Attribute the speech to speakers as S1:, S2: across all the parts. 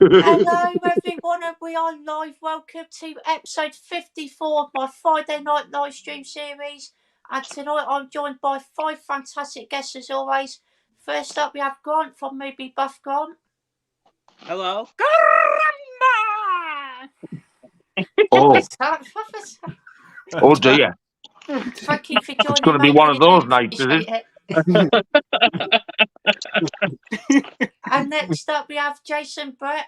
S1: Hello everyone, and we are live. Welcome to episode 54 of my Friday night live stream series. And tonight I'm joined by 5 fantastic guests as always. First up we have Grant from Movie Buff. Grant.
S2: Hello.
S1: What
S3: Oh,
S1: was that? What was that?
S3: oh dear.
S1: Thank you for joining.
S3: It's going to be
S1: mate.
S3: one of
S1: Really
S3: those
S1: do
S3: nights, is it?
S1: appreciate it. And next up we have Jason Brett.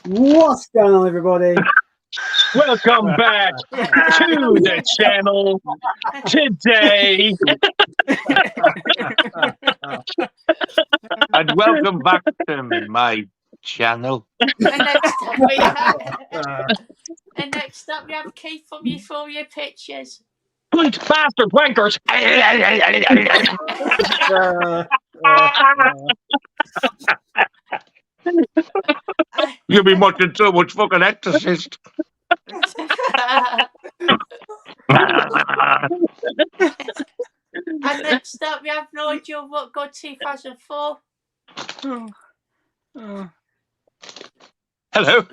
S4: What's going on, everybody?
S5: Welcome back to the channel today.
S3: And welcome back to my channel.
S1: And next up we have Keith from Euphoria Pictures.
S5: Bleach bastard wankers.
S3: You've been watching so much fucking Exorcist.
S1: And next up we have Nigel, Rockgod 2004.
S3: Hello.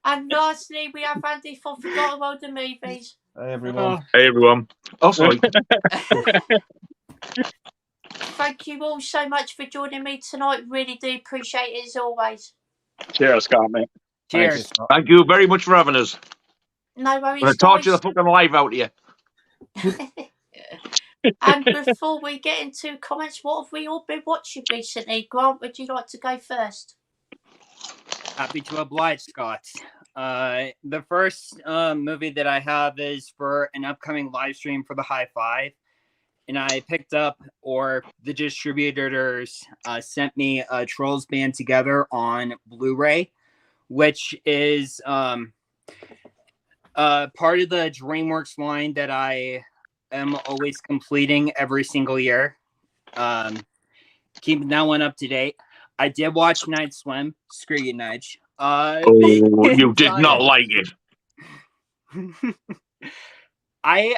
S1: And lastly we have Andy from Forgotten World of Movies.
S4: Hey, everyone.
S3: Hey, everyone. Oh, sorry.
S1: Thank you all so much for joining me tonight. Really do appreciate it as always.
S5: Cheers, Scott, mate.
S2: Cheers.
S3: Thank you very much for having us.
S1: No
S3: I'm going to
S1: worries,
S3: torture the
S1: guys.
S3: fucking life out of you.
S1: And before we get into comments, what have we all been watching recently? Grant, would you like to go first?
S2: Happy to oblige, Scott. The first movie that I have is for an upcoming live stream for the High Five. And I picked up, or the distributors sent me Trolls Band Together on Blu-ray, which is part of the DreamWorks line that I am always completing every single year. Keeping that one up to date. I did watch Night Swim. Screw you, Nige.
S3: You did not like it.
S2: I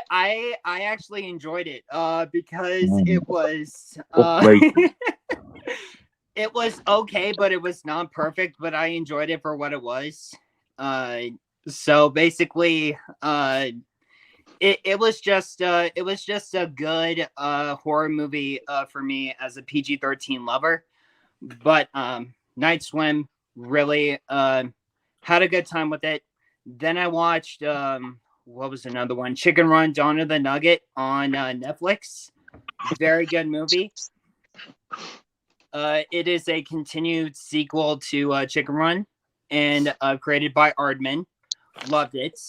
S2: actually enjoyed it because it was it was okay, but it was not perfect, but I enjoyed it for what it was. So basically it was just a good horror movie for me as a PG-13 lover. But Night Swim really had a good time with it. Then I watched what was another one? Chicken Run, Dawn of the Nugget on Netflix. Very good movie. It is a continued sequel to Chicken Run and created by Aardman. Loved it.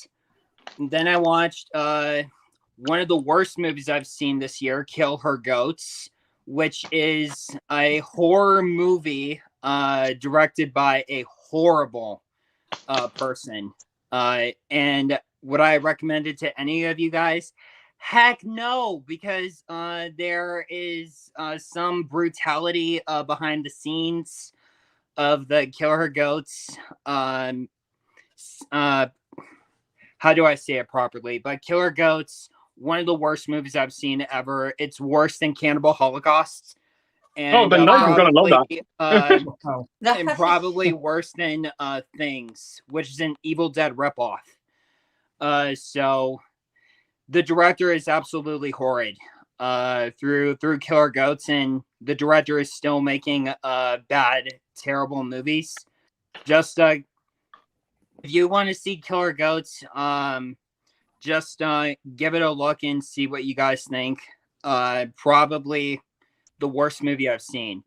S2: And then I watched one of the worst movies I've seen this year, Kill Her Goats, which is a horror movie directed by a horrible person. And would I recommend it to any of you guys? Heck no, because there is some brutality behind the scenes of the Kill Her Goats. How do I say it properly? But Kill Her Goats, one of the worst movies I've seen ever. It's worse than Cannibal Holocaust. And,
S5: then I'm going to love that.
S2: And probably worse than Things, which is an Evil Dead ripoff. So the director is absolutely horrid through Killer Goats, and the director is still making bad, terrible movies. Just if you want to see Killer Goats, just give it a look and see what you guys think. Probably the worst movie I've seen.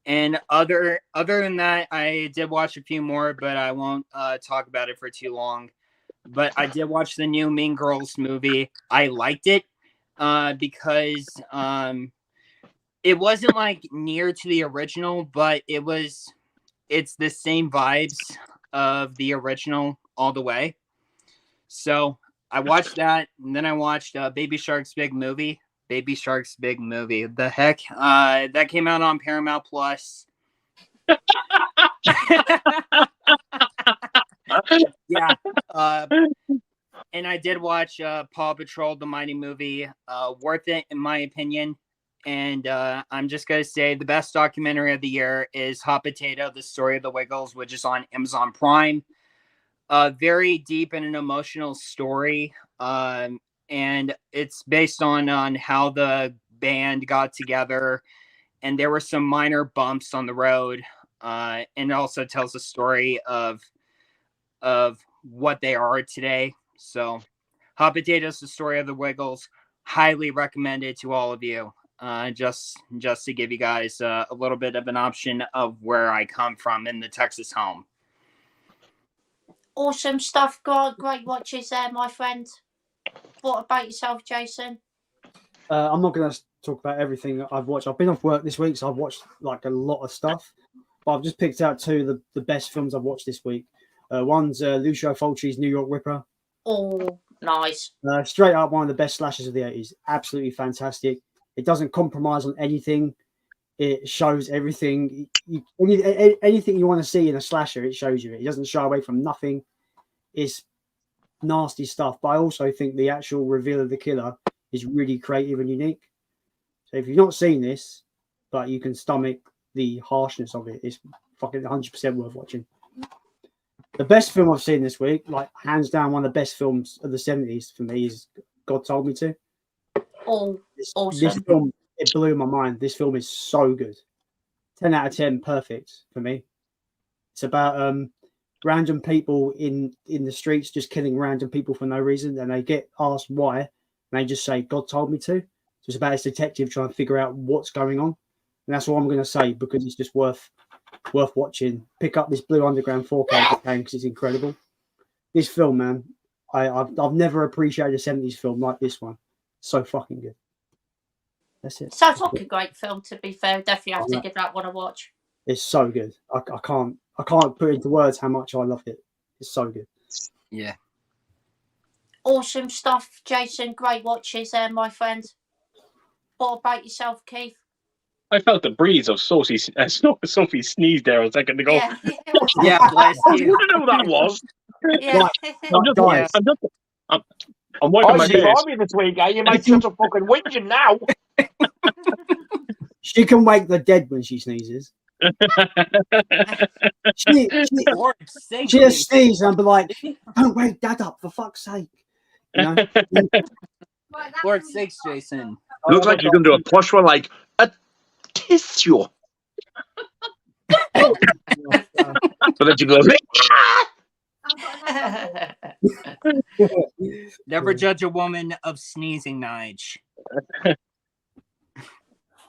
S2: And other than that, I did watch a few more, but I won't talk about it for too long. But I did watch the new Mean Girls movie. I liked it because it wasn't like near to the original, but it's the same vibes of the original all the way. So I watched that, and then I watched Baby Shark's Big Movie. Baby Shark's Big Movie. The heck? That came out on Paramount Plus. Yeah. And I did watch Paw Patrol, the Mighty Movie. Worth it, in my opinion. And I'm just going to say the best documentary of the year is Hot Potato, The Story of the Wiggles, which is on Amazon Prime. Very deep and an emotional story. And it's based on how the band got together. And there were some minor bumps on the road. And it also tells the story of what they are today. So Hot Potatoes, The Story of the Wiggles, highly recommended to all of you. Just to give you guys a little bit of an option of where I come from in the Texas home.
S1: Awesome stuff. Great watches there, my friend. What about yourself, Jason?
S4: I'm not going to talk about everything that I've watched. I've been off work this week, so I've watched like a lot of stuff. But I've just picked out two of the best films I've watched this week. One's Lucio Fulci's New York Ripper.
S1: Oh, nice.
S4: Straight up one of the best slashers of the 80s. Absolutely fantastic. It doesn't compromise on anything. It shows everything. Anything you want to see in a slasher, it shows you it. It doesn't shy away from nothing. It's nasty stuff. But I also think the actual reveal of the killer is really creative and unique. So if you've not seen this, but you can stomach the harshness of it, it's fucking 100% worth watching. The best film I've seen this week, like hands down, one of the best films of the 70s for me is God Told Me To.
S1: Oh, awesome.
S4: This film, it blew my mind. This film is so good. 10 out of 10, perfect for me. It's about random people in the streets just killing random people for no reason, and they get asked why, and they just say, God told me to. So it's about this detective trying to figure out what's going on. And that's all I'm going to say, because it's just worth watching. Pick up this Blue Underground 4K because it's incredible. This film, man, I've never appreciated a 70s film like this one. So fucking good. That's it.
S1: Sounds like a great film, to be fair. Definitely have to give that one a watch.
S4: It's so good. I can't put into words how much I love it. It's so good.
S2: Yeah.
S1: Awesome stuff, Jason. Great watches there, my friend. What about yourself, Keith?
S5: I felt the breeze of Sophie sneeze there a second ago.
S2: Yeah, bless you.
S3: I don't know who that was.
S1: Yeah.
S5: I'm wiping my face.
S3: Me this week, eh? You might shut up fucking whinging now.
S4: She can wake the dead when she sneezes. she just sneezes and be like, "Don't wake Dad up, for fuck's sake!" You know?
S2: Lord sakes, Jason.
S3: Looks like you're going to do a plush one, like a tissue. So that you go.
S2: Never judge a woman of sneezing, Nige.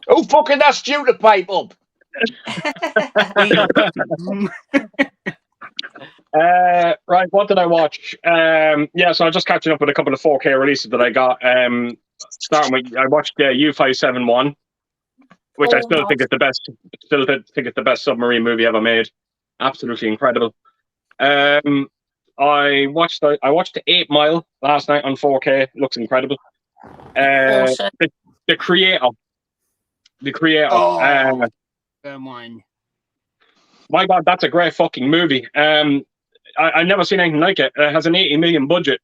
S3: Oh, fucking that stew to pipe up.
S5: Right, what did I watch? So I'm just catching up with a couple of 4K releases that I got. Starting with, I watched U571, which I still think is the best. Still think it's the best submarine movie ever made. Absolutely incredible. I watched 8 Mile last night on 4K. It looks incredible.
S1: Awesome.
S5: The creator.
S2: Oh, good one.
S5: My God, that's a great fucking movie. I've never seen anything like it. It has an 80 million budget,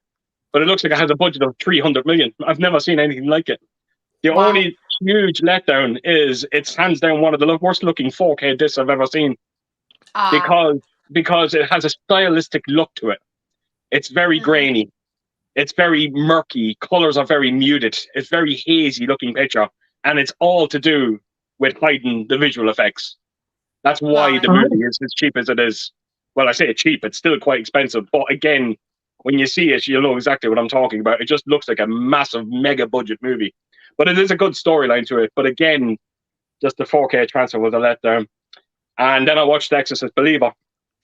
S5: but it looks like it has a budget of 300 million. I've never seen anything like it. The only huge letdown is it's hands down one of the worst looking 4K discs I've ever seen. Because it has a stylistic look to it. It's very grainy. It's very murky. Colors are very muted. It's very hazy looking picture. And it's all to do with hiding the visual effects. That's why the movie is as cheap as it is. Well, I say it's cheap. It's still quite expensive. But again, when you see it, you'll know exactly what I'm talking about. It just looks like a massive, mega budget movie. But it is a good storyline to it. But again, just the 4K transfer was a letdown. And then I watched The Exorcist Believer.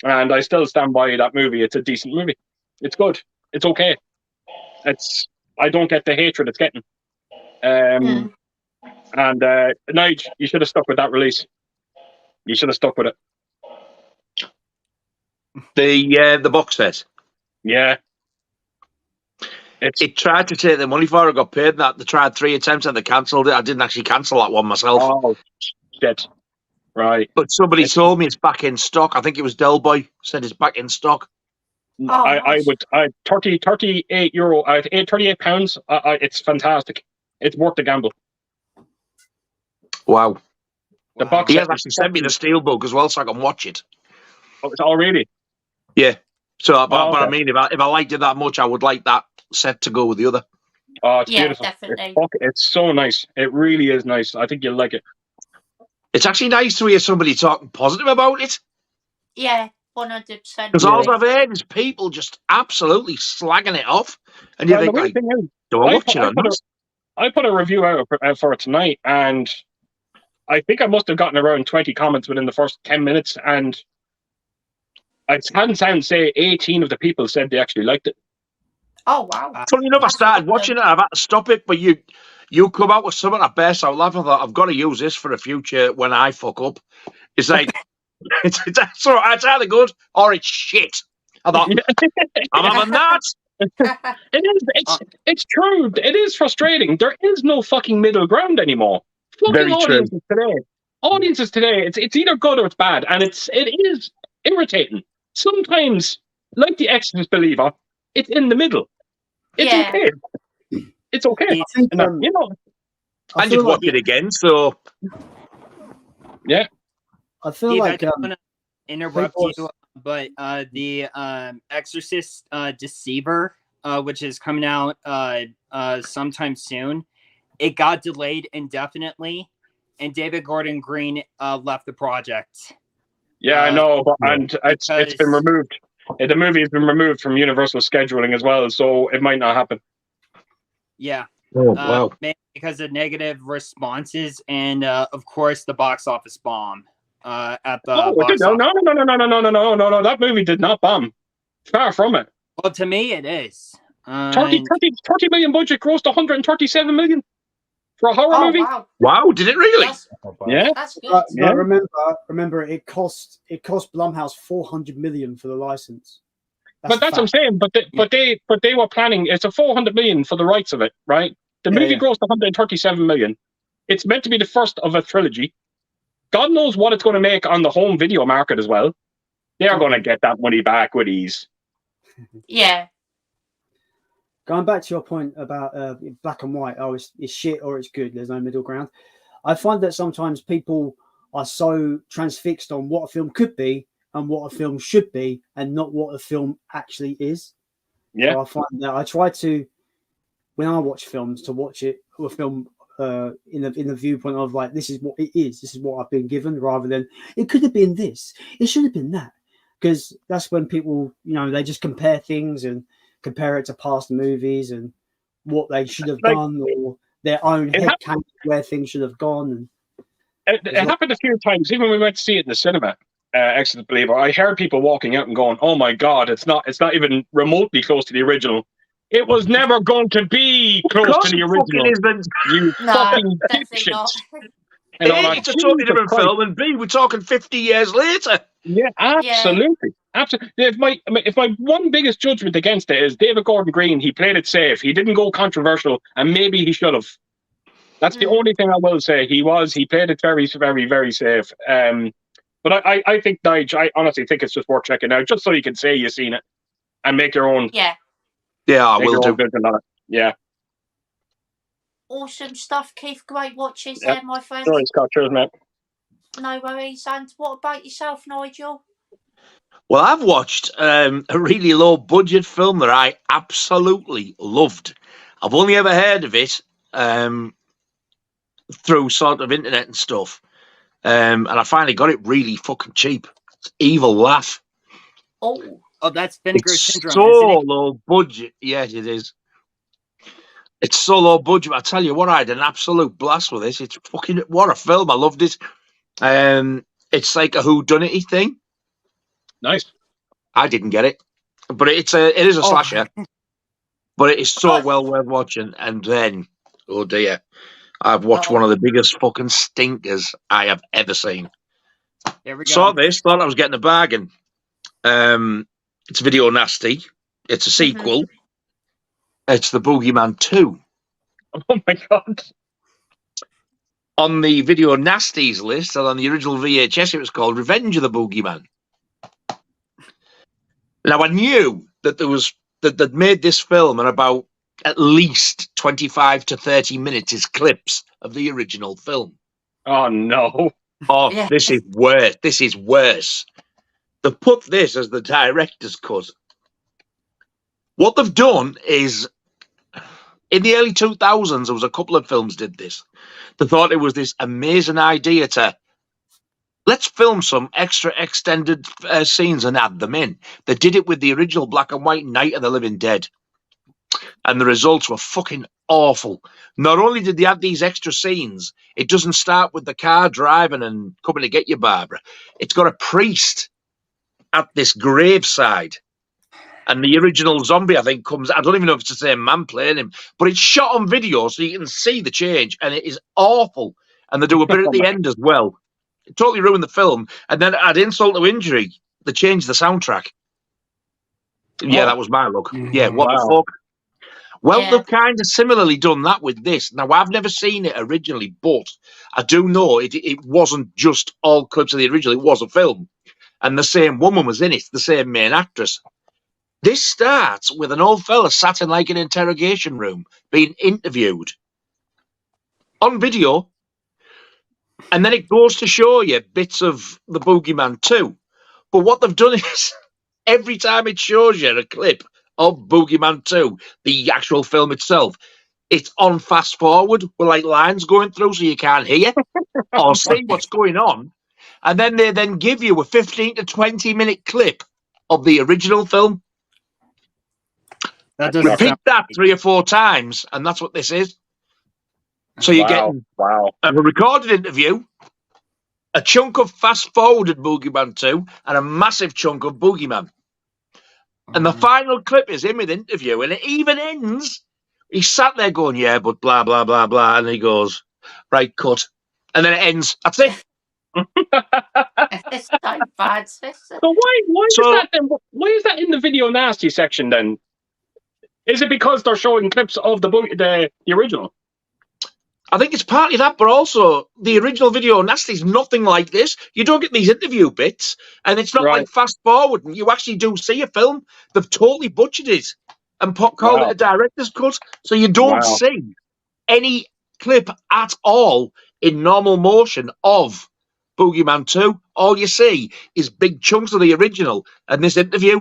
S5: And I still stand by that movie. It's a decent movie. It's good. It's okay. I don't get the hatred it's getting. And Nige, you should have stuck with that release. You should have stuck with it.
S3: The box set.
S5: Yeah.
S3: It tried to take the money for it, got paid that. They tried 3 attempts and they cancelled it. I didn't actually cancel that one myself.
S5: Oh, shit. Right.
S3: But somebody told me it's back in stock. I think it was Delboy said it's back in stock.
S5: I would 38 euro, 38 pounds. It's fantastic. It's worth the gamble.
S3: Wow.
S5: The box
S3: He
S5: set
S3: has actually sent me the steelbook as well, so I can watch it.
S5: Oh, it's already.
S3: Yeah. So, but
S5: okay.
S3: I mean, if I liked it that much, I would like that set to go with the other.
S5: Oh, it's
S1: Yeah,
S5: beautiful.
S1: definitely.
S5: It's so nice. It really is nice. I think you'll like it.
S3: It's actually nice to hear somebody talking positive about it.
S1: Yeah, 100%.
S3: Because
S4: Yeah.
S3: all I've heard is people just absolutely slagging it off, and you
S5: Well, the
S3: think,
S5: weird
S3: like,
S5: thing is,
S3: do I watch it or not?
S5: I put a review out for it tonight, and I think I must have gotten around 20 comments within the first 10 minutes, and I hadn't sound say 18 of the people said they actually liked it.
S1: Oh, wow.
S3: Funny enough, I
S1: That's
S3: started
S1: awesome.
S3: watching it. I've had to stop it, but you come out with something at best. I laugh. I thought I've got to use this for the future when I fuck up. It's like it's either good or it's shit. I thought I'm having that.
S5: It's true. It is frustrating. There is no fucking middle ground anymore. Fucking
S3: Very true.
S5: audiences today, it's either good or it's bad, and it is irritating. Sometimes, like the Exorcist believer, it's in the middle. It's
S1: Yeah.
S5: okay. It's okay.
S4: I think,
S5: And, you know,
S4: I
S3: And
S4: feel
S3: you'd
S4: like
S3: watch it again, so
S5: yeah.
S4: I feel
S2: Steve,
S4: like
S2: I don't want to interrupt
S4: people-
S2: you, but the Exorcist Deceiver, which is coming out sometime soon, it got delayed indefinitely, and David Gordon Green left the project.
S5: Yeah, I know, but
S4: yeah.
S5: and it's been removed. The movie has been removed from Universal scheduling as well, so it might not happen.
S2: Yeah.
S3: wow.
S2: Because of negative responses and of course the box office bomb at the
S5: Oh,
S2: box
S5: no,
S2: office.
S5: no! That movie did not bomb. Far from it.
S2: Well, to me, it is.
S5: 30 million budget, grossed 137 million for a horror movie.
S1: Wow.
S3: Wow, did it really?
S5: Yeah,
S1: That's good.
S4: But
S5: Yeah.
S4: remember, it cost Blumhouse 400 million for the license.
S5: but that's what I'm saying. But they were planning. It's a 400 million for the rights of it, right? The movie grossed 137 million. It's meant to be the first of a trilogy. God knows what it's going to make on the home video market as well. They are going to get that money back with ease.
S1: Yeah.
S4: Going back to your point about black and white, it's shit or it's good. There's no middle ground. I find that sometimes people are so transfixed on what a film could be and what a film should be, and not what a film actually is.
S5: Yeah.
S4: So I find that I try to, when I watch films, to watch it a film in the viewpoint of like, this is what it is. This is what I've been given, rather than it could have been this. It should have been that. Because that's when people, they just compare things and compare it to past movies and what they should have done, or their own headcanon where things should have gone. And
S5: it happened a few times, even when we went to see it in the cinema. Exorcist Believer, I heard people walking out and going, "Oh my god, it's not even remotely close to the original. It was never going to be close to the original." You fucking dipshit.
S3: It's a totally different film, and B, we're talking 50 years later.
S5: Yeah, absolutely. Absolutely. If my one biggest judgment against it is David Gordon Green, he played it safe. He didn't go controversial, and maybe he should have. That's the only thing I will say. He played it very, very, very safe. But I think, Nigel, I honestly think it's just worth checking out, just so you can say you've seen it and make your own.
S1: Yeah.
S3: Yeah, I will do.
S5: Yeah.
S1: Awesome stuff, Keith. Great watches there, my friend.
S5: Sorry, Scott. Cheers, mate.
S1: No worries. And what about yourself, Nigel?
S3: Well, I've watched a really low budget film that I absolutely loved. I've only ever heard of it through sort of internet and stuff. And I finally got it really fucking cheap. It's Evil Laugh.
S1: Oh,
S2: that's Vinegar
S3: It's
S2: Syndrome.
S3: so low budget. Yes, it is. It's so low budget. I tell you what, I had an absolute blast with this. It's fucking what a film. I loved it. It's like a whodunity thing.
S5: Nice.
S3: I didn't get it, but it is a slasher. But it is so well worth watching. And then, oh dear, I've watched one of the biggest fucking stinkers I have ever seen.
S2: There we go.
S3: Saw this, thought I was getting a bargain. It's Video Nasty. It's a sequel. It's The Boogeyman 2.
S5: Oh my god.
S3: On the Video Nasties list, and on the original VHS, it was called Revenge of the Boogeyman. Now, I knew that they'd made this film, and about at least 25 to 30 minutes is clips of the original film.
S5: Oh no!
S3: Oh,
S1: Yeah.
S3: this is worse. This is worse. They've put this as the director's cut. What they've done is, in the early 2000s, there was a couple of films did this. They thought it was this amazing idea to let's film some extra extended scenes and add them in. They did it with the original black and white Night of the Living Dead. And the results were fucking awful. Not only did they add these extra scenes, it doesn't start with the car driving and coming to get you, Barbara. It's got a priest at this graveside. And the original zombie, I think, comes. I don't even know if it's the same man playing him, but it's shot on video so you can see the change, and it is awful. And they do a bit at the end as well. It totally ruined the film. And then add insult to injury, they changed the soundtrack. Yeah, that was my luck. Yeah, what the fuck? Well,
S1: Yeah.
S3: they've kind of similarly done that with this. Now, I've never seen it originally, but I do know it wasn't just all clips of the original. It was a film. And the same woman was in it, the same main actress. This starts with an old fella sat in like an interrogation room being interviewed on video. And then it goes to show you bits of the Boogeyman 2. But what they've done is every time it shows you a clip of Boogeyman 2, the actual film itself, it's on fast forward with like lines going through so you can't hear or see what's going on. And then they then give you a 15 to 20-minute clip of the original film.
S2: That doesn't
S3: Repeat
S2: sound
S3: that 3 or 4 times, and that's what this is. So you're getting a recorded interview, a chunk of fast-forwarded Boogeyman 2, and a massive chunk of Boogeyman. And the final clip is him with interview, and it even ends. He sat there going, yeah, but blah, blah, blah, blah. And he goes, right, cut. And then it ends. That's it.
S1: It's so bad.
S5: So why is that in the video nasty section then? Is it because they're showing clips of the original?
S3: I think it's partly that, but also the original video nasty is nothing like this. You don't get these interview bits, and it's not like fast forward. You actually do see a film. They've totally butchered it and called it a director's cut, so you don't see any clip at all in normal motion of Boogeyman 2. All you see is big chunks of the original and this interview.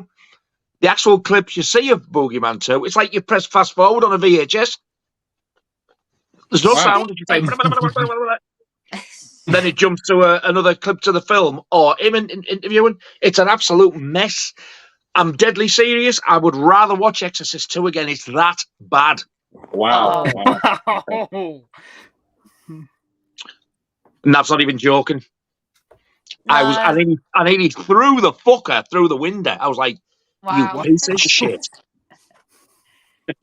S3: The actual clips you see of Boogeyman 2, it's like you press fast forward on a VHS. There's no sound. Then it jumps to another clip to the film or him interviewing. It's an absolute mess. I'm deadly serious. I would rather watch Exorcist 2 again. It's that bad.
S5: Wow.
S3: And that's not even joking.
S1: No.
S3: I nearly threw the fucker through the window. I was like, you piece of shit.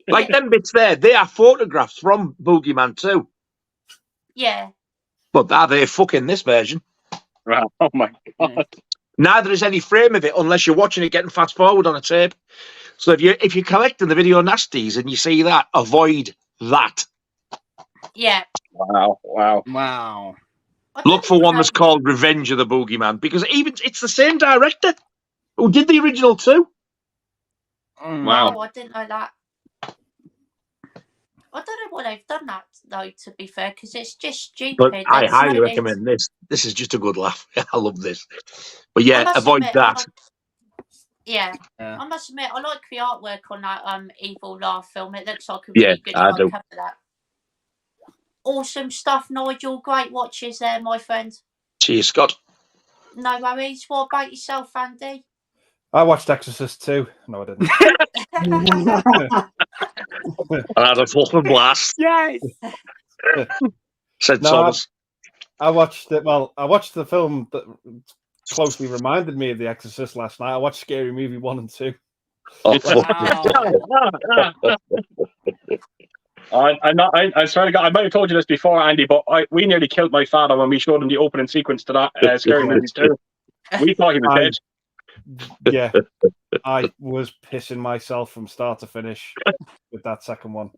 S3: Like them bits there, they are photographs from Boogeyman 2.
S1: Yeah.
S3: But are they fucking this version?
S5: Wow. Oh my God.
S3: Neither is any frame of it unless you're watching it getting fast forward on a tape. So if you're collecting the video nasties and you see that, avoid that.
S1: Yeah.
S5: Wow.
S3: Look for one that's called Revenge of the Boogeyman, because it's the same director who did the original too.
S5: Wow.
S1: Oh, I didn't know that. I don't know why they've done that, though, to be fair, because it's just stupid.
S3: But I highly recommend this. This is just a good laugh. I love this. But yeah, avoid that.
S1: I must admit, I like the artwork on that Evil Laugh film. It looks like a really good one. Cover that. Awesome stuff, Nigel. Great watches there, my friend.
S3: Cheers, Scott.
S1: No worries. What about yourself, Andy?
S6: I watched Exorcist 2. No, I didn't.
S3: I had a fucking blast.
S2: Yes.
S3: Said Thomas.
S6: I watched it. Well, I watched the film that closely reminded me of The Exorcist last night. I watched Scary Movie 1 and 2.
S3: Oh,
S5: I swear to God, I might have told you this before, Andy, but we nearly killed my father when we showed him the opening sequence to that Scary Movie 2. We thought he was dead.
S6: Yeah, I was pissing myself from start to finish with that second one.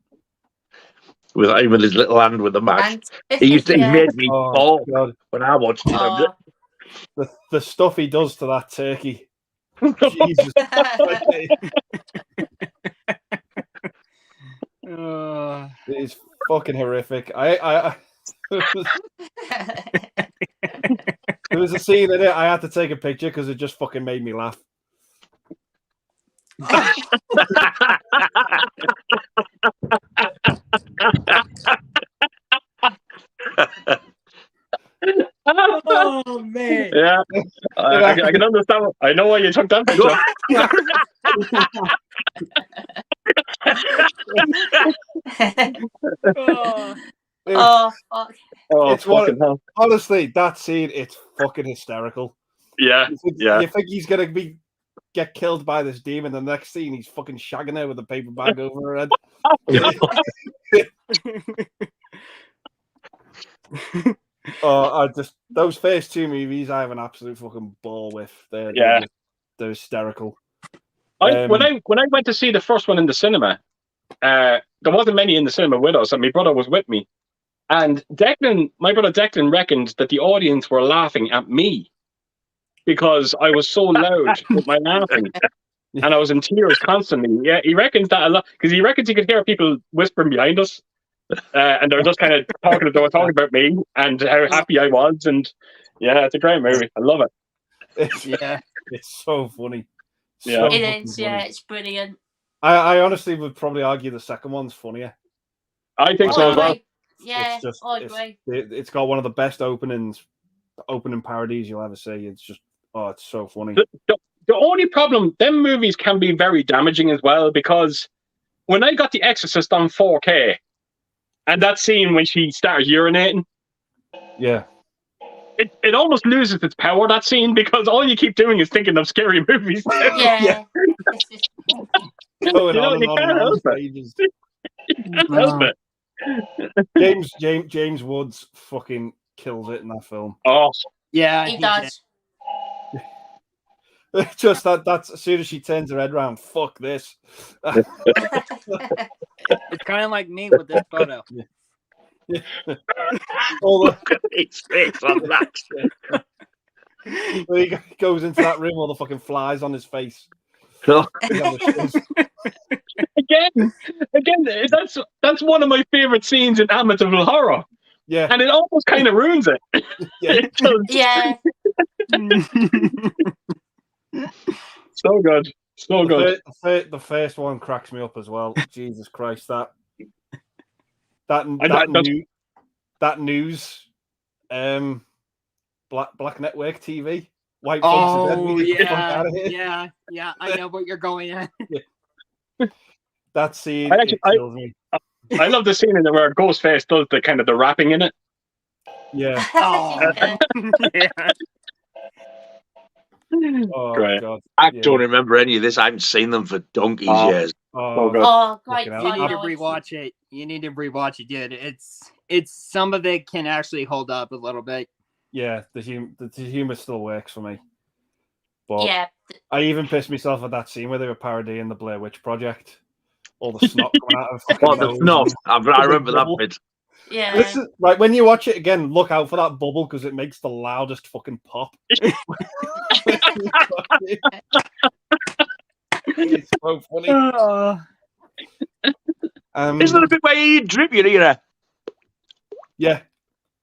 S3: With his little hand with the mash. He made me fall when I watched it.
S6: The stuff he does to that turkey. Jesus.
S2: It
S6: is fucking horrific. I There was a scene in it. I had to take a picture because it just fucking made me laugh.
S2: Oh man.
S5: Yeah, I can understand. I know why you took that picture.
S2: Oh.
S1: Oh, fuck.
S5: Oh,
S6: It's one.
S5: fucking hell.
S6: Honestly, that scene, it's fucking hysterical.
S5: Yeah,
S6: You think he's gonna get killed by this demon? The next scene, he's fucking shagging her with a paper bag over her head. I just those first two movies, I have an absolute fucking ball with. They're hysterical.
S5: When I went to see the first one in the cinema, there wasn't many in the cinema with us, and my brother was with me. And my brother Declan reckoned that the audience were laughing at me because I was so loud with my laughing, and I was in tears constantly. Yeah, he reckons that a lot because he reckons he could hear people whispering behind us, and they were just kind of talking. They were talking about me and how happy I was, and yeah, it's a great movie. I love it.
S6: It's so funny.
S5: Yeah.
S1: It is. Yeah, it's brilliant.
S6: I honestly would probably argue the second one's funnier.
S5: I think so as well.
S1: Yeah, I agree.
S6: It's got one of the best opening parodies you'll ever see. It's just, it's so funny.
S5: The only problem, them movies can be very damaging as well, because when I got The Exorcist on 4K, and that scene when she started urinating,
S6: yeah,
S5: it almost loses its power, that scene, because all you keep doing is thinking of scary movies.
S1: Yeah.
S6: Going on
S5: you can't help it.
S6: James Woods fucking kills it in that film.
S5: Oh,
S2: yeah,
S1: he does.
S6: Just that's as soon as she turns her head around, fuck this.
S2: It's kind of like me with this photo.
S3: Look at his face on that.
S6: He goes into that room, all the fucking flies on his face.
S5: Again, that's one of my favorite scenes in Amityville Horror.
S6: Yeah,
S5: and it almost kind of ruins it.
S1: Yeah.
S5: So good.
S6: The first one cracks me up as well. Jesus Christ, that news, Black Network TV. White folks are dead. Get the fuck out of here.
S2: Yeah. I know what you're going at.
S6: That scene kills me.
S5: I love the scene in there where Ghostface does the kind of the rapping in it.
S6: Yeah.
S1: Yeah.
S6: Oh,
S5: great.
S6: God.
S3: I don't remember any of this. I haven't seen them for donkey's years.
S1: Oh, great fun.
S2: You need to rewatch it. dude. It's some of it can actually hold up a little bit.
S6: Yeah, the humor still works for me. But
S1: yeah.
S6: I even pissed myself at that scene where they were parodying the Blair Witch Project. All the snot coming out of
S3: the snot. I remember that bit.
S1: Yeah.
S6: Listen, right, when you watch it again, look out for that bubble because it makes the loudest fucking pop. It's so funny.
S3: Isn't it a bit where you drip your ear?
S6: Yeah.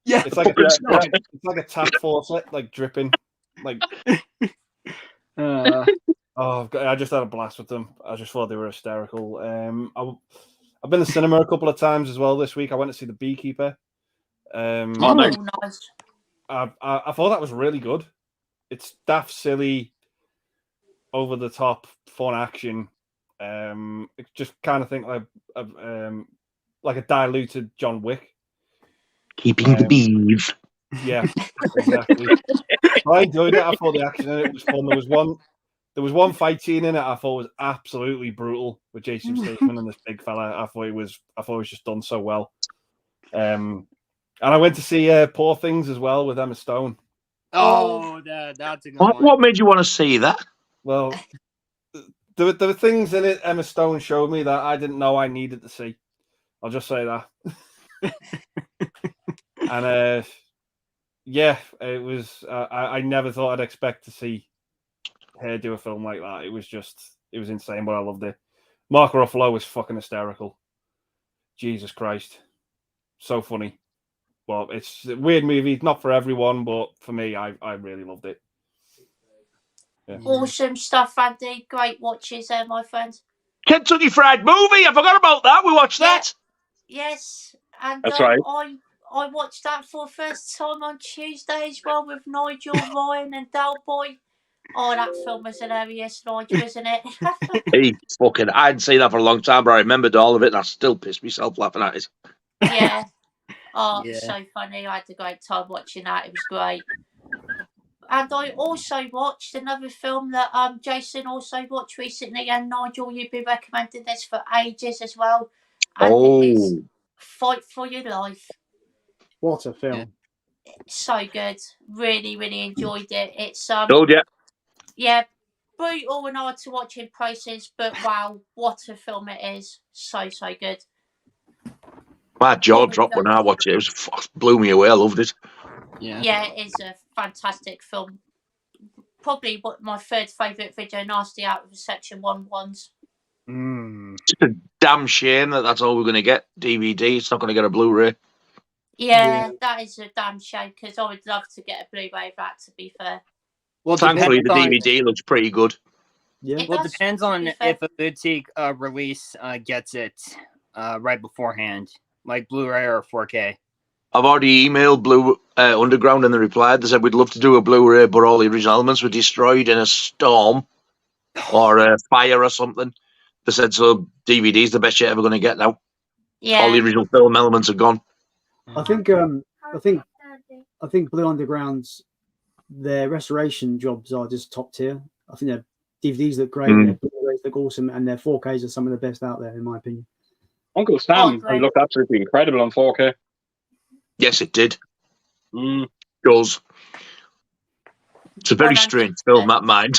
S6: It's like a tap faucet, like dripping. Like I just had a blast with them. I just thought they were hysterical. I've been to the cinema a couple of times as well this week. I went to see The Beekeeper.
S1: Nice.
S6: I thought that was really good. It's daft, silly, over the top, fun action. It's just kind of think like a diluted John Wick.
S3: Keeping the bees.
S6: Yeah, exactly. I enjoyed it. I thought the action in it was fun. There was one fight scene in it I thought was absolutely brutal with Jason Statham and this big fella. I thought it was just done so well. And I went to see Poor Things as well with Emma Stone.
S2: Oh, that's a good one.
S3: What made you want to see that?
S6: Well, there were things in it Emma Stone showed me that I didn't know I needed to see. I'll just say that. And yeah, it was. I never thought I'd expect to see her do a film like that. It was insane, but I loved it. Mark Ruffalo was fucking hysterical. Jesus Christ, so funny. Well, it's a weird movie, not for everyone, but for me, I really loved it. Yeah.
S1: Awesome stuff, Andy. Great watches there, my friend.
S3: Kentucky Fried Movie. I forgot about that. We watched that.
S1: Yes, and
S5: That's right.
S1: I watched that for the first time on Tuesday as well with Nigel, Ryan, and Dalboy. Oh, that film was hilarious, Nigel, isn't it?
S3: Hey, fucking, I hadn't seen that for a long time, but I remembered all of it, and I still pissed myself laughing at it.
S1: Yeah. Oh,
S2: Yeah.
S1: it's so funny. I had a great time watching that. It was great. And I also watched another film that Jason also watched recently, and Nigel, you've been recommending this for ages as well. And it is Fight for Your Life.
S4: What a film!
S1: So good. Really, really enjoyed it. It's
S3: Told you.
S1: yeah, brutal and hard to watch in places, but wow, what a film it is. So good.
S3: My jaw dropped when I watched it. It blew me away. I loved it.
S1: Yeah, it is a fantastic film. Probably what my third favourite video nasty out of the Section 1 ones.
S3: It's a damn shame that that's all we're going to get. DVD. It's not going to get a Blu-ray.
S1: Yeah, that is a damn shame because I would love to get a Blu-ray of that, to be fair.
S2: Well,
S3: thankfully, the DVD looks pretty good.
S4: Yeah.
S2: Well, it depends on if a boutique release gets it right beforehand, like Blu-ray or 4K.
S3: I've already emailed Blue Underground, and they replied. They said we'd love to do a Blu-ray, but all the original elements were destroyed in a storm or a fire or something. They said so. DVD's the best you're ever going to get now.
S1: Yeah,
S3: all the original film elements are gone.
S4: I think Blue Underground's their restoration jobs are just top tier. I think their DVDs look great, their Blu-rays look awesome, and their 4Ks are some of the best out there, in my opinion.
S5: Uncle Sam looked absolutely incredible on 4K.
S3: Yes, it did. Does. It's a very strange film, that mind.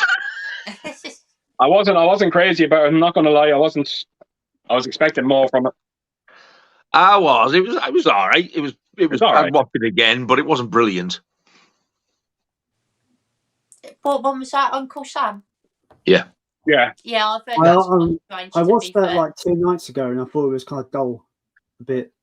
S5: I wasn't crazy about it. I'm not going to lie. I was expecting more from it.
S3: I was. It was all right. It was
S5: all right.
S3: I'd watch it again, but it wasn't brilliant.
S1: What one was that, Uncle Sam?
S3: Yeah.
S1: Yeah, I've heard
S4: I watched that like 2 nights ago, and I thought it was kind of dull, a bit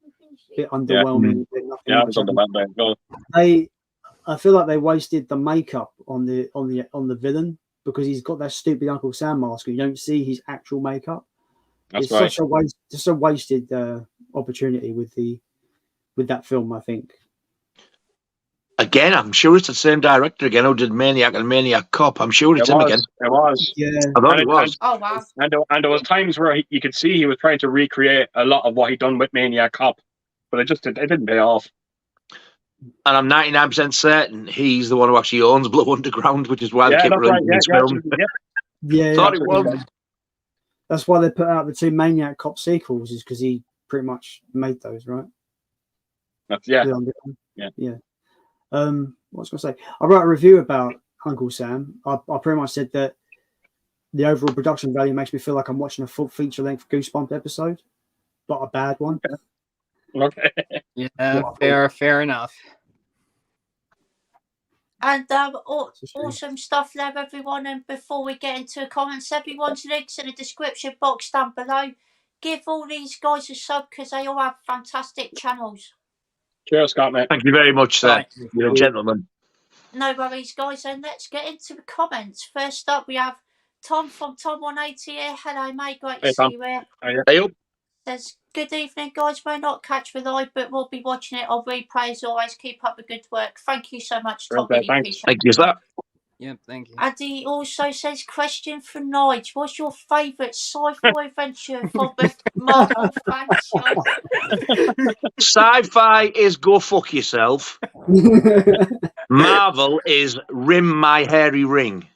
S4: underwhelming.
S5: Yeah, it was underwhelming.
S4: I feel like they wasted the makeup on the villain because he's got that stupid Uncle Sam mask, and you don't see his actual makeup.
S5: That's right.
S4: Such a wasted opportunity with that film, I think.
S3: Again, I'm sure it's the same director again who did Maniac and Maniac Cop. I'm sure it's him again.
S5: It was.
S4: Yeah.
S3: I thought it was.
S1: Oh, wow.
S5: And there was times where you could see he was trying to recreate a lot of what he'd done with Maniac Cop, but it didn't pay off.
S3: And I'm 99% certain he's the one who actually owns Blue Underground, which is why they keep releasing this film.
S4: Yeah.
S3: Thought it was.
S4: That's why they put out the 2 Maniac Cop sequels, is because he pretty much made those, right?
S5: Yeah.
S4: What was I going to say? I wrote a review about Uncle Sam. I pretty much said that the overall production value makes me feel like I'm watching a full feature-length Goosebump episode, but a bad one.
S5: Okay.
S2: Yeah, fair enough.
S1: And awesome stuff there, everyone. And before we get into the comments, everyone's links in the description box down below. Give all these guys a sub because they all have fantastic channels.
S5: Cheers, Scott, mate.
S3: Thank you very much, sir. You're a gentleman.
S1: No worries, guys. And let's get into the comments. First up, we have Tom from Tom180 here. Hello, mate. Great to see you here.
S3: Hey up.
S1: Says, good evening, guys. May not catch the live, but we'll be watching it on replay as always. Keep up the good work. Thank you so much, Tom. Really appreciate it.
S3: Thank you, sir.
S2: Yeah, thank you.
S1: And he also says, question for Nigel. What's your favourite sci-fi adventure for the Marvel franchise?
S3: Sci-fi is go fuck yourself. Marvel is rim my hairy ring.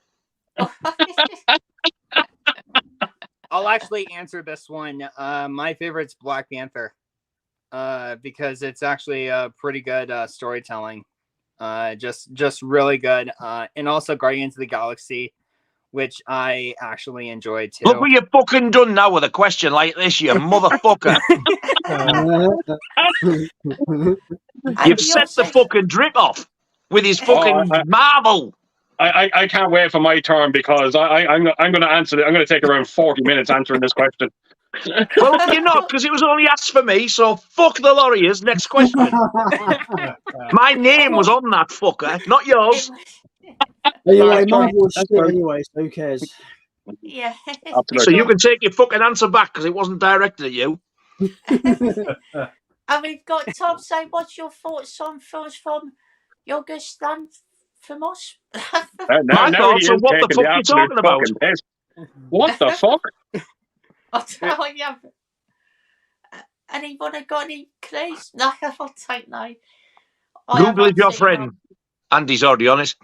S2: I'll actually answer this one. My favorite's Black Panther because it's actually pretty good storytelling. Just really good. And also Guardians of the Galaxy, which I actually enjoyed too.
S3: Look what you've fucking done now with a question like this, you motherfucker. You've set the fucking drip off with his fucking Marvel.
S5: I can't wait for my turn because I'm going to answer it. I'm going to take around 40 minutes answering this question.
S3: Well, you're not, because it was only asked for me, so fuck the lawyers. Next question. My name was on that fucker, not yours.
S4: Anyway, might as well
S5: That's
S4: shit
S5: fine.
S4: anyway, so who cares?
S1: Yeah.
S5: Absolutely.
S3: So you can take your fucking answer back, because it wasn't directed at you.
S1: And we've got Tom saying, what's your thoughts on films from Yorgos Lanthimos?
S5: Now
S3: thoughts
S5: he
S3: on
S5: is
S3: what the
S5: taking
S3: fuck
S5: the
S3: you're
S5: absolute
S3: talking about.
S5: fucking piss. What the fuck?
S1: I'll tell you. Anyone got any clues? No, I don't know.
S3: Google is your friend. Andy's already on it.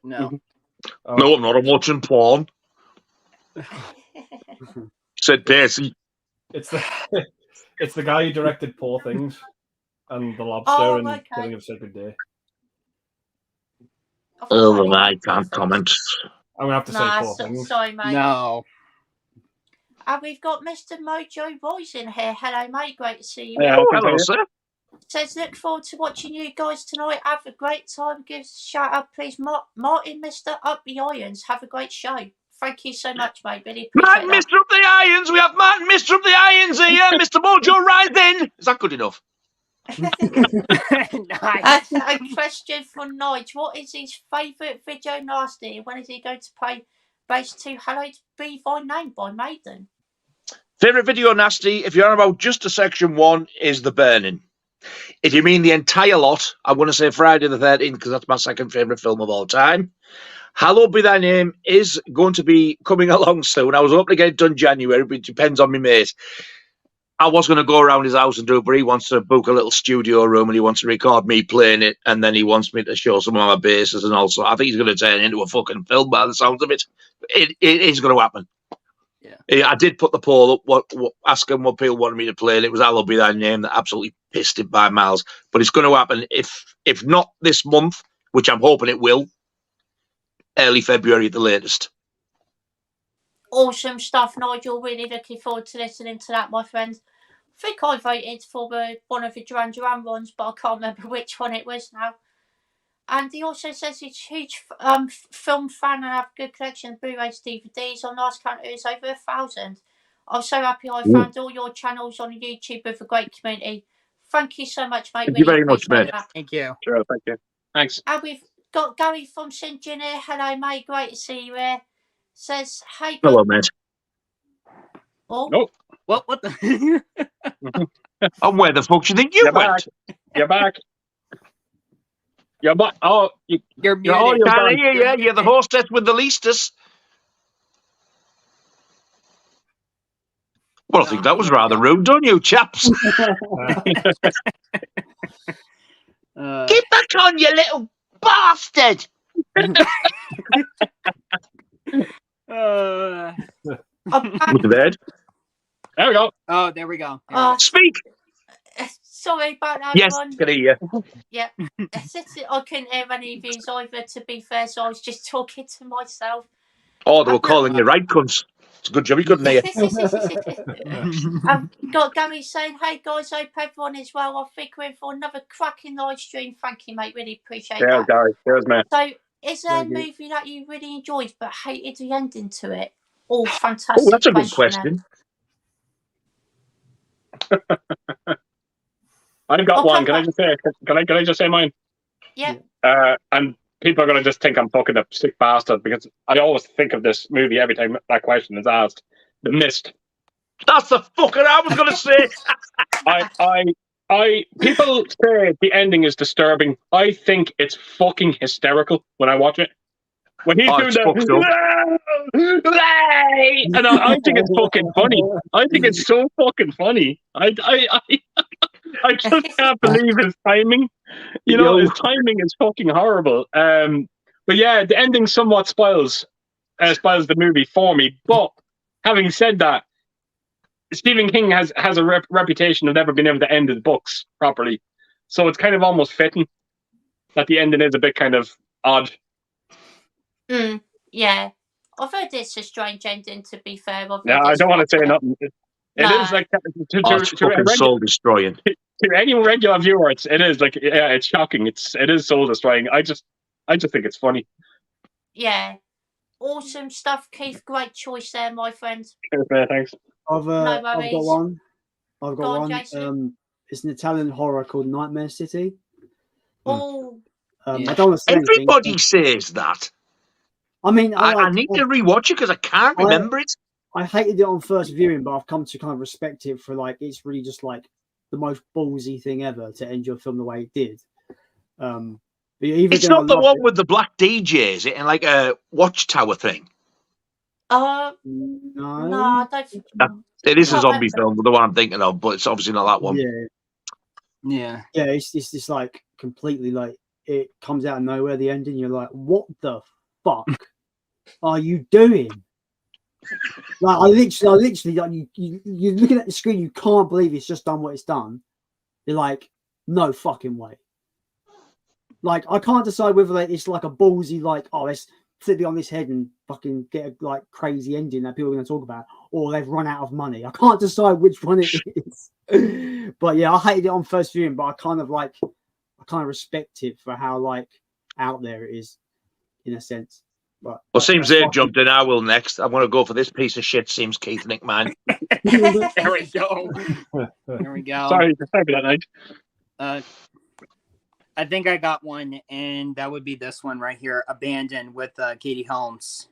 S2: No.
S3: No, I'm not. I'm watching porn. Said Percy.
S6: It's the guy who directed Poor Things and The Lobster
S1: Oh,
S6: and
S1: okay.
S6: Killing of a Sacred Day.
S3: Oh, I can't comment.
S6: I'm gonna have to say Poor Things.
S1: Sorry, mate.
S2: No.
S1: And we've got Mr. Mojo Boys in here. Hello, mate. Great to see you.
S5: Yeah,
S3: Oh, hello, sir.
S1: Says, look forward to watching you guys tonight. Have a great time. Give us a shout out, please. Martin, Mr. Up the Irons. Have a great show. Thank you so much, mate. Really appreciate
S3: Martin, Mr. Up the Irons. We have Martin, Mr. Up the Irons here. Mr. Mojo, rise in. Is that good enough?
S2: Nice.
S1: A question for Nigel. What is his favourite video nasty? When is he going to play bass to Hello to Be Thy Name by Maiden?
S3: Favourite video nasty, if you're on about just a section 1, is The Burning. If you mean the entire lot, I'm going to say Friday the 13th because that's my second favourite film of all time. Hallowed Be Thy Name is going to be coming along soon. I was hoping to get it done January, but it depends on my mate. I was going to go around his house and do it, but he wants to book a little studio room and he wants to record me playing it, and then he wants me to show some of my basses, and also I think he's going to turn it into a fucking film by the sounds of it. It is going to happen. Yeah, I did put the poll up, what asking what people wanted me to play, and it was Hallowed Be Thy Name that absolutely pissed it by miles. But it's going to happen if not this month, which I'm hoping it will, early February at the latest.
S1: Awesome stuff, Nigel. Really looking forward to listening to that, my friend. I think I voted for one of the Duran Duran ones, but I can't remember which one it was now. And he also says he's a huge film fan and have a good collection of Blu-rays, DVDs. On last count, it was over 1,000. I'm so happy I found all your channels on YouTube with a great community. Thank you so much, mate.
S3: Thank you very much, mate.
S2: Thank you.
S5: Sure, thank you. Thanks.
S1: And we've got Gary from St. John here. Hello, mate. Great to see you here. Says, hey,
S3: hello, mate.
S1: Oh.
S5: Nope.
S2: What the?
S3: And where the fuck do you think you went?
S5: You're back. You're back. Oh,
S2: You're muted.
S5: all you're done.
S3: You're the hostess with the leastest. Well, I think that was rather rude, don't you, chaps? Get back on, you little bastard! With the bed.
S5: There we go.
S2: Oh, there we go.
S3: Speak.
S1: Sorry about that
S3: Yes,
S1: one.
S3: can hear you.
S1: Yeah. I couldn't hear any of these either, to be fair, so I was just talking to myself.
S3: Oh, they were calling you right cunts. It's a good job you couldn't hear.
S1: I've got Gary saying, hey guys, hope everyone is well. I think we're in for another cracking live stream. Thank you, mate. Really appreciate that.
S5: Gary. There's man.
S1: So, is there a movie that you really enjoyed but hated the ending to it? Oh, fantastic.
S3: Oh, that's a good question.
S5: I've got one. Can I just say? Can I just say mine?
S1: Yeah.
S5: And people are going to just think I'm fucking a sick bastard because I always think of this movie every time that question is asked. The Mist.
S3: That's the fucker I was going to say.
S5: People say the ending is disturbing. I think it's fucking hysterical when I watch it. When he's doing that, and I think it's fucking funny. I think it's so fucking funny. I just can't believe his timing. You know, his timing is fucking horrible. But yeah, the ending somewhat spoils the movie for me. But having said that, Stephen King has a reputation of never being able to end his books properly. So it's kind of almost fitting that the ending is a bit kind of odd.
S1: Yeah. I've heard it's a strange ending, to be fair.
S5: Yeah, I don't want to say nothing. It is like
S3: soul destroying.
S5: To any regular viewer, it is like, yeah, it's shocking. It is soul destroying. I just think it's funny.
S1: Yeah. Awesome stuff, Keith. Great choice there, my friend.
S5: Thanks.
S4: I've got
S1: worries.
S4: one. I've got
S1: Go on,
S4: one.
S1: Jason.
S4: It's an Italian horror called Nightmare City.
S1: Oh,
S4: I
S2: Yeah.
S4: don't want to say anything.
S3: Everybody says that.
S4: I mean,
S3: I need to rewatch it because I can't remember it.
S4: I hated it on first viewing, but I've come to kind of respect it for like it's really just like the most ballsy thing ever to end your film the way it did.
S3: It's not the one with the black DJ, is it? In like a watchtower thing.
S1: no, I don't think.
S3: It is a zombie film, the one I'm thinking of, but it's obviously not that one.
S2: Yeah.
S4: It's just like completely like it comes out of nowhere. The ending, you're like, what the fuck are you doing? Like I literally, like you're looking at the screen, you can't believe it's just done what it's done. You're like, no fucking way. Like I can't decide whether it's like a ballsy, like, oh, let's flip it on this head and fucking get a like crazy ending that people are going to talk about, or they've run out of money. I can't decide which one it is. But yeah, I hated it on first viewing, but I kind of respect it for how like out there it is, in a sense. But
S3: well, seems they've jumped in. I will next. I want to go for this piece of shit. Seems Keith Nick man.
S2: There we go. There we go.
S5: Sorry for that night.
S2: I think I got one, and that would be this one right here, Abandoned with Katie Holmes.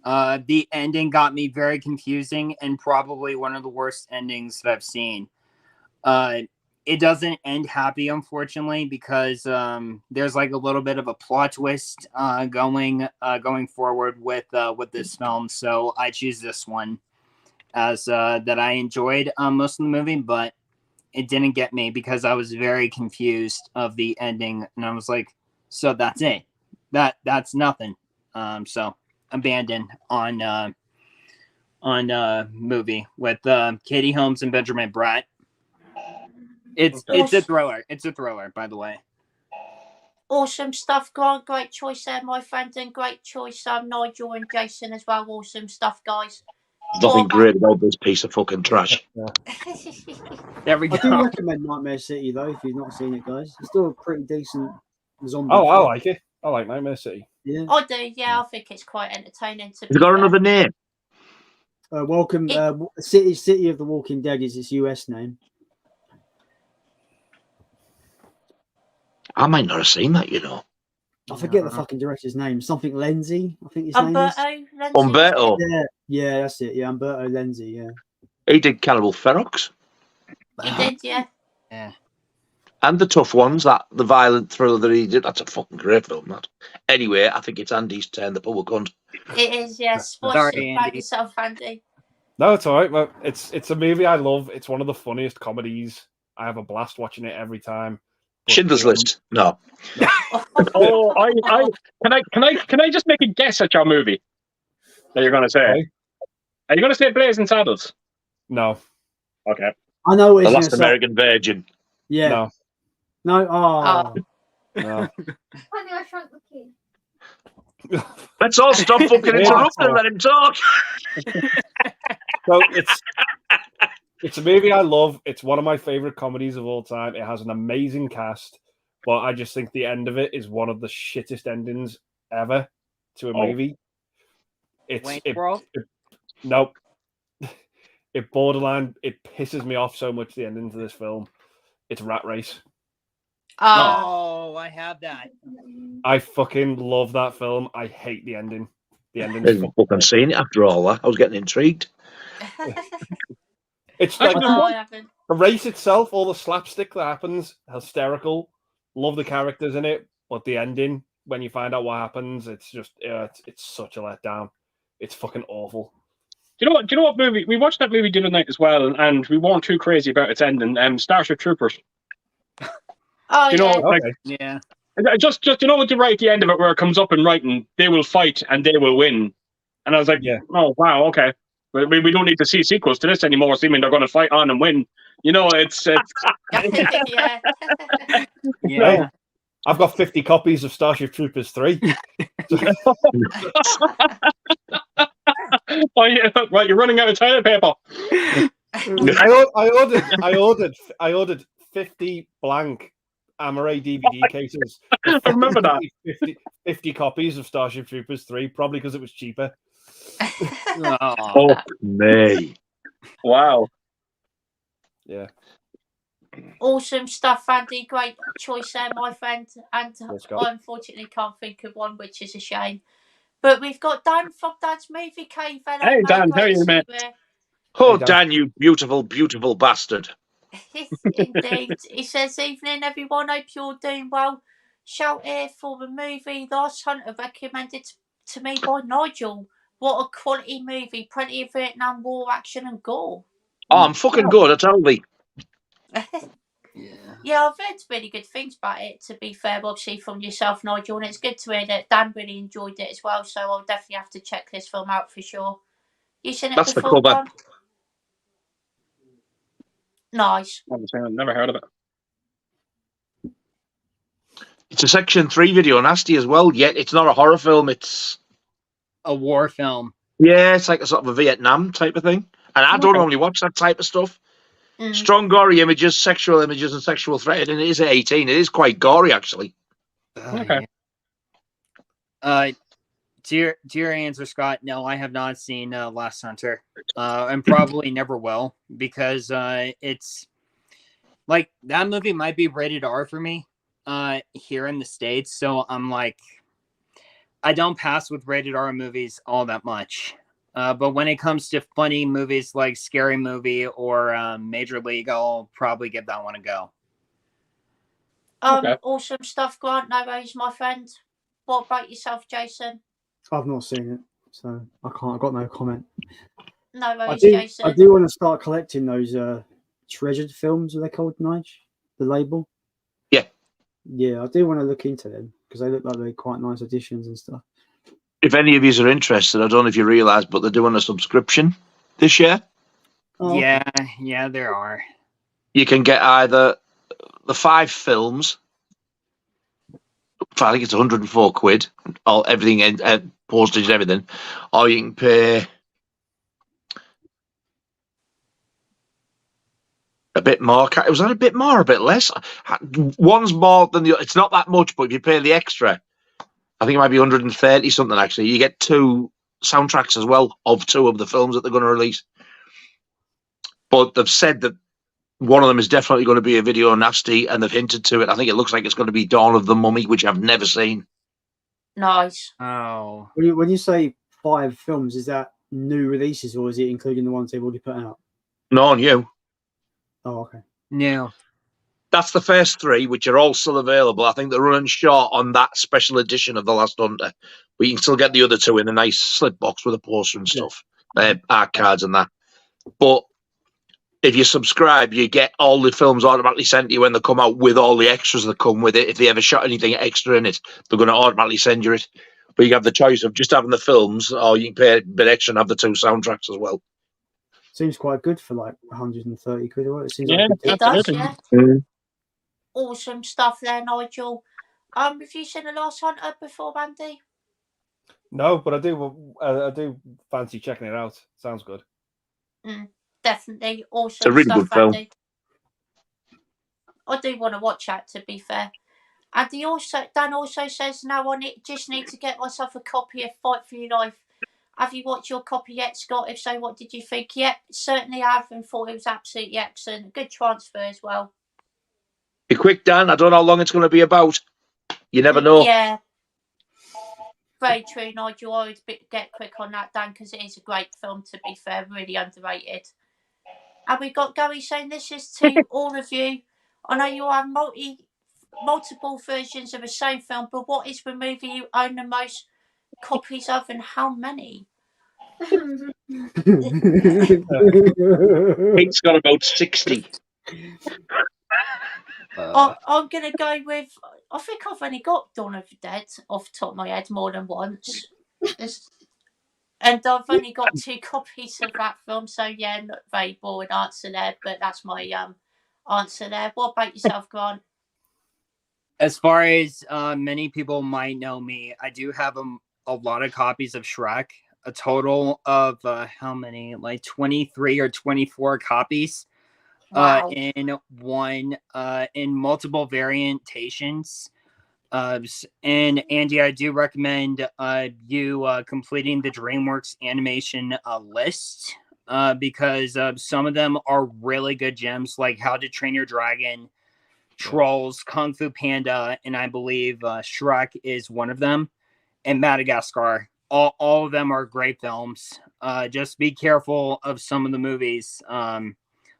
S2: The ending got me very confusing and probably one of the worst endings that I've seen. It doesn't end happy, unfortunately, because there's like a little bit of a plot twist going forward with this film. So I choose this one as that I enjoyed most of the movie, but it didn't get me because I was very confused of the ending, and I was like, so that's it. That's nothing. So Abandoned on movie with Katie Holmes and Benjamin Bratt. It's a thriller. It's a thriller, by the way.
S1: Awesome stuff, Grant. Great choice there, my friend, and great choice, Nigel and Jason as well. Awesome stuff, guys.
S3: There's nothing great about this piece of fucking trash.
S2: There we go.
S4: I do recommend Nightmare City though, if you've not seen it, guys. It's still a pretty decent zombie.
S6: Oh, I like it. I like Nightmare City.
S4: Yeah,
S1: I do. Yeah, I think it's quite entertaining.
S3: Has it got another name?
S4: Welcome, City of the Walking Dead is its US name.
S3: I might not have seen that, you know.
S4: I forget the fucking director's name. Something Lenzi, I think his name is.
S3: Umberto.
S4: Yeah, that's it. Yeah, Umberto Lenzi. Yeah.
S3: He did Cannibal Ferox.
S1: He did, yeah.
S2: Yeah.
S3: And The Tough Ones, the violent thriller that he did. That's a fucking great film, that. Anyway, I think it's Andy's turn, the public cunt.
S1: It is, yes.
S2: Sorry,
S1: Andy. Yourself, Andy.
S6: No, it's all right. Well, it's a movie I love. It's one of the funniest comedies. I have a blast watching it every time. But,
S3: Schindler's List. No.
S5: Oh, can I just make a guess at your movie that you're going to say?
S6: Okay.
S5: Are you going to say Blazing Saddles?
S6: No.
S5: Okay.
S4: I know what
S3: The
S4: it's
S3: Last American Virgin.
S4: Yeah. No. Oh.
S6: No.
S7: I Shrunk the Kid.
S3: Let's all stop fucking interrupting and let him talk.
S6: So it's a movie I love. It's one of my favorite comedies of all time. It has an amazing cast, but I just think the end of it is one of the shittest endings ever to a movie. Nope. It borderline. It pisses me off so much. The ending to this film. It's Rat Race.
S2: Oh, I have that.
S6: I fucking love that film. I hate the ending. The ending.
S3: I haven't fucking seen it after all that. I was getting intrigued.
S6: It's like
S1: I haven't.
S6: the race itself, all the slapstick that happens, hysterical. Love the characters in it, but the ending, when you find out what happens, it's just it's such a letdown. It's fucking awful.
S5: Do you know what movie? We watched that movie the other night as well, and we weren't too crazy about its ending. Starship Troopers.
S1: Oh,
S5: You know,
S1: yeah.
S5: like
S2: Yeah.
S5: just you know what you write at the end of it where it comes up in writing, they will fight and they will win. And I was like,
S6: Yeah.
S5: Oh wow, okay. We don't need to see sequels to this anymore, assuming they're going to fight on and win. You know, it's
S1: Yeah.
S2: Yeah.
S6: I've got 50 copies of Starship Troopers 3.
S5: Oh, yeah, right, you're running out of toilet paper.
S6: I ordered 50 blank Amaray DVD cases.
S5: I remember that.
S6: 50 copies of Starship Troopers 3, probably because it was cheaper.
S2: Oh.
S3: Fuck me.
S5: Wow.
S6: Yeah.
S1: Awesome stuff, Andy. Great choice there, my friend. And
S6: Let's go.
S1: I unfortunately can't think of one, which is a shame. But we've got Dan from Dad's Movie Cave. Hello,
S5: Hey,
S1: mate.
S5: Dan, how are
S1: Great
S5: you,
S1: to see
S5: man?
S1: you here.
S3: Oh,
S6: Hey, Dan.
S3: Dan, you beautiful, beautiful bastard.
S1: Indeed. He says, evening, everyone. Hope you're all doing well. Shout here for the movie Last Hunter, recommended to me by Nigel. What a quality movie. Plenty of Vietnam War action and gore.
S3: Oh, I'm fucking good, I tell thee.
S1: Yeah, I've heard really good things about it, to be fair, obviously, from yourself, Nigel, and it's good to hear that Dan really enjoyed it as well, so I'll definitely have to check this film out for sure. You seen it
S3: That's the
S1: before,
S3: cover.
S1: Grant? Nice.
S5: I've never heard of it.
S3: It's a Section 3 video, nasty as well, yet it's not a horror film, it's...
S2: A war film.
S3: Yeah, it's like a sort of a Vietnam type of thing. And I don't
S5: Okay.
S3: normally watch that type of stuff.
S1: Mm.
S3: Strong gory images, and sexual threat, and it is 18. It is quite gory, actually.
S5: Okay.
S2: Yeah. To your answer, Scott, no, I have not seen Last Hunter, and probably never will, because it's like that movie might be rated R for me here in the States, so I'm like, I don't pass with rated R movies all that much. But when it comes to funny movies like Scary Movie or Major League, I'll probably give that one a go.
S5: Okay.
S1: Awesome stuff, Grant. No worries, my friend. What about yourself, Jason?
S4: I've not seen it, so I can't. I've got no comment.
S1: No
S4: I
S1: worries,
S4: do.
S1: Jason.
S4: I do want to start collecting those treasured films. Are they called, Nige? The label.
S3: Yeah.
S4: Yeah, I do want to look into them because they look like they're quite nice additions and stuff.
S3: If any of you are interested, I don't know if you realise, but they're doing a subscription this year.
S4: Oh,
S2: Yeah, yeah, there are.
S3: You can get either the 5 films, I think it's 104 quid, all everything and postage and everything, or you can pay a bit more. Was that a bit more, or a bit less? One's more than the. It's not that much, but if you pay the extra, I think it might be 130 something. Actually, you get 2 soundtracks as well of 2 of the films that they're going to release. But they've said that one of them is definitely going to be a video nasty, and they've hinted to it. I think it looks like it's going to be Dawn of the Mummy, which I've never seen.
S1: Nice.
S2: Oh,
S4: when you say 5 films, is that new releases or is it including the ones they've already put out?
S3: No, new.
S4: Oh, okay.
S2: no.
S3: That's the first 3, which are all still available. I think they're running short on that special edition of The Last Hunter. But you can still get the other 2 in a nice slip box with a poster and stuff, art cards and that. But if you subscribe, you get all the films automatically sent to you when they come out with all the extras that come with it. If they ever shot anything extra in it, they're going to automatically send you it. But you have the choice of just having the films, or you can pay a bit extra and have the 2 soundtracks as well.
S4: Seems quite good for like 130 quid. Or what? It seems
S5: Yeah,
S4: like
S1: It does,
S5: absolutely.
S1: yeah. Awesome stuff there, Nigel. Have you seen The Last Hunter before, Andy?
S6: No, but I do fancy checking it out. Sounds good.
S1: Definitely. Awesome
S3: It's a really
S1: stuff,
S3: good film.
S1: Andy. I do want to watch that, to be fair. And Dan also says, now I just need to get myself a copy of Fight for Your Life. Have you watched your copy yet, Scott? If so, what did you think? Yep, certainly have, and thought it was absolutely excellent. Good transfer as well.
S3: Be quick, Dan. I don't know how long it's going to be about. You never know.
S1: Yeah. Very true, Nigel. I would get quick on that, Dan, because it is a great film, to be fair. Really underrated. And we got Gary saying, this is to all of you. I know you have multiple versions of the same film, but what is the movie you own the most copies of, and how many?
S3: Pete's got about 60.
S1: I'm going to go with, I think I've only got Dawn of the Dead off the top of my head more than once. And I've only got 2 copies of that film, so yeah, not very boring answer there, but that's my answer there. What about yourself, Grant?
S2: As far as many people might know me, I do have a lot of copies of Shrek. A total of how many? Like 23 or 24 copies.
S1: Wow.
S2: In multiple variations. And Andy, I do recommend you completing the DreamWorks animation list. because some of them are really good gems, like How to Train Your Dragon, Trolls, Kung Fu Panda, and I believe Shrek is one of them, and Madagascar. All of them are great films. Just be careful of some of the movies,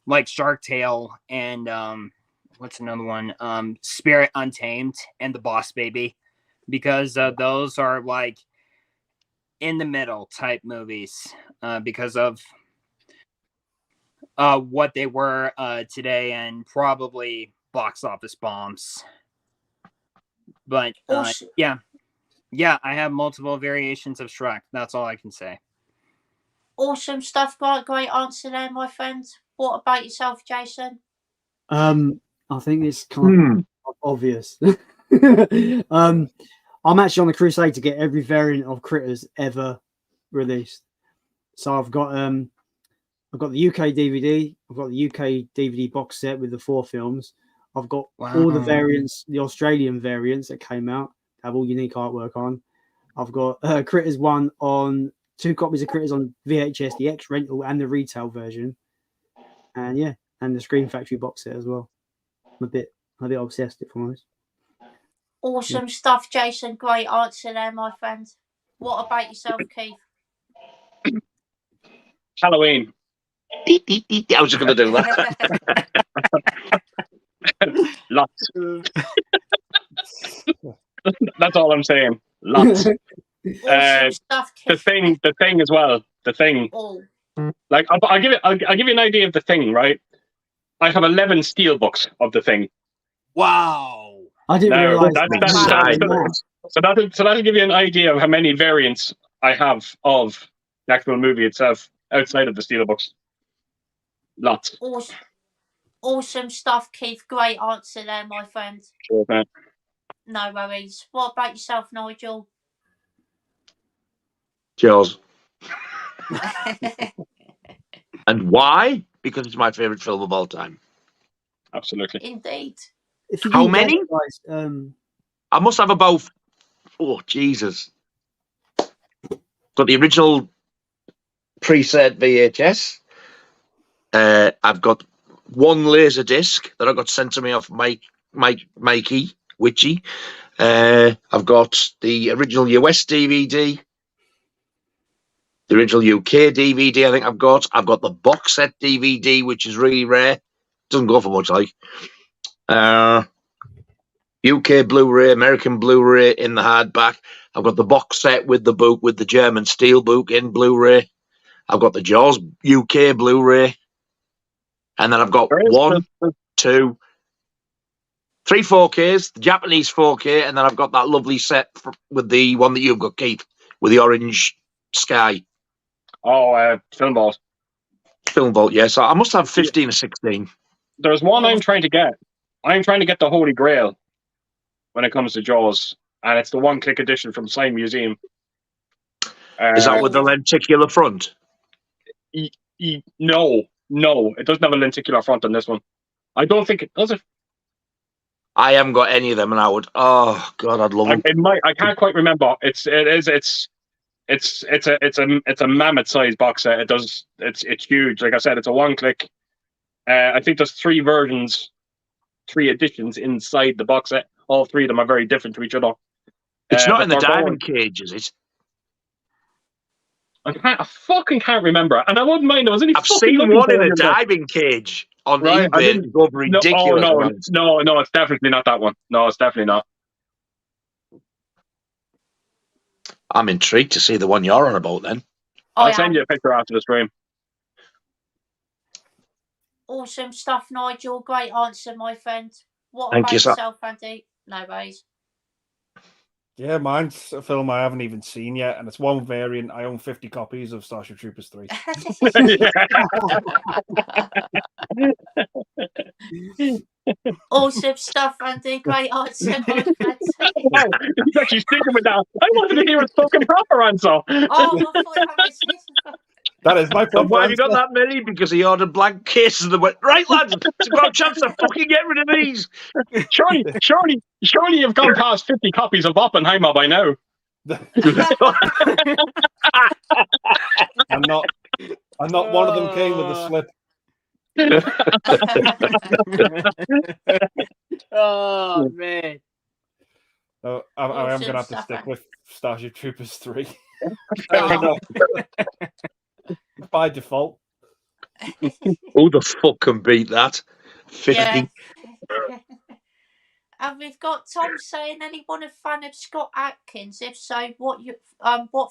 S2: like Shark Tale and what's another one? Spirit Untamed and The Boss Baby, because those are like in the middle type movies because of what they were today and probably box office bombs. But yeah, I have multiple variations of Shrek. That's all I can say.
S1: Awesome stuff, great answer there, my friend. What about yourself, Jason?
S4: I think it's kind of obvious. I'm actually on the crusade to get every variant of Critters ever released. So I've got the UK DVD, I've got the UK DVD box set with the 4 films. I've got all the variants, the Australian variants that came out, have all unique artwork on. I've got Critters 1 on 2 copies of Critters on VHS, the X rental and the retail version. And and the Scream Factory box set as well. I'm a bit obsessed, if I'm honest.
S1: Awesome stuff, Jason. Great answer there, my friend. What about yourself, Keith?
S5: Halloween.
S3: I was just going to do that.
S5: Lots. That's all I'm saying. Lots.
S1: Awesome stuff, Keith.
S5: The thing as well. The Thing.
S1: Oh.
S5: Like I'll give you an idea of The Thing, right? I have 11 steelbooks of The Thing.
S2: Wow.
S4: I didn't realize
S5: so that'll give you an idea of how many variants I have of the actual movie itself outside of the steelbooks. Lots.
S1: Awesome stuff, Keith. Great answer there, my friend.
S5: Sure, man.
S1: No worries. What about yourself, Nigel?
S3: Jaws. And why? Because it's my favourite film of all time.
S5: Absolutely.
S1: Indeed.
S3: How many? I must have about... Oh, Jesus. Got the original preset VHS. I've got 1 laser disc that I got sent to me off Mikey Witchy. I've got the original US DVD. The original UK DVD, I think I've got. I've got the box set DVD, which is really rare. Doesn't go for much, like. UK Blu-ray, American Blu-ray in the hardback. I've got the box set with the book, with the German Steelbook in Blu-ray. I've got the Jaws UK Blu-ray. And then I've got 1, 2, 3 4Ks, the Japanese 4K, and then I've got that lovely set with the one that you've got, Keith, with the orange sky.
S5: Oh, Film Vault.
S3: Film Vault, yes. I must have 15 or 16.
S5: There's one I'm trying to get. I'm trying to get the Holy Grail when it comes to Jaws, and it's the one-click edition from Slime Museum.
S3: Is that with the lenticular front?
S5: No, it doesn't have a lenticular front on this one. I don't think it does. It.
S3: I haven't got any of them, and I would. Oh God, I'd love them.
S5: It might. I can't quite remember. It's a mammoth-sized box set. It's huge. Like I said, it's a one-click. I think there's 3 versions, 3 editions inside the box set. All 3 of them are very different to each other.
S3: It's not in the diamond cage, is it?
S5: I fucking can't remember. And I wouldn't mind.
S3: I've seen one in a diving cage on eBay. Go for ridiculous.
S5: No, it's definitely not that one. No, it's definitely not.
S3: I'm intrigued to see the one you're on about then.
S5: I'll send you a picture after the stream.
S1: Awesome stuff, Nigel. Great answer, my friend. What
S3: Thank
S1: about
S3: you,
S1: yourself, Andy? No worries.
S6: Yeah, mine's a film I haven't even seen yet, and it's one variant. I own 50 copies of Starship Troopers 3.
S1: Awesome stuff, Andy. Great answer, my friend.
S5: He's actually sticking with that. I wanted to hear a spoken proper answer.
S6: That is my proper
S3: Why have you got that many? Because he ordered blank cases and went, right, lads, it's got a chance to fucking get rid of these.
S5: Surely you've gone past 50 copies of Oppenheimer by now.
S6: I'm And not one of them came with a slip.
S2: Oh man.
S6: So I am going to have to
S1: Awesome
S6: stick
S1: stuff,
S6: with Starship Troopers 3.
S2: Oh.
S6: By default.
S3: Who the fuck can beat that? 50.
S1: Yeah. And we've got Tom saying, anyone a fan of Scott Atkins? If so, what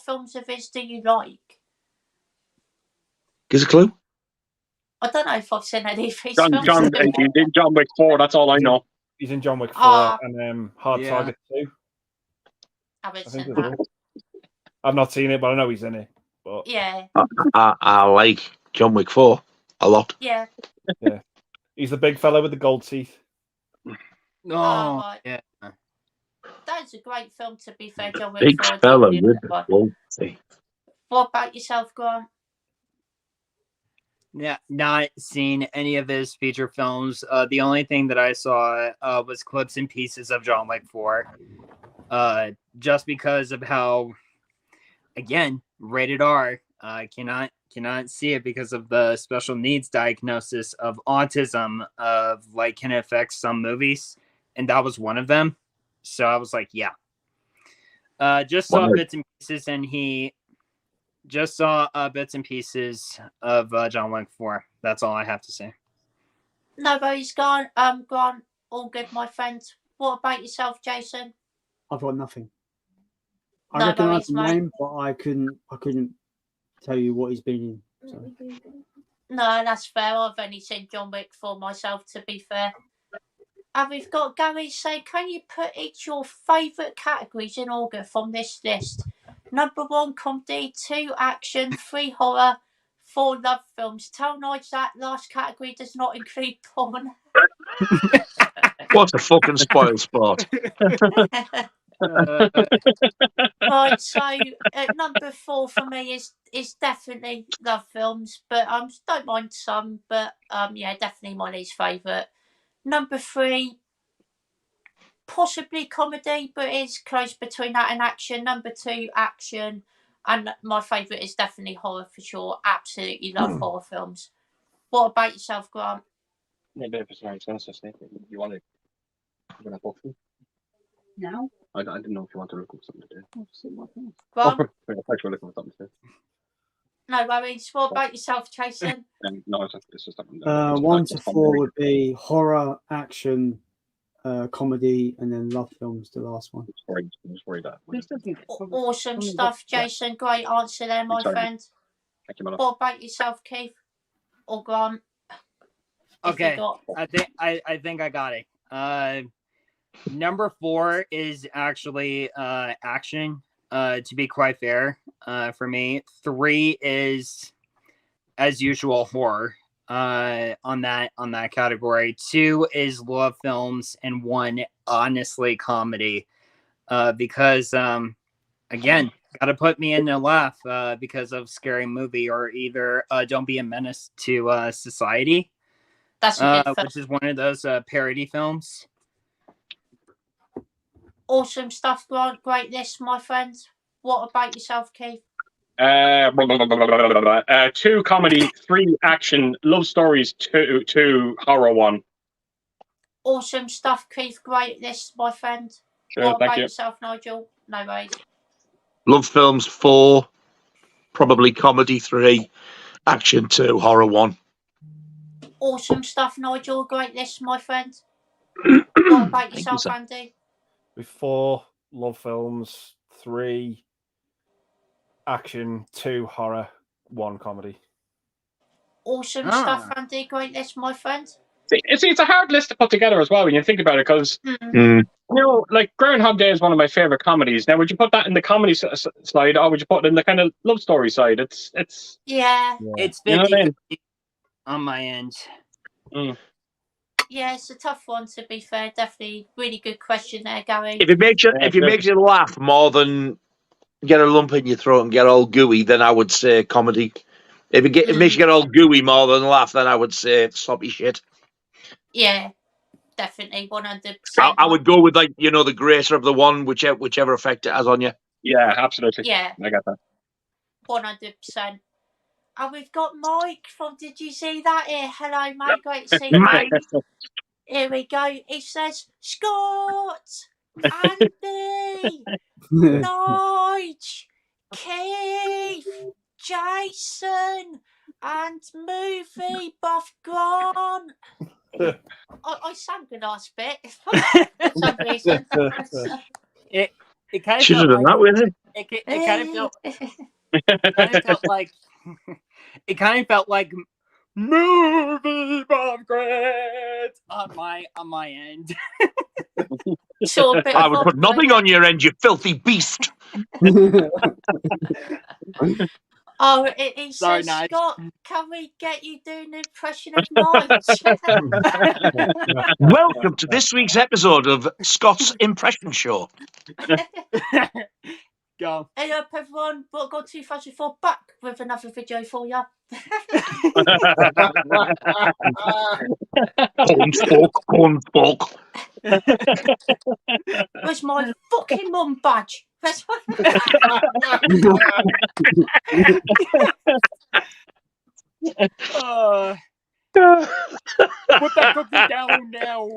S1: films of his do you like?
S3: Give us a clue.
S1: I don't know if I've seen any of his
S5: John
S1: films.
S5: Wick 4. That's all I know.
S6: He's in John Wick 4
S1: Ah.
S6: and Hard
S2: Yeah.
S6: Target 2.
S1: Haven't
S6: I think
S1: seen
S6: there's
S1: that.
S6: one. I've not seen it, but I know he's in it. But
S1: Yeah,
S3: I like John Wick 4 a lot.
S1: yeah.
S6: he's the big fella with the gold teeth.
S2: No.
S1: Right.
S2: Yeah.
S1: That's a great film, to be fair, John Wick
S3: Big
S1: 4.
S3: fella
S1: Don't
S3: with
S1: do that
S3: the
S1: one.
S3: gold teeth.
S1: What about yourself, Grant?
S2: Yeah, not seen any of his feature films. The only thing that I saw was clips and pieces of John Wick 4. Just because of how, again, rated R. Cannot see it because of the special needs diagnosis of autism can affect some movies, and that was one of them. So I was like, yeah. Just saw
S3: Wow.
S2: bits and pieces, and he just saw bits and pieces of John Wick 4. That's all I have to say.
S1: No worries, Grant. Grant, all good, my friend. What about yourself, Jason?
S4: I've got nothing. I
S1: No
S4: recognise
S1: worries,
S4: the
S1: mate.
S4: name, but I couldn't tell you what he's been in. So.
S1: No, that's fair. I've only seen John Wick 4 myself, to be fair. And we've got Gary say, can you put each your favourite categories in order from this list? Number 1, comedy. 2, action. 3, horror. 4, love films. Tell Nigel that last category does not include porn.
S3: What a fucking spoil sport.
S1: Right, so number 4 for me is definitely love films, but don't mind some, but yeah, definitely my least favourite. Number 3, possibly comedy, but it's close between that and action. Number 2, action, and my favourite is definitely horror for sure. Absolutely love horror films. What about yourself, Grant?
S5: Yeah, a bit of a sorry sense, Snake. You want to book them?
S7: No.
S5: I didn't know if you want to look at something to do.
S1: Grant?
S5: I thought you were looking at something to do.
S1: No worries. What about yourself, Jason?
S5: No, it's just something.
S4: 1 to 4 would be horror, action, comedy, and then love films. The last one.
S5: Just worry that.
S1: Awesome stuff, Jason. Great answer there, my friend.
S5: Thank you, man.
S1: What about yourself, Keith? Or Grant?
S2: Okay, I think I got it. Number 4 is actually action. To be quite fair, for me, 3 is, as usual, horror. On that category. 2 is love films, and 1 honestly comedy. Because again, gotta put me in a laugh because of Scary Movie, or either Don't Be a Menace to Society.
S1: That's a good film.
S2: Which is one of those parody films.
S1: Awesome stuff, Grant. Great list, my friends. What about yourself, Keith?
S5: 2 comedy, 3 action, love stories, 2 horror, 1.
S1: Awesome stuff, Keith. Great list, my friend.
S5: Sure,
S1: what
S5: thank
S1: about
S5: you.
S1: yourself, Nigel? No worries.
S3: Love films 4, probably comedy 3, action 2, horror 1.
S1: Awesome stuff, Nigel. Great list, my friend. What about yourself, Andy?
S6: With 4 love films, 3 action, 2 horror, 1 comedy.
S1: Awesome stuff, Andy. Great list, my friend.
S5: It's a hard list to put together as well when you think about it, because you know, like Groundhog Day is one of my favorite comedies. Now, would you put that in the comedy side, or would you put it in the kind of love story side? It's
S1: yeah.
S2: It's 50
S5: you know what I mean?
S2: on my end.
S1: Yeah, it's a tough one, to be fair. Definitely really good question there, Gary.
S3: If it makes you laugh more than get a lump in your throat and get all gooey, then I would say comedy. If it makes you get all gooey more than laugh, then I would say sloppy shit.
S1: Yeah, definitely 100%.
S3: I would go with, like, you know, the greater of the one, whichever effect it has on you.
S5: Yeah, absolutely.
S1: Yeah,
S5: I got that.
S1: 100%. And we've got Mike from Did You See That here? Hello, mate. Great to see you, mate. Here we go. He says, Scott, Andy, Nige, Keith, Jason, and movie buff Grant. I sang the last bit for some reason.
S2: It kind of
S3: Should have
S2: felt
S3: done
S2: like
S3: that with it.
S2: it kind of felt like it kind of felt like movie buff Grant on my end.
S1: So a bit
S3: I
S1: of
S3: would put
S1: opera,
S3: nothing
S1: yeah.
S3: on your end, you filthy beast.
S1: Oh, he
S2: Sorry,
S1: says,
S2: Nige.
S1: Scott, can we get you doing an impression of Nige?
S3: Welcome to this week's episode of Scott's Impression Show.
S2: Go.
S1: Hey up, everyone. Rockgod 2004 back with another video for you.
S3: Corn fuck.
S1: Where's my fucking mum badge?
S2: Put that cookie down now.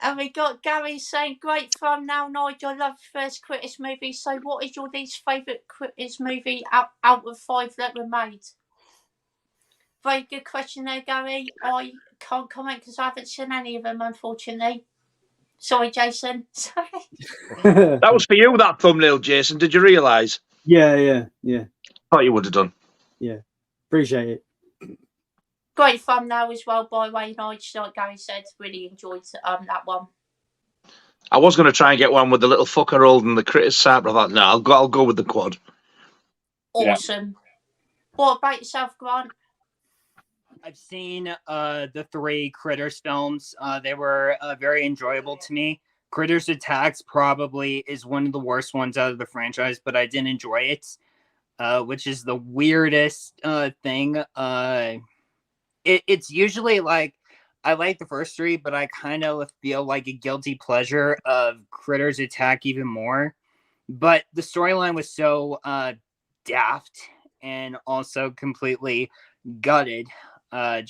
S1: And we got Gary saying, great fun now, Nigel. I love the first Critters movie. So, what is your least favourite Critters movie out of 5 that were made? Very good question there, Gary. I can't comment because I haven't seen any of them, unfortunately. Sorry, Jason. Sorry.
S3: That was for you, that thumbnail, Jason. Did you realise?
S4: Yeah.
S3: Thought you would have done.
S4: Appreciate it.
S1: Great fun now as well, by the way, Nigel. Like Gary said, really enjoyed that one.
S3: I was going to try and get one with the little fucker holding the Critters sap, but I thought, no, I'll go with the quad.
S1: Awesome. Yeah. What about yourself, Grant?
S2: I've seen the 3 Critters films. They were very enjoyable to me. Critters Attacks probably is one of the worst ones out of the franchise, but I did enjoy it, which is the weirdest thing. It's usually like, I like the first 3, but I kind of feel like a guilty pleasure of Critters Attack even more. But the storyline was so daft and also completely gutted. I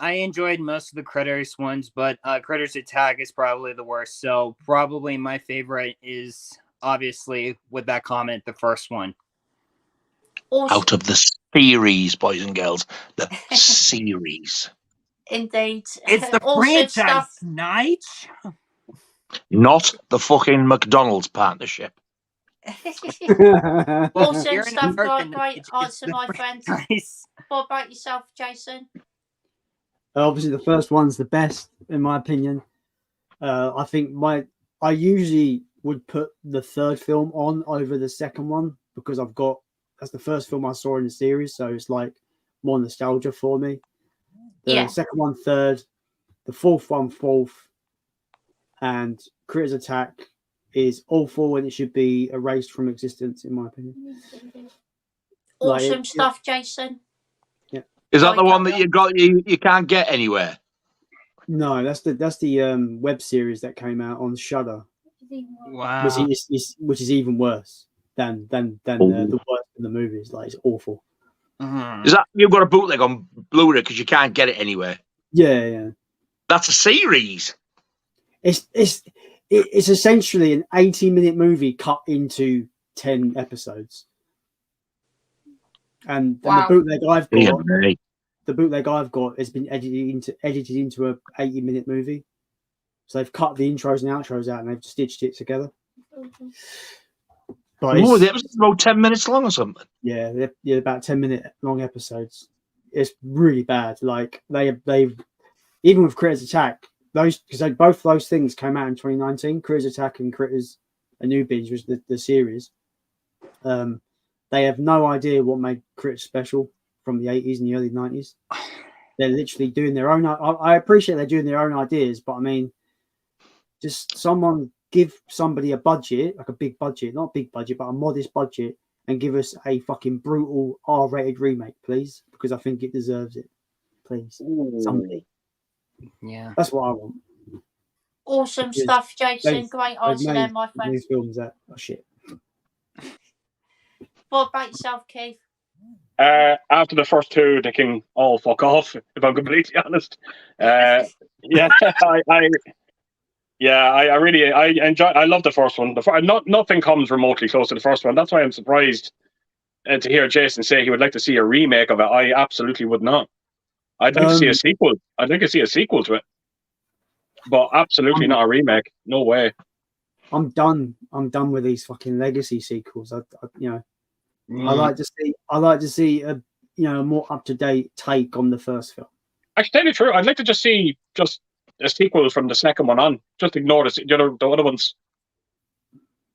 S2: enjoyed most of the Critters ones, but Critters Attack is probably the worst. So probably my favorite is obviously, with that comment, the first one.
S1: Awesome.
S3: Out of the series, boys and girls, the series.
S1: Indeed.
S2: It's the
S1: awesome
S2: franchise,
S1: stuff.
S2: Nige.
S3: Not the fucking McDonald's partnership.
S1: Awesome stuff, Grant. Great answer, my friend.
S2: Nice.
S1: What about yourself, Jason?
S4: Obviously, the first one's the best, in my opinion. I think I usually would put the third film on over the second one because that's the first film I saw in the series, so it's like more nostalgia for me. The second one, third. The fourth one, fourth. And Critters Attack is awful and it should be erased from existence, in my opinion.
S1: Awesome stuff, Jason.
S4: Yeah.
S3: Is that the one that you can't get anywhere?
S4: No, that's the web series that came out on Shudder.
S2: Wow.
S4: Which is even worse than the worst in the movies. Like, it's awful.
S3: Is that you've got a bootleg on Blu-ray because you can't get it anywhere?
S4: Yeah.
S3: That's a series.
S4: It's essentially an 80-minute movie cut into 10 episodes. And the bootleg I've got has been edited into a 80-minute movie. So they've cut the intros and outros out and they've stitched it together. But
S3: the episode's about 10 minutes long or something.
S4: Yeah, they're about 10-minute long episodes. It's really bad. Like they've even with Critters Attack, because both those things came out in 2019. Critters Attack and Critters A New Binge was the series. They have no idea what made Critters special from the 80s and the early 90s. They're literally doing their own. I appreciate they're doing their own ideas, but I mean, just someone give somebody a budget, like a big budget, not a big budget, but a modest budget, and give us a fucking brutal R-rated remake, please, because I think it deserves it. Please, somebody.
S2: Yeah,
S4: that's what I want.
S1: Awesome stuff, Jason. Great answer there, my friend.
S4: New films that are shit.
S1: What about yourself, Keith?
S5: After the first two, they can all fuck off. If I'm completely honest, yeah, I really enjoy. I love the first one. Nothing comes remotely close to the first one. That's why I'm surprised to hear Jason say he would like to see a remake of it. I absolutely would not. I'd like to see a sequel. I'd like to see a sequel to it, but absolutely not a remake. No way.
S4: I'm done. I'm done with these fucking legacy sequels. I like to see a more up to date take on the first film.
S5: Actually, tell you the truth, I'd like to just see a sequel from the second one on. Just ignore the other ones.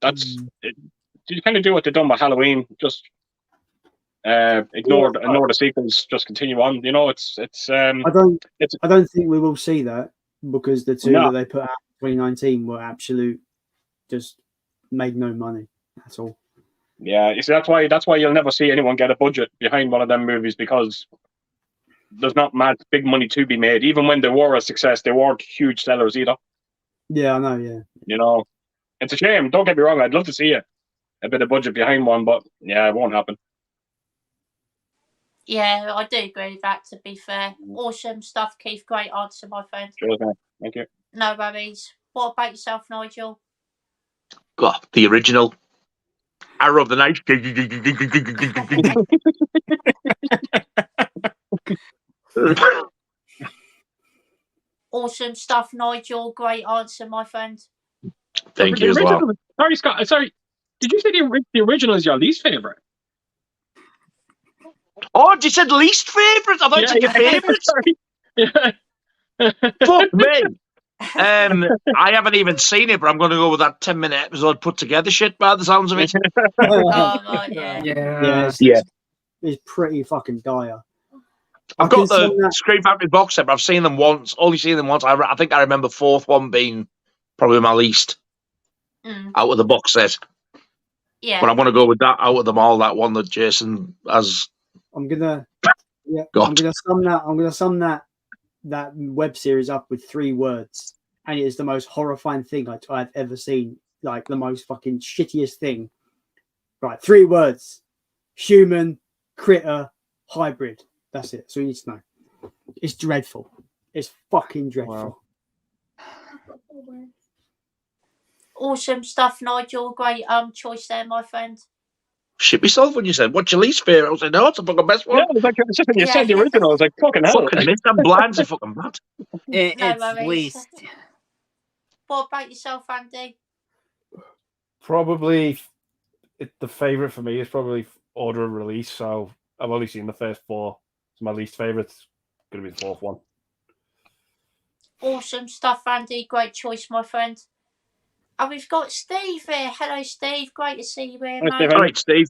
S5: That's you kind of do what they've done with Halloween. Just ignore the sequels. Just continue on. it's.
S4: I don't think we will see that because the two that they put out in 2019 were absolute, just made no money at all.
S5: Yeah, you see, that's why you'll never see anyone get a budget behind one of them movies, because there's not mad big money to be made. Even when they were a success, they weren't huge sellers either.
S4: Yeah, I know. Yeah,
S5: it's a shame. Don't get me wrong. I'd love to see a bit of budget behind one, but yeah, it won't happen.
S1: Yeah, I do agree with that, to be fair. Awesome stuff, Keith. Great answer, my friend.
S5: Sure, thank you.
S1: No worries. What about yourself, Nigel?
S3: God, the original Arrow of the Night.
S1: Awesome stuff, Nigel. Great answer, my friend.
S3: Thank you as well.
S5: Sorry, Scott. Sorry. Did you say the original is your least favorite?
S3: Oh, you said least favorite? I thought you said your favorite.
S5: Yeah.
S3: Fuck me. I haven't even seen it, but I'm going to go with that 10-minute episode put together shit by the sounds of it.
S1: Right, yeah.
S4: It's pretty fucking dire.
S3: I've got the Scream Factory box set, but I've seen them once. Only seen them once. I think I remember fourth one being probably my least out of the box set.
S1: Yeah.
S3: But I'm going to go with that out of them all. That one that Jason has.
S4: I'm gonna sum that web series up with 3 words, and it is the most horrifying thing I've ever seen. Like the most fucking shittiest thing. Right, 3 words: human, critter, hybrid. That's it. That's all you need to know. It's dreadful. It's fucking dreadful.
S7: Wow.
S1: Awesome stuff, Nigel. Great choice there, my friend.
S3: Shit myself when you said, what's your least favourite? I was like, no, it's the fucking best one.
S5: Yeah, it's just when you said the original, I was like, fucking hell.
S3: Fucking missed them blinds are fucking bad.
S2: It's least.
S1: What about yourself, Andy?
S6: Probably the favourite for me is probably order of release. So I've only seen the first 4. It's my least favourite. It's going to be the 4th one.
S1: Awesome stuff, Andy. Great choice, my friend. And we've got Steve here. Hello, Steve. Great to see you here, mate.
S3: All right, Steve.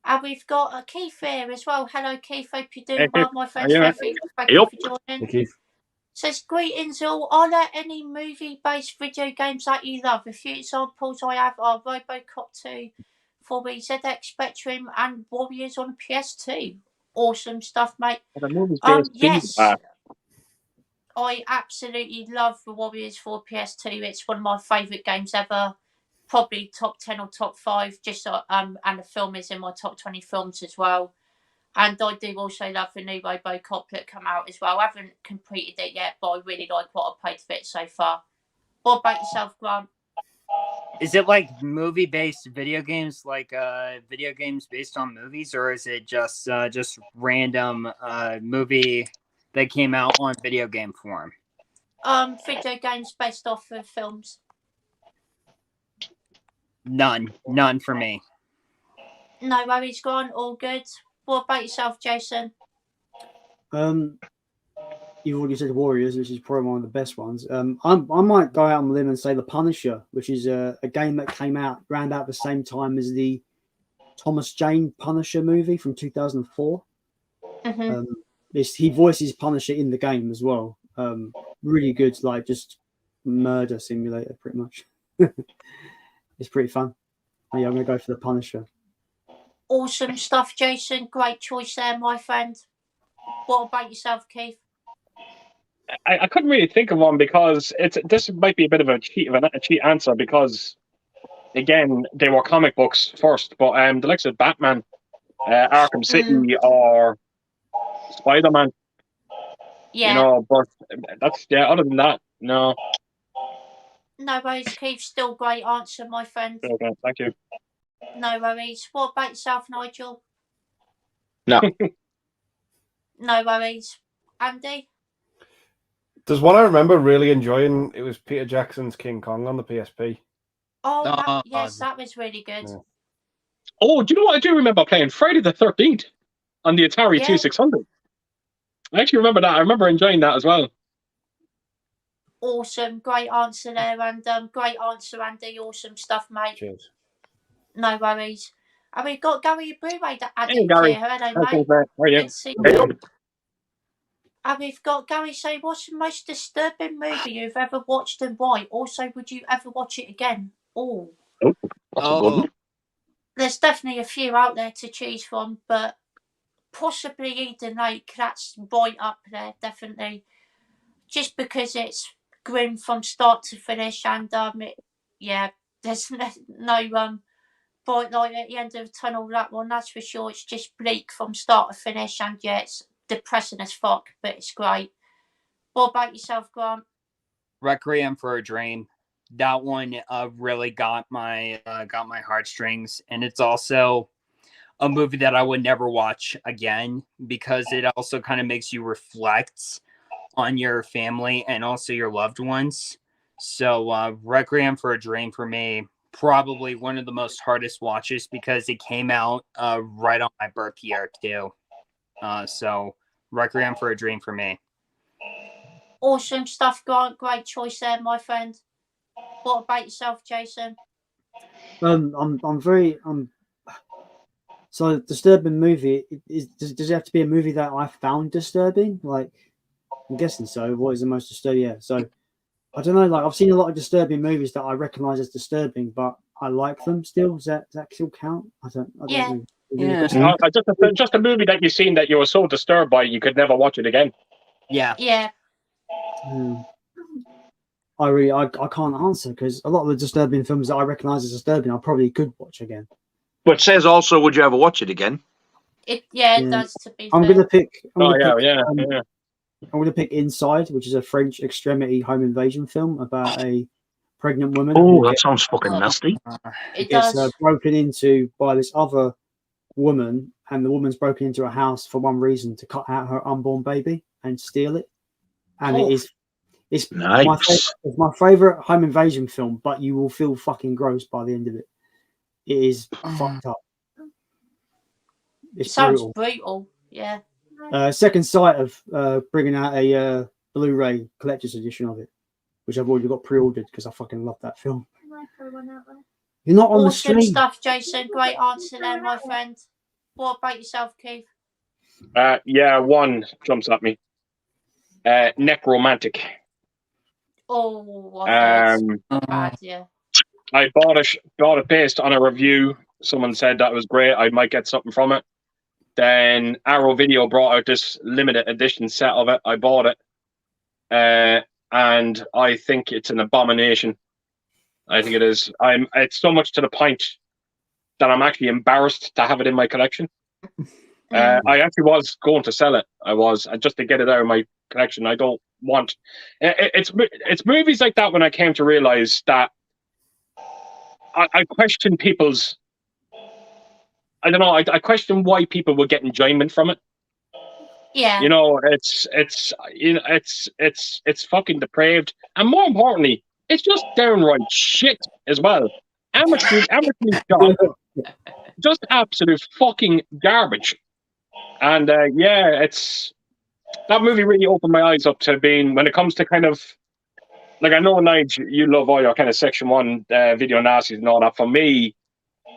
S1: And we've got Keith here as well. Hello, Keith. Hope you're doing well, my friend. Thank you for joining.
S6: Thank you.
S1: Says, greetings all. Are there any movie-based video games that you love? A few examples I have are Robocop 2 for the ZX Spectrum and Warriors on PS2. Awesome stuff, mate. Yes. I absolutely love the Warriors for PS2. It's one of my favourite games ever. Probably top 10 or top 5. Just and the film is in my top 20 films as well. And I do also love the new Robocop that come out as well. I haven't completed it yet, but I really like what I've played of it so far. What about yourself, Grant?
S2: Is it like movie-based video games, like video games based on movies, or is it just random movie that came out on video game form?
S1: Video games based off of films.
S2: None for me.
S1: No worries, Grant. All good. What about yourself, Jason?
S4: You've already said Warriors, which is probably one of the best ones. I might go out on a limb and say The Punisher, which is a game that came out around about the same time as the Thomas Jane Punisher movie from 2004. He voices Punisher in the game as well. Really good, like just murder simulator, pretty much. It's pretty fun. Oh, yeah, I'm going to go for The Punisher.
S1: Awesome stuff, Jason. Great choice there, my friend. What about yourself, Keith?
S5: I couldn't really think of one because this might be a bit of a cheat answer because, again, they were comic books first. But the likes of Batman, Arkham City or Spider-Man.
S1: Yeah.
S5: You know, but that's other than that, no.
S1: No worries, Keith. Still great answer, my friend.
S5: Okay, thank you.
S1: No worries. What about yourself, Nigel?
S3: No.
S1: No worries. Andy?
S6: There's one I remember really enjoying. It was Peter Jackson's King Kong on the PSP.
S1: Oh, yes, that was really good.
S6: Yeah.
S5: Oh, do you know what I do remember playing? Friday the 13th on the Atari
S1: Yeah.
S5: 2600. I actually remember that. I remember enjoying that as well.
S1: Awesome. Great answer there. And great answer, Andy. Awesome stuff, mate.
S6: Cheers.
S1: No worries. And we've got Gary Brewer that added
S5: Hey, Gary.
S1: here. Hello,
S5: How's things,
S1: mate.
S5: mate? How are you?
S1: Good to see
S3: Hey.
S1: you. And we've got Gary saying, what's the most disturbing movie you've ever watched and why? Also, would you ever watch it again? Oh.
S3: That's a good one.
S1: There's definitely a few out there to choose from, but possibly Eden Lake, that's right up there, definitely. Just because it's grim from start to finish, and there's no bright light at the end of the tunnel. That one, that's for sure. It's just bleak from start to finish, and yeah, it's depressing as fuck, but it's great. What about yourself, Grant?
S2: Requiem for a Dream. That one really got my heartstrings, and it's also a movie that I would never watch again because it also kind of makes you reflect on your family and also your loved ones. So Requiem for a Dream for me, probably one of the most hardest watches because it came out right on my birth year too. So Requiem for a Dream for me.
S1: Awesome stuff, Grant. Great choice there, my friend. What about yourself, Jason?
S4: So disturbing movie does it have to be a movie that I found disturbing? Like, I'm guessing so. What is the most disturbing? Yeah. So I don't know. Like, I've seen a lot of disturbing movies that I recognise as disturbing, but I like them still. Does that still count? I don't
S1: Yeah.
S4: know.
S2: Yeah.
S5: Just a movie that you've seen that you were so disturbed by you could never watch it again.
S2: Yeah.
S1: Yeah.
S4: I can't answer because a lot of the disturbing films that I recognise as disturbing, I probably could watch again.
S3: But it says also, would you ever watch it again?
S1: It
S4: Yeah.
S1: does, to be
S4: I'm
S1: fair.
S4: gonna pick.
S5: Yeah.
S4: I'm going to pick Inside, which is a French extremity home invasion film about a pregnant woman.
S3: Oh,
S4: who
S3: that sounds fucking nasty.
S1: It
S4: gets
S1: does.
S4: broken into by this other woman, and the woman's broken into a house for one reason: to cut out her unborn baby and steal it. And it's
S3: Nice.
S4: my favorite home invasion film, but you will feel fucking gross by the end of it. It is fucked up. It's
S1: Sounds
S4: brutal.
S1: Yeah.
S4: Second sight of bringing out a Blu-ray collector's edition of it, which I've already got pre-ordered because I fucking love that film. You're not on the
S1: Awesome
S4: stream.
S1: stuff, Jason. Great answer there, my friend. What about yourself, Keith?
S5: One jumps at me. Necromantic.
S1: Oh, I've heard bad, yeah.
S5: I bought it based on a review. Someone said that was great. I might get something from it. Then Arrow Video brought out this limited edition set of it. I bought it. And I think it's an abomination. I think it is. It's so much to the point that I'm actually embarrassed to have it in my collection. I actually was going to sell it. I was just to get it out of my collection. I don't want. It's movies like that when I came to realize that I question people's. I don't know. I question why people would get enjoyment from it.
S1: Yeah.
S5: You know, it's fucking depraved, and more importantly, it's just downright shit as well. Amateurly shot, just absolute fucking garbage. And it's that movie really opened my eyes up to being when it comes to kind of like I know Nigel, you love all your kind of Section 1 video nasties and all that. For me,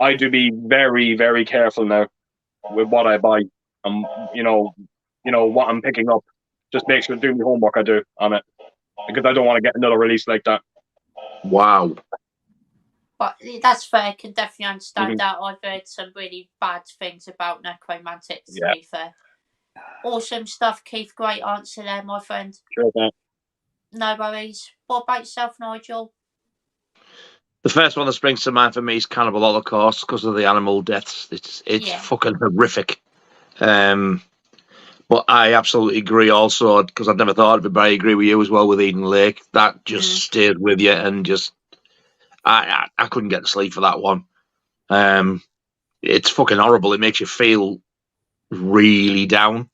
S5: I do be very, very careful now with what I buy. You know what I'm picking up. Just make sure to do the homework I do on it because I don't want to get another release like that.
S3: Wow.
S1: But that's fair. I can definitely understand that. I've heard some really bad things about Necromantic, to be fair. Awesome stuff, Keith. Great answer there, my friend.
S5: Sure, man.
S1: No worries. What about yourself, Nigel?
S3: The first one that springs to mind for me is Cannibal Holocaust because of the animal deaths. It's
S1: Yeah.
S3: fucking horrific. But I absolutely agree also, because I've never thought of it, but I agree with you as well with Eden Lake. That just stayed with you, and just I couldn't get to sleep for that one. It's fucking horrible. It makes you feel really down.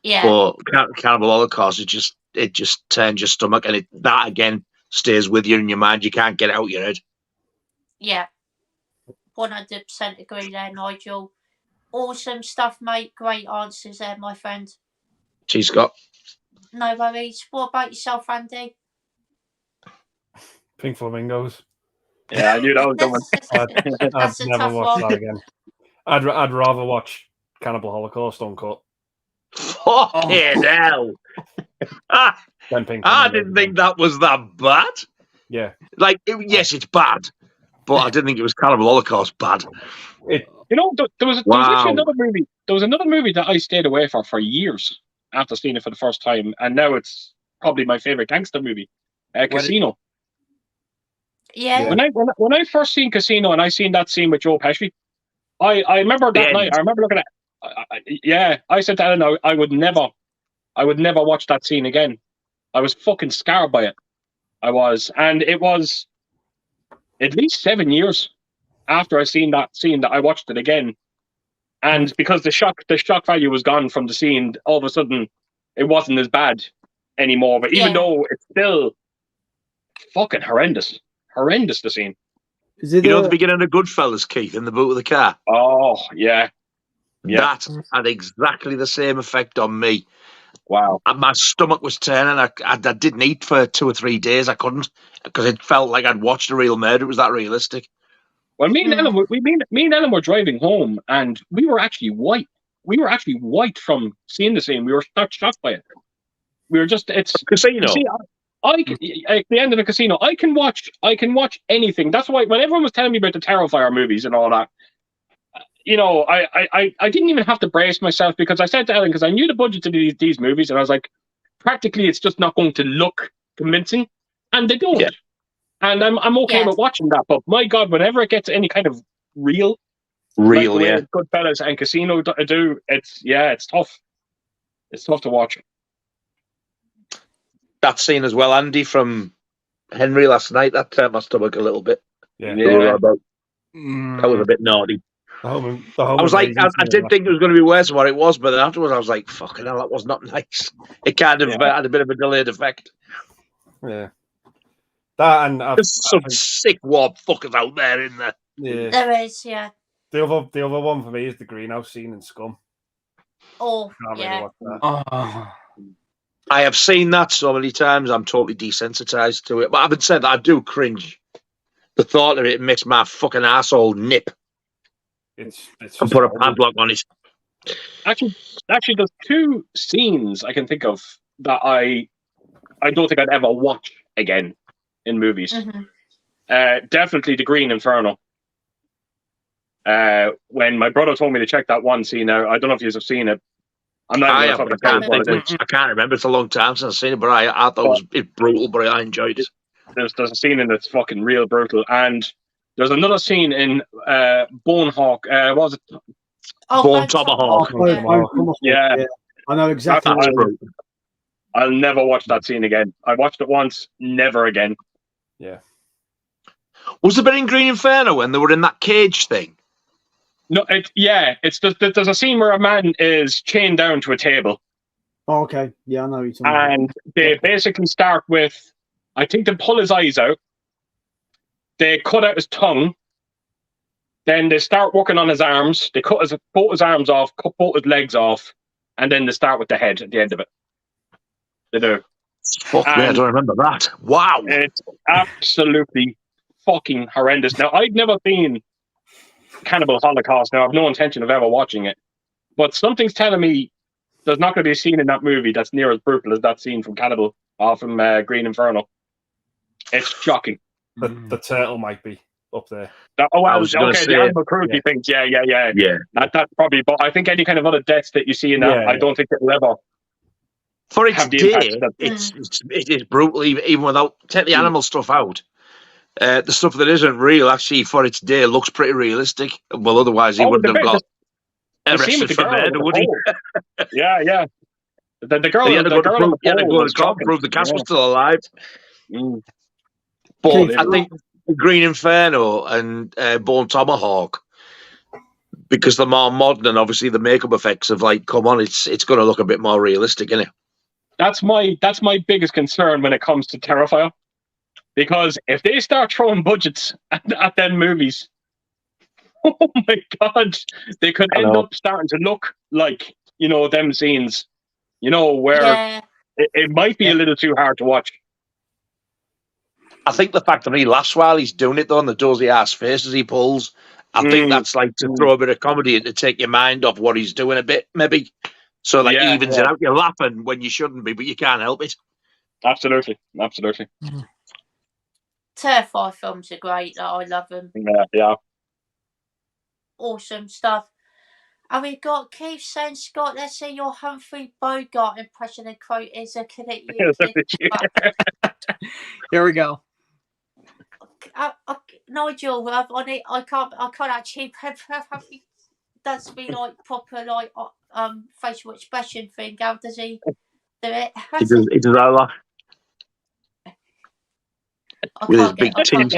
S1: Yeah.
S3: But Cannibal Holocaust, it just turns your stomach, and that again stays with you in your mind. You can't get it out your head.
S1: Yeah. 100% agree there, Nigel. Awesome stuff, mate. Great answers there, my friend.
S3: Gee, Scott.
S1: No worries. What about yourself, Andy?
S6: Pink Flamingos.
S5: Yeah, I knew that was coming.
S6: I'd
S1: That's a
S6: never
S1: tough
S6: watch
S1: one.
S6: that again. I'd rather watch Cannibal Holocaust uncut
S3: Fucking hell.
S6: than Pink
S3: I
S6: Flamingos
S3: didn't
S6: again.
S3: think that was that bad.
S6: Yeah.
S3: Like, yes, it's bad, but I didn't think it was Cannibal Holocaust bad.
S6: It,
S5: You know, there was
S3: Wow.
S5: actually another movie. There was another movie that I stayed away for years after seeing it for the first time, and now it's probably my favorite gangster movie, Casino.
S1: Yeah.
S5: When I first seen Casino and I seen that scene with Joe Pesci, I remember that night. I remember looking at. I said to Ellen, I would never watch that scene again. I was fucking scarred by it. I was, and it was at least 7 years after I seen that scene that I watched it again. And because the shock value was gone from the scene, all of a sudden it wasn't as bad anymore. But even though it's still fucking horrendous the scene.
S4: Is it
S3: You know the beginning of Goodfellas, Keith, in the boot of the car?
S5: Oh yeah.
S3: That had exactly the same effect on me.
S5: Wow.
S3: And my stomach was turning. I didn't eat for 2 or 3 days. I couldn't, because it felt like I'd watched a real murder. It was that realistic.
S5: Well, me and Ellen were driving home, and we were actually white. We were actually white from seeing the scene. We were shocked by it. We were just
S3: Casino.
S5: You see, at the end of the Casino, I can watch anything. That's why when everyone was telling me about the Terrifier movies and all that, you know, I didn't even have to brace myself, because I said to Ellen, because I knew the budget of these movies, and I was like, practically, it's just not going to look convincing, and they don't.
S3: Yeah.
S5: And I'm okay with watching that. But my God, whenever it gets any kind of real, like the way Goodfellas and Casino do, it's tough. It's tough to watch.
S3: That scene as well, Andy, from Henry last night, that turned my stomach a little bit.
S6: Yeah.
S3: That was a bit naughty. I was like, I did think it was going to be worse than what it was, but then afterwards I was like, fucking hell, that was not nice. It kind of had a bit of a delayed effect.
S6: Yeah. That, and
S3: there's some sick warm fuckers out there, isn't there?
S1: Yeah. There is, yeah.
S6: The other one for me is the greenhouse scene in Scum.
S1: Oh, yeah.
S3: I have seen that so many times, I'm totally desensitized to it. But having said that, I do cringe. The thought of it makes my fucking asshole nip.
S6: It's
S3: and put a padlock on it.
S5: Actually, there's 2 scenes I can think of that I don't think I'd ever watch again in movies. Definitely the Green Inferno. When my brother told me to check that one scene out, I don't know if you've seen it. I'm not
S3: I can't remember. It's a long time since I've seen it, but I thought it was brutal, but I enjoyed it.
S5: There's a scene in that's fucking real brutal, and there's another scene in Bonehawk. What was it?
S3: Bone Tomahawk.
S5: Yeah,
S4: I know exactly.
S5: I'll never watch that scene again. I watched it once, never again.
S6: Yeah.
S3: Was the bit in Green Inferno when they were in that cage thing?
S5: No, it's there's a scene where a man is chained down to a table.
S4: Oh, okay. Yeah, I know what you're talking
S5: and they basically start with, I think they pull his eyes out, they cut out his tongue, then they start working on his arms, they cut both his arms off, cut both his legs off, and then they start with the head at the end of it. They do.
S3: Fuck me, I don't remember that. Wow.
S5: It's absolutely fucking horrendous. Now, I'd never seen Cannibal Holocaust. Now, I have no intention of ever watching it. But something's telling me there's not going to be a scene in that movie that's near as brutal as that scene from Cannibal, from Green Inferno. It's shocking.
S6: The turtle might be up there.
S5: The animal cruelty things. Yeah. That's probably, but I think any kind of other deaths that you see in that, I don't think it'll ever.
S3: For its day, it is brutal, even without, take the animal stuff out. The stuff that isn't real, actually, for its day, looks pretty realistic. Well, otherwise he wouldn't have got
S5: the scene with
S3: arrested
S5: the
S3: for
S5: girl with
S3: murder,
S5: the
S3: would he?
S5: pole. Yeah. The girl,
S3: He had to
S5: the
S3: go to
S5: girl on
S3: prove,
S5: the
S3: he had to
S5: pole
S3: go to
S5: was
S3: court and
S5: shocking.
S3: prove the cast
S5: Yeah.
S3: was still alive.
S5: Mm.
S3: But
S4: Keith,
S3: I think Green Inferno and Bone Tomahawk, because they're more modern and obviously the makeup effects have like come on, it's going to look a bit more realistic, isn't it?
S5: That's my biggest concern when it comes to Terrifier, because if they start throwing budgets at them movies, oh my god, they could
S3: I
S5: end
S3: know.
S5: up starting to look like them scenes, where
S1: Yeah.
S5: it might be a little too hard to watch.
S3: I think the fact that he laughs while he's doing it, though, and the dozy ass faces he pulls, I think that's like to throw a bit of comedy and to take your mind off what he's doing a bit, maybe. So that evens it out. You're laughing when you shouldn't be, but you can't help it.
S5: Absolutely.
S1: Terrifier films are great. I love them.
S5: Yeah.
S1: Awesome stuff. And we've got Keith saying, Scott, let's see your Humphrey Bogart impression and quote is looking at you.
S2: Here we go.
S1: Nigel, I can't actually does be like proper like facial expression thing. How does he do it?
S3: He does that laugh. With his big teeth.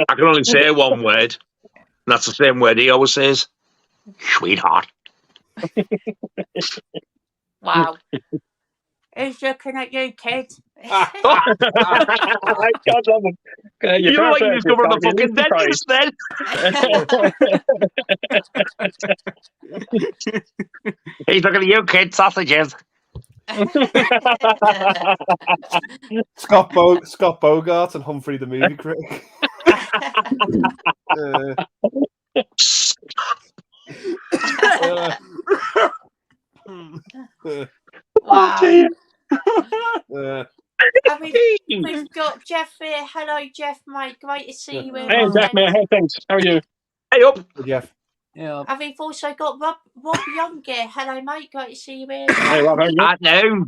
S3: I can only say one word. And that's the same word he always says. Sweetheart.
S1: Wow. He's looking at you, kid.
S5: God love him.
S3: You know what? You discovered the fucking dentist then. He's looking at you, kid. Sausages.
S6: Scott Bogart and Humphrey the movie critic.
S1: Wow.
S6: Uh,
S1: We've got Jeff here. Hello, Jeff, mate. Great to see you here.
S5: Hey, Jeff, man. Hey, thanks. How are you?
S3: Hey, up.
S6: Jeff.
S2: Yeah.
S1: And we've also got Rob Young here. Hello, mate. Great to see you here.
S5: Hey, Rob, how are you?
S3: I know.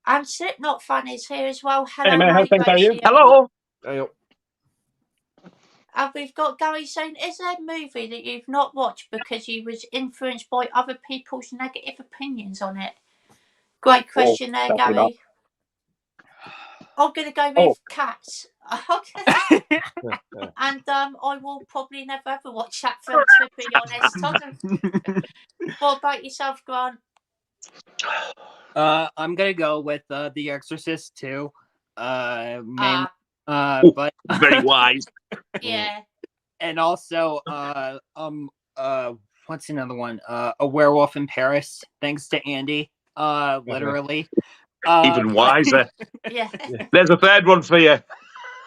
S1: And Slipknot fan is here as well. Hello,
S5: Hey, man.
S1: mate.
S5: How are you?
S3: Hello.
S6: Hey, up.
S1: And we've got Gary saying, is there a movie that you've not watched because you was influenced by other people's negative opinions on it? Great question there,
S5: definitely
S1: Gary. I'm going to go with Cats. And I will probably never ever watch that film, to be honest. What about yourself, Grant?
S2: I'm gonna go with The Exorcist 2. But
S3: Very wise.
S1: Yeah.
S2: And also what's another one? A Werewolf in Paris, thanks to Andy. Literally.
S3: Even wiser.
S1: Yeah.
S3: There's a third one for you.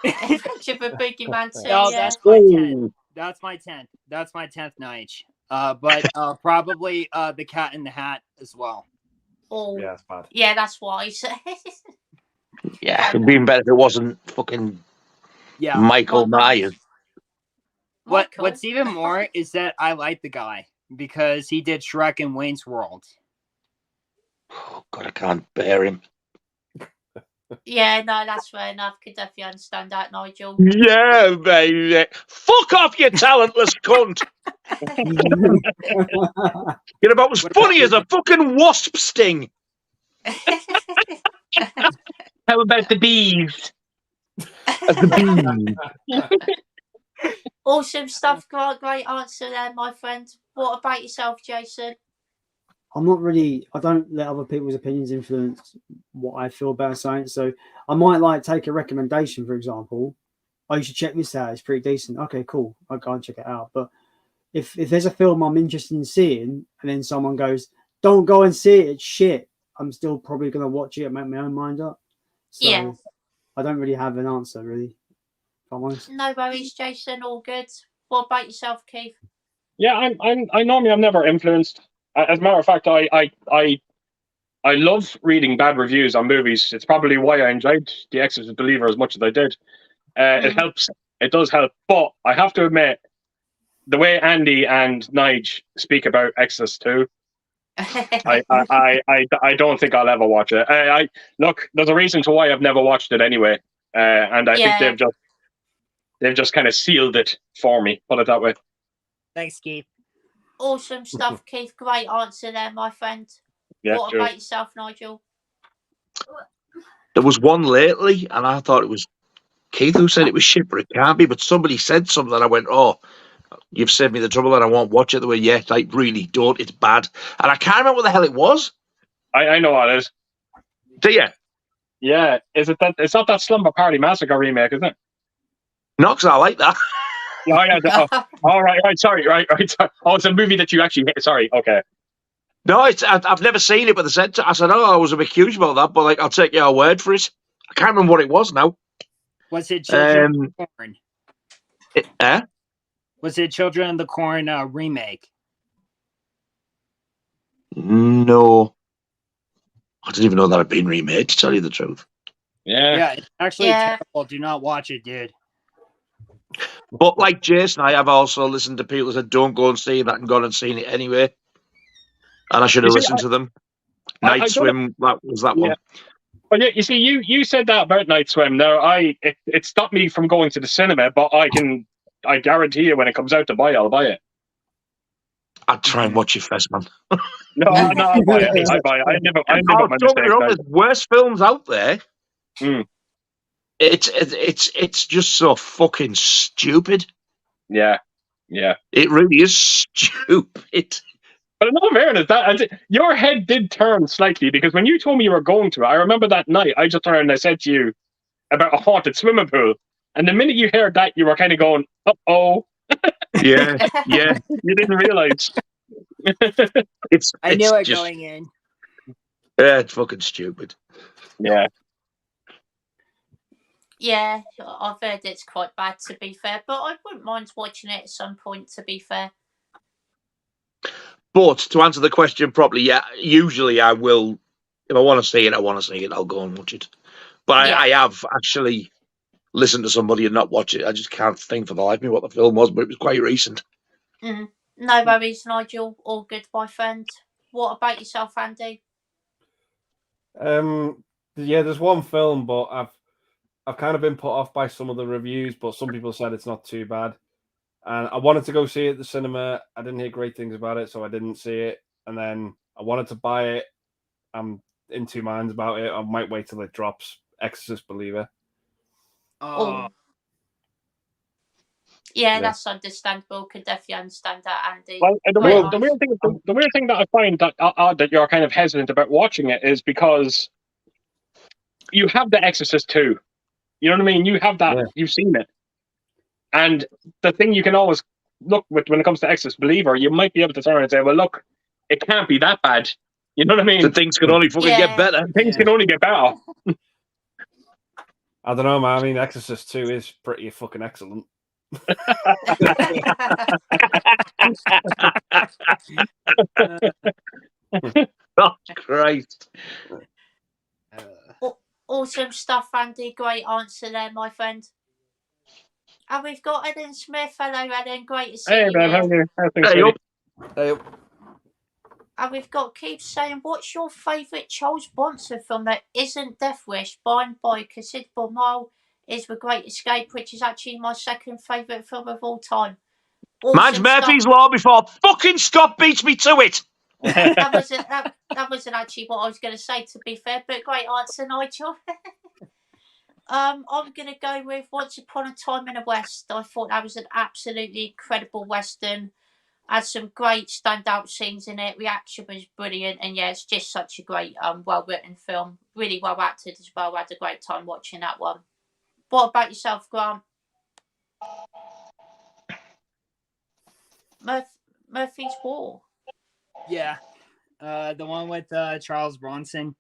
S1: Picture for Boogie Man too.
S2: No,
S1: Yeah.
S2: that's my 10th. That's my 10th. That's my 10th Nige. But probably The Cat in the Hat as well.
S1: Oh,
S6: Yeah, that's bad.
S1: yeah, that's wise.
S3: Yeah, it'd been better if it wasn't fucking Michael Myers.
S2: What's even more is that I like the guy because he did Shrek and Wayne's World.
S3: Oh, God, I can't bear him.
S1: Yeah, no, that's fair enough. Could definitely understand that, Nigel.
S3: Yeah, baby. Fuck off, you talentless cunt. You're about as funny as a fucking wasp sting.
S5: How about the bees?
S1: Awesome stuff, Grant. Great answer there, my friend. What about yourself, Jason?
S4: I don't let other people's opinions influence what I feel about science. So I might like take a recommendation, for example. Oh, you should check this out. It's pretty decent. Okay, cool. I'll go and check it out. But if there's a film I'm interested in seeing and then someone goes, don't go and see it, it's shit, I'm still probably going to watch it and make my own mind up. So
S1: Yeah.
S4: I don't really have an answer, really. If I'm honest.
S1: No worries, Jason. All good. What about yourself, Keith?
S5: Yeah, I normally I'm never influenced. As a matter of fact, I love reading bad reviews on movies. It's probably why I enjoyed The Exorcist Believer as much as I did. It helps. It does help. But I have to admit, the way Andy and Nige speak about Exorcist 2, I don't think I'll ever watch it. Look, there's a reason to why I've never watched it anyway, and I think They've just kind of sealed it for me. Put it that way.
S2: Thanks, Keith.
S1: Awesome stuff, Keith. Great answer there, my friend.
S5: Yeah,
S1: What
S5: true.
S1: about yourself, Nigel?
S3: There was one lately, and I thought it was Keith who said it was shit, but it can't be. But somebody said something, and I went, "Oh, you've saved me the trouble, and I won't watch it." They were, "Yeah, like really don't. It's bad." And I can't remember what the hell it was.
S5: I know what it is.
S3: Do you?
S5: Yeah, is it that? It's not that Slumber Party Massacre remake, is it?
S3: No, because I like that.
S5: Yeah, all right, sorry, right. Sorry. Oh, it's a movie that you actually hate. Sorry, okay.
S3: No, I've never seen it, but they said I said, "Oh, I was a bit curious about that," but like, I'll take your word for it. I can't remember what it was now.
S2: Was it Children of the Corn? Was it Children of the Corn remake?
S3: No, I didn't even know that had been remade. To tell you the truth.
S5: Yeah,
S2: it's actually terrible. Do not watch it, dude.
S3: But like Jason, I have also listened to people who said, "Don't go and see that," and gone and seen it anyway. And I should have listened to them. Night Swim, that was that one.
S5: Well, you see, you said that about Night Swim. Now, it stopped me from going to the cinema, but I guarantee you, when it comes out to buy, I'll buy it.
S3: I'd try and watch it first, man.
S5: No, I'll buy it. I buy it. I never my
S3: don't get me wrong,
S5: mistakes.
S3: there's worse films out there.
S5: Mm.
S3: It's just so fucking stupid.
S5: Yeah.
S3: It really is stupid.
S5: But in all fairness, your head did turn slightly, because when you told me you were going to it, I remember that night I just turned and I said to you about a haunted swimming pool. And the minute you heard that, you were kind of going, "Uh-oh."
S3: Yeah.
S5: You didn't realize.
S2: I knew it
S3: just,
S2: going in.
S3: Yeah, it's fucking stupid.
S5: Yeah.
S1: Yeah, I've heard it's quite bad, to be fair, but I wouldn't mind watching it at some point, to be fair.
S3: But to answer the question properly, yeah, usually I will, if I want to see it, I'll go and watch it. But I have actually listened to somebody and not watch it. I just can't think for the life of me what the film was, but it was quite recent.
S1: No worries, Nigel. All good, my friend. What about yourself, Andy?
S6: Yeah, there's one film, but I've kind of been put off by some of the reviews, but some people said it's not too bad. And I wanted to go see it at the cinema. I didn't hear great things about it, so I didn't see it. And then I wanted to buy it. I'm in two minds about it. I might wait till it drops. Exorcist Believer.
S2: Oh.
S1: Yeah, that's understandable. Can definitely understand that, Andy.
S5: Well, the weird thing that I find that you're kind of hesitant about watching it is because you have The Exorcist 2. You know what I mean? You have that. Yeah. You've seen it. And the thing you can always look with when it comes to Exorcist Believer, you might be able to turn and say, "Well, look, it can't be that bad." You know what I mean?
S3: So things can only fucking get better.
S5: Things can only get better.
S6: I don't know, man. I mean, Exorcist 2 is pretty fucking excellent.
S3: Oh, Christ.
S1: Awesome stuff, Andy. Great answer there, my friend. And we've got Eden Smith. Hello, Eden. Great to see you.
S5: Hey, man. How are you?
S6: Hey up.
S1: And we've got Keith saying, what's your favourite Charles Bronson film that isn't Death Wish? By and by, Considerable Mile is The Great Escape, which is actually my second favourite film of all time.
S3: Mine's Murphy's Law before fucking Scott beats me to it.
S1: that wasn't actually what I was going to say, to be fair, but great answer, Nigel. I'm going to go with Once Upon a Time in the West. I thought that was an absolutely incredible Western. Had some great standout scenes in it. Reaction was brilliant, and yeah, it's just such a great, well-written film. Really well acted as well. I had a great time watching that one. What about yourself, Grant? Murphy's War.
S2: Yeah, the one with Charles Bronson.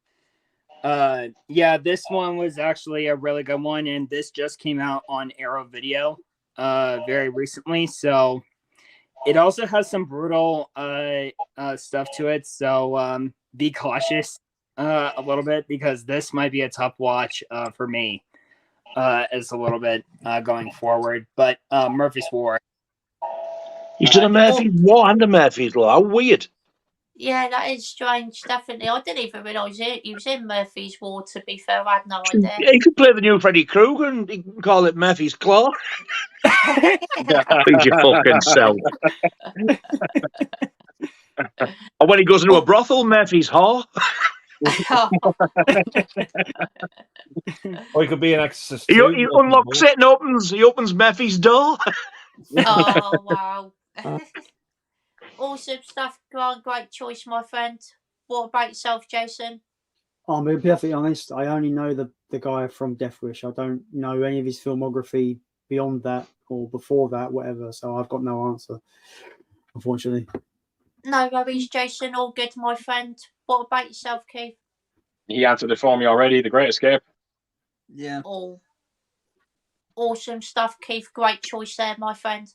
S2: Yeah, this one was actually a really good one, and this just came out on Arrow Video very recently, so it also has some brutal stuff to it, so be cautious a little bit, because this might be a tough watch for me as a little bit going forward. But Murphy's War.
S3: You've done a Murphy's War and a Murphy's Law. How weird.
S1: Yeah, that is strange, definitely. I didn't even realise he was in Murphy's War, to be fair. I had no idea.
S3: Yeah, you could play the new Freddy Krueger and you can call it Murphy's Claw. Please your fucking self. Or when he goes into a brothel, Murphy's whore.
S6: Or he could be an Exorcist
S3: He
S6: too.
S3: unlocks it and he opens Murphy's door.
S1: Oh, wow. Awesome stuff, Grant. Great choice, my friend. What about yourself, Jason?
S4: I'm going to be perfectly honest. I only know the guy from Death Wish. I don't know any of his filmography beyond that or before that, whatever. So I've got no answer, unfortunately.
S1: No worries, Jason. All good, my friend. What about yourself, Keith?
S5: He answered it for me already. The Great Escape.
S2: Yeah.
S1: Oh, awesome stuff, Keith. Great choice there, my friend.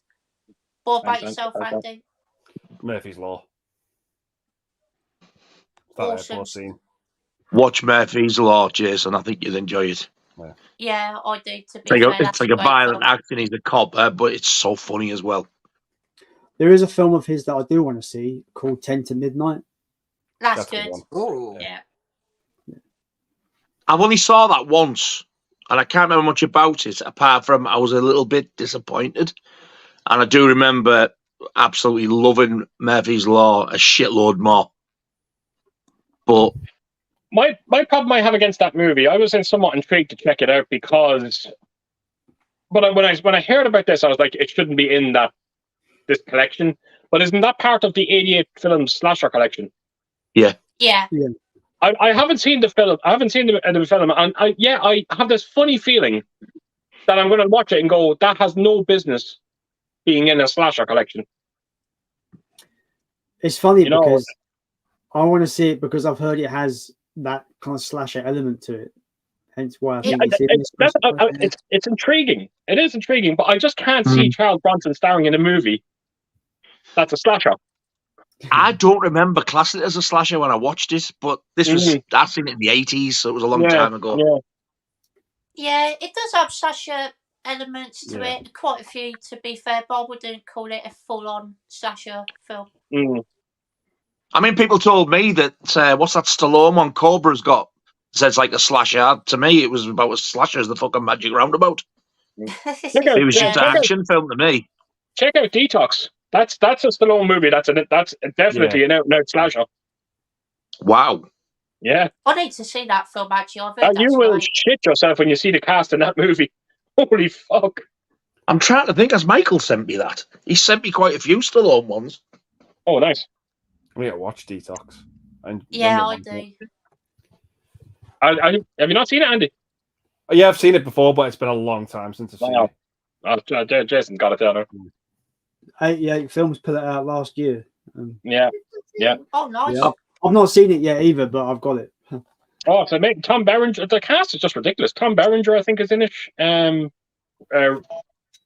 S1: What about
S5: Thanks,
S1: yourself,
S5: thanks.
S1: Andy?
S6: Murphy's Law.
S1: Awesome.
S6: Scene.
S3: Watch Murphy's Law, Jason. I think you'll enjoy it.
S1: Yeah, I do, to be
S3: It's like
S1: fair.
S3: it's
S1: That's
S3: like
S1: a
S3: a
S1: great
S3: violent
S1: film.
S3: action. He's a cop, but it's so funny as well.
S4: There is a film of his that I do want to see called 10 to Midnight.
S1: That's
S6: the
S1: good.
S6: one.
S2: Oh.
S1: Yeah.
S3: I've only saw that once, and I can't remember much about it, apart from I was a little bit disappointed. And I do remember absolutely loving Murphy's Law a shitload more. But
S5: My problem I have against that movie, I was somewhat intrigued to check it out because, but when I heard about this, I was like, it shouldn't be in this collection. But isn't that part of the 88 films slasher collection?
S3: yeah,
S1: Yeah.
S5: I haven't seen the film. I haven't seen the film, and I have this funny feeling that I'm going to watch it and go, that has no business being in a slasher collection.
S4: It's funny
S5: You know,
S4: because I want to see it because I've heard it has that kind of slasher element to it. Hence why I think
S5: it's intriguing. It is intriguing, but I just can't see Charles Bronson starring in a movie that's a slasher.
S3: I don't remember classing it as a slasher when I watched it, but this was I seen it in the 80s, so it was a long time ago.
S1: Yeah, it does have slasher elements to it, quite a few to be fair, but I wouldn't call it a full-on slasher film.
S3: I mean, people told me that what's that Stallone one Cobra's got? Says like a slasher. To me, it was about as slasher as the fucking Magic Roundabout. It was just an action film to me.
S5: Check out Detox. That's a Stallone movie. That's definitely an out slasher.
S3: Wow.
S5: Yeah.
S1: I need to see that film actually. I've heard
S5: You will shit yourself when you see the cast in that movie. Holy fuck.
S3: I'm trying to think, as Michael sent me that. He sent me quite a few Stallone ones.
S5: Oh, nice.
S6: We gotta watch Detox.
S1: Yeah, I do.
S5: Have you not seen it, Andy?
S6: Yeah, I've seen it before, but it's been a long time since I've seen
S5: it. Jason's got it down.
S4: 88 films put it out last year.
S5: Yeah.
S1: Oh, nice.
S4: Yeah. I've not seen it yet either, but I've got it.
S5: Oh, so Tom Berenger. The cast is just ridiculous. Tom Berenger, I think, is in it.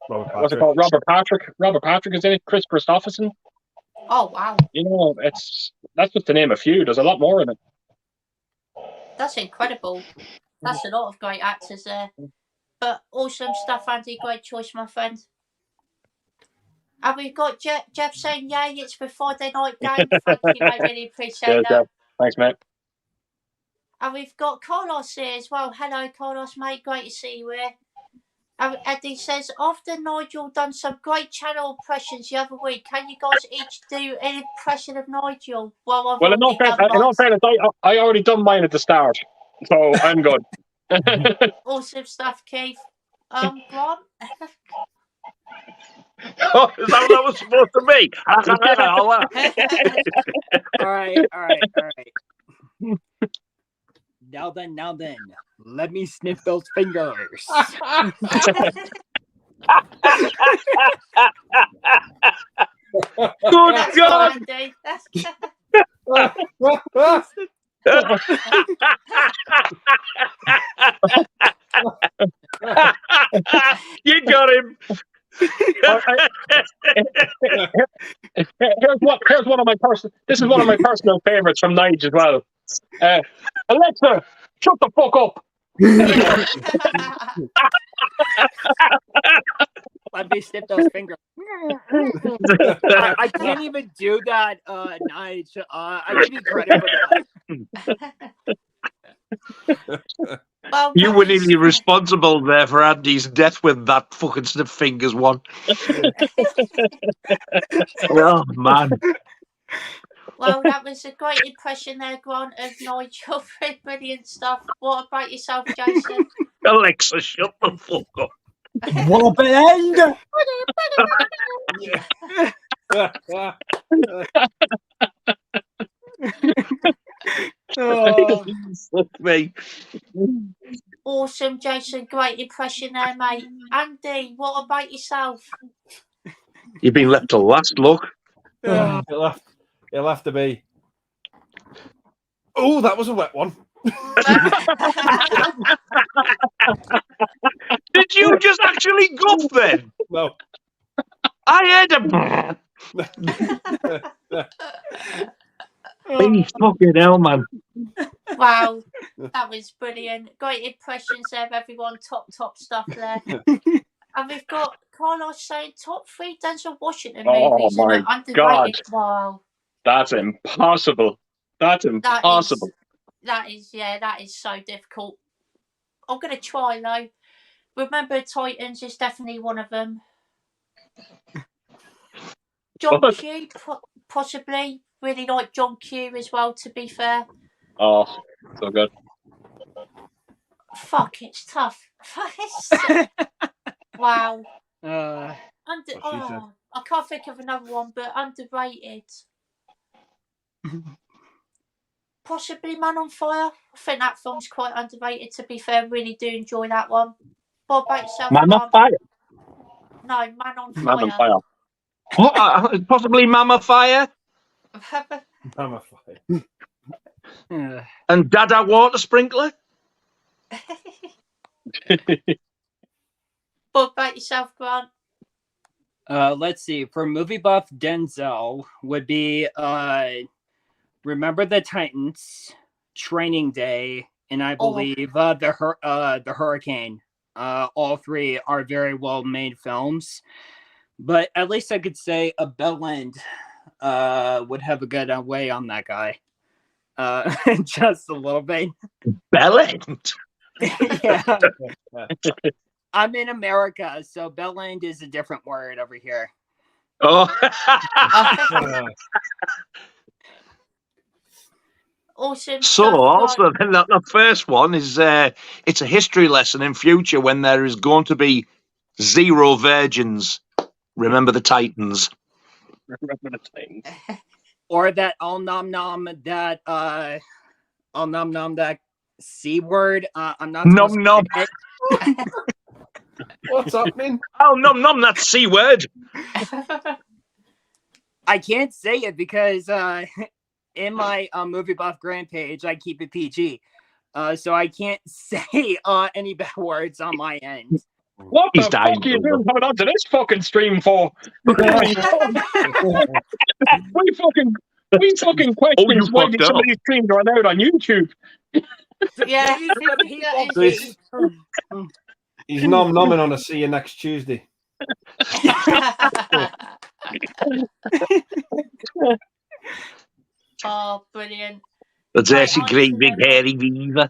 S5: What's it called? Robert Patrick is in it. Chris Christopherson.
S1: Oh, wow.
S5: You know, that's just to name a few. There's a lot more in it.
S1: That's incredible. That's a lot of great actors there. But awesome stuff, Andy. Great choice, my friend. And we've got Jeff saying, yay, it's the Friday night game. Thank you, mate. Really appreciate that.
S5: Jeff. Thanks, mate.
S1: And we've got Carlos here as well. Hello, Carlos, mate. Great to see you here. And Eddie says, after Nigel done some great channel impressions the other week, can you guys each do an impression of Nigel? Well,
S5: in all fairness, I already done mine at the start, so I'm good.
S1: Awesome stuff, Keith. Grant?
S3: Oh, is that what that was supposed to be?
S2: All right. Now then, let me sniff those fingers.
S3: Good God! You got him.
S5: Here's one of my This is one of my personal favorites from Nigel as well. Alexa, shut the fuck up.
S2: Let me sniff those fingers. I can't even do that, Nigel. I give you credit for that.
S1: Well,
S3: You
S1: that
S3: were
S1: was-
S3: nearly responsible there for Andy's death with that fucking snip fingers one. Oh, man.
S1: Well, that was a great impression there, Grant, of Nigel. Brilliant stuff. What about yourself, Jason?
S3: Alexa, shut the fuck up.
S4: What a bit end!
S2: Oh,
S3: Fuck me.
S1: Awesome, Jason. Great impression there, mate. Andy, what about yourself?
S3: You've been left to last, look.
S6: It'll have to be. Oh, that was a wet one.
S3: Did you just actually guff then?
S6: No.
S3: I heard a. Hey, fucking hell, man.
S1: Wow, that was brilliant. Great impressions there, everyone. Top stuff there. And we've got Carlos saying top 3 Denzel Washington
S5: Oh,
S1: movies and
S5: my
S1: an underrated.
S5: God.
S1: Wow,
S5: That's impossible. That's impossible.
S1: that is so difficult. I'm gonna try though. Remember Titans is definitely one of them. John
S5: What?
S1: Q, possibly. Really like John Q as well, to be fair.
S5: Oh, so good.
S1: Fuck, it's tough. Wow. I can't think of another one, but underrated. Possibly Man on Fire. I think that film's quite underrated, to be fair. Really do enjoy that one. What about yourself,
S3: Mama
S1: Grant?
S3: Fire.
S1: No, Man on
S5: Man on
S1: Fire.
S5: fire.
S3: What? Possibly Mama Fire
S6: I'm a fire.
S3: and Dada Water Sprinkler.
S1: What about yourself, Grant?
S2: Let's see. For movie buff, Denzel would be Remember the Titans, Training Day, and I believe the Hurricane. All 3 are very well made films, but at least I could say a Bell End would have a good way on that guy. Just a little bit.
S3: Bell End.
S2: Yeah. I'm in America, so Bell End is a different word over here.
S3: Oh.
S1: Awesome.
S3: So
S1: stuff,
S3: also
S1: Grant.
S3: then the first one is it's a history lesson in future when there is going to be 0 virgins. Remember the Titans.
S5: Remember the Titans.
S2: Or that nom nom that C word. I'm not
S3: Nom
S2: supposed
S3: nom.
S2: to say it.
S6: What's happening?
S3: Oh, nom nom, that C word.
S2: I can't say it because in my movie buff grand page I keep it PG. So I can't say any bad words on my end.
S5: What
S3: He's
S5: the
S3: dying,
S5: fuck are you
S3: Google.
S5: doing coming onto this fucking stream for? we fucking questions why
S3: fucked
S5: did some of
S3: up.
S5: these streams run out on YouTube?
S1: Yeah.
S2: Please, the people,
S6: Please.
S2: please.
S6: He's nom-nomming on a see you next Tuesday.
S1: Oh, brilliant.
S3: That's
S1: Right,
S3: actually
S1: on
S3: great
S1: to
S3: big
S1: the-
S3: hairy beaver.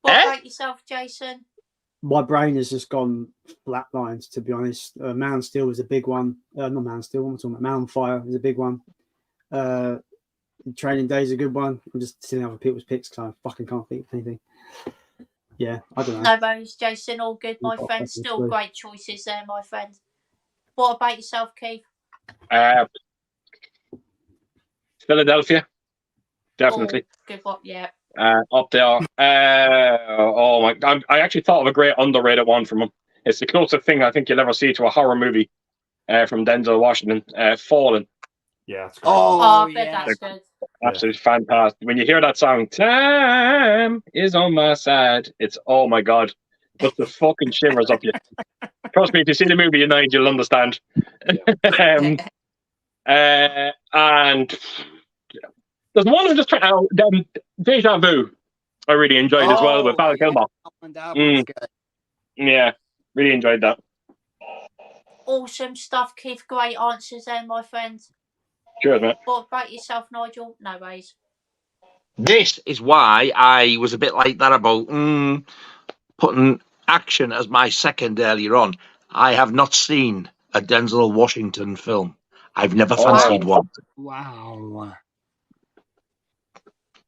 S1: What about yourself, Jason?
S4: My brain has just gone flatlined, to be honest. Man Steel was a big one. Not Man Steel, what am I talking about? Man on Fire is a big one. Training Day is a good one. I'm just seeing other people's picks because I fucking can't think of anything. Yeah, I don't know.
S1: No worries, Jason. All good, my
S4: Oh,
S1: friend.
S4: that's
S1: Still
S4: good.
S1: great choices there, my friend. What about yourself, Keith?
S5: Philadelphia, definitely.
S1: Oh, good one, yeah.
S5: Up there. Oh my God. I actually thought of a great underrated one from him. It's the closest thing I think you'll ever see to a horror movie from Denzel Washington, Fallen.
S6: Yeah, that's great.
S1: Oh,
S2: Oh,
S1: I bet
S2: yeah.
S1: that's good.
S5: Absolutely fantastic. When you hear that song, "Time is on my side," it's oh my God. Puts the fucking shivers up you. Trust me, if you see the movie tonight, you'll understand. And there's one I'm just trying out. Deja Vu, I really enjoyed as well with Val Kilmer.
S2: That one's good.
S5: Yeah. Really enjoyed that.
S1: Awesome stuff, Keith. Great answers there, my friend.
S5: Cheers, mate.
S1: What about yourself, Nigel? No worries.
S3: This is why I was a bit like that about putting action as my second earlier on. I have not seen a Denzel Washington film. I've never fancied one.
S2: Wow.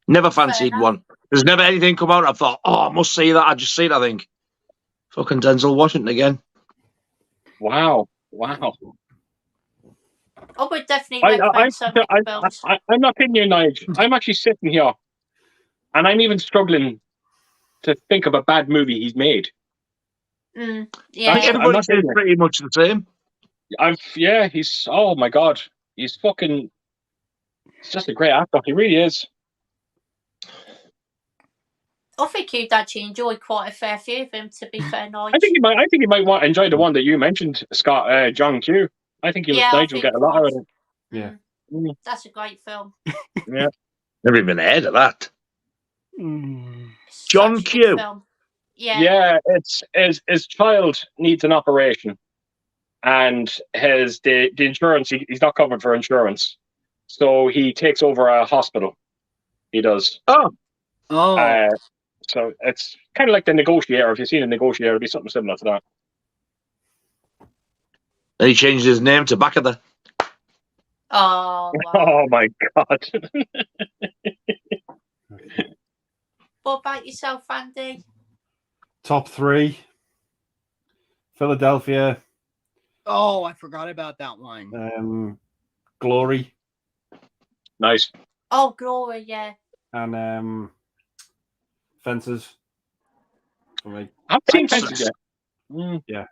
S3: Never
S1: Fair
S3: fancied
S1: enough.
S3: one. There's never anything come out. I thought, I must see that. I just see it. I think, fucking Denzel Washington again.
S5: Wow.
S1: I would definitely recommend some of his films.
S5: I'm not kidding you, Nigel. I'm actually sitting here, and I'm even struggling to think of a bad movie he's made.
S1: Yeah.
S3: I think everybody says pretty much the same.
S5: He's, oh my God. He's just a great actor. He really is.
S1: I think you'd actually enjoy quite a fair few of them, to be fair, Nigel.
S5: I think he might enjoy the one that you mentioned, Scott, John Q. I think Nigel will get a lot out of it.
S6: Yeah.
S1: That's a great film.
S5: Yeah.
S3: Never even heard of that. John
S1: Such a
S3: Q.
S1: good film. Yeah.
S5: Yeah, it's his child needs an operation, and the insurance, he's not covered for insurance, so he takes over a hospital. He does.
S3: Oh.
S5: So it's kind of like The Negotiator. If you've seen The Negotiator, it'd be something similar to that.
S3: And he changed his name to Backather.
S1: Oh, wow.
S5: Oh my God.
S1: What about yourself, Andy?
S6: Top 3. Philadelphia.
S2: Oh, I forgot about that one.
S6: Glory.
S5: Nice.
S1: Oh, Glory, yeah.
S6: And Fences. For me.
S5: I've seen Fences yet.
S6: Yeah.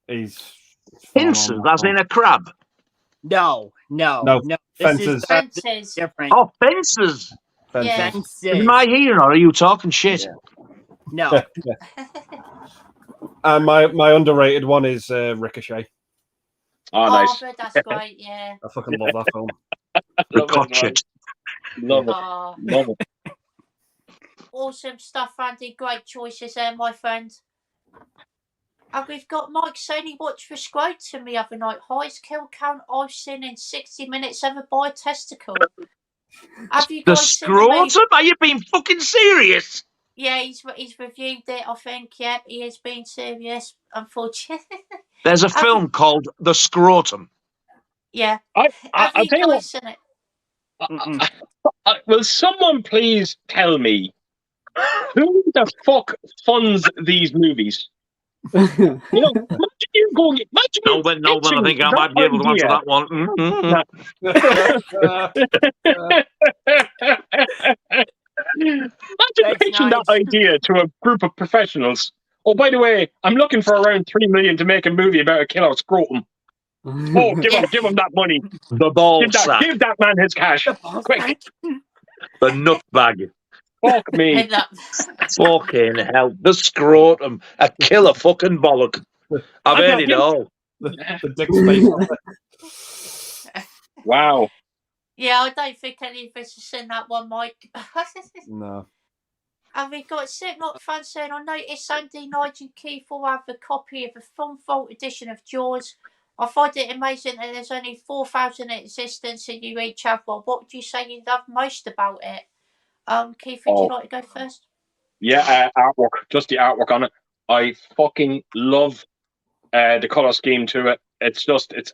S6: He's
S3: Fences, as in a crab.
S2: No.
S6: Fences.
S1: Fences.
S2: Different.
S3: Oh, Fences.
S1: Yeah.
S2: Fences.
S3: Am I hearing or are you talking shit?
S2: No.
S6: And my underrated one is Ricochet.
S5: Oh, nice.
S1: But that's great, yeah.
S6: I fucking love that film.
S3: Ricochet.
S5: Love it.
S1: Oh,
S5: Love it.
S1: awesome stuff, Andy. Great choices there, my friend. And we've got Mike saying he watched The Scrotum the other night. Highest kill count I've seen in 60 minutes ever by a testicle. Have you
S3: The
S1: guys seen the movie?
S3: Scrotum? Are you being fucking serious?
S1: Yeah, he's reviewed it, I think. Yeah, he is being serious, unfortunately.
S3: There's a
S1: Have
S3: film called The Scrotum.
S1: Yeah.
S5: I'll
S1: Have you
S5: tell you what.
S1: guys seen it?
S5: Will someone please tell me who the fuck funds these movies? Imagine you going.
S3: No, but I think I might be able to answer that one.
S5: Imagine pitching that idea to a group of professionals. Oh, by the way, I'm looking for around $3 million to make a movie about a killer scrotum. Oh, give him that money.
S3: The ball sack.
S5: Give that man his cash. Quick.
S3: The nut bag.
S5: Fuck me.
S3: Fucking hell. The Scrotum. A killer fucking bollock. I've heard it all.
S6: The dick space.
S5: Wow.
S1: Yeah, I don't think any of us have seen that one, Mike.
S6: No.
S1: And we've got Slipknot fans saying, I noticed Andy, Nigel and Keith all have a copy of a Film Vault edition of Jaws. I find it amazing that there's only 4,000 in existence and you each have one. What would you say you love most about it? Keith, would you like to go first?
S5: Yeah, artwork. Just the artwork on it. I fucking love the color scheme to it. It's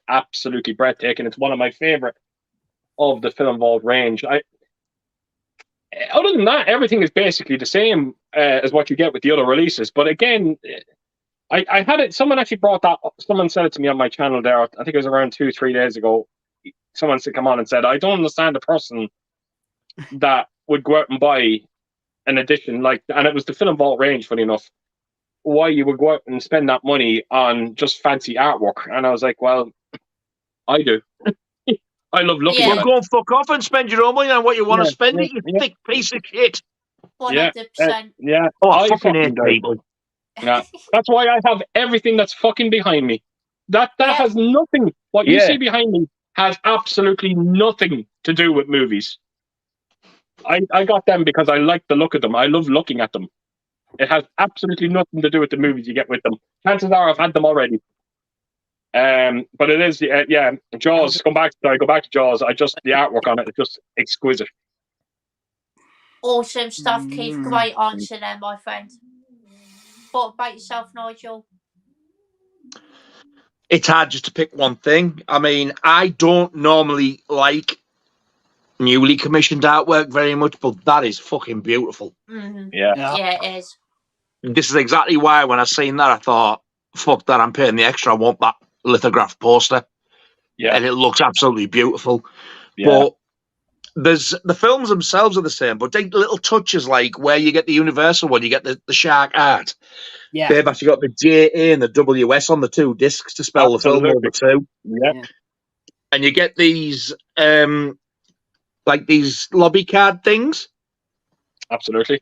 S5: absolutely breathtaking. It's one of my favorite of the Film Vault range. Other than that, everything is basically the same as what you get with the other releases. But again, I had it. Someone actually brought that up. Someone said it to me on my channel there. I think it was around 2-3 days ago. Someone said, come on and said, I don't understand the person that would go out and buy an edition and it was the Film Vault range, funny enough, why you would go out and spend that money on just fancy artwork. And I was like, well, I do. I love looking at it.
S3: Well, go and fuck off and spend your own money on what you want to spend it, you thick piece of shit.
S1: 100%.
S5: Yeah.
S3: Oh, I fucking hate people.
S5: Yeah. That's why I have everything that's fucking behind me. That has nothing. What you see behind me has absolutely nothing to do with movies. I got them because I like the look of them. I love looking at them. It has absolutely nothing to do with the movies you get with them. Chances are I've had them already. But it is, yeah. Jaws. Go back to Jaws. The artwork on it is just exquisite.
S1: Awesome stuff, Keith. Great answer there, my friend. What about yourself, Nigel?
S3: It's hard just to pick one thing. I mean, I don't normally like newly commissioned artwork very much, but that is fucking beautiful.
S1: Mm-hmm.
S5: Yeah.
S1: Yeah, it is.
S3: This is exactly why when I seen that, I thought, fuck that, I'm paying the extra. I want that lithograph poster.
S5: Yeah.
S3: And it looks absolutely beautiful.
S5: Yeah.
S3: But there's the films themselves are the same, but take little touches like where you get the Universal one, you get the shark art.
S2: Yeah.
S3: They've actually got the JA and the WS on the two discs to spell the film over too.
S5: Yeah.
S3: And you get these like these lobby card things.
S5: Absolutely.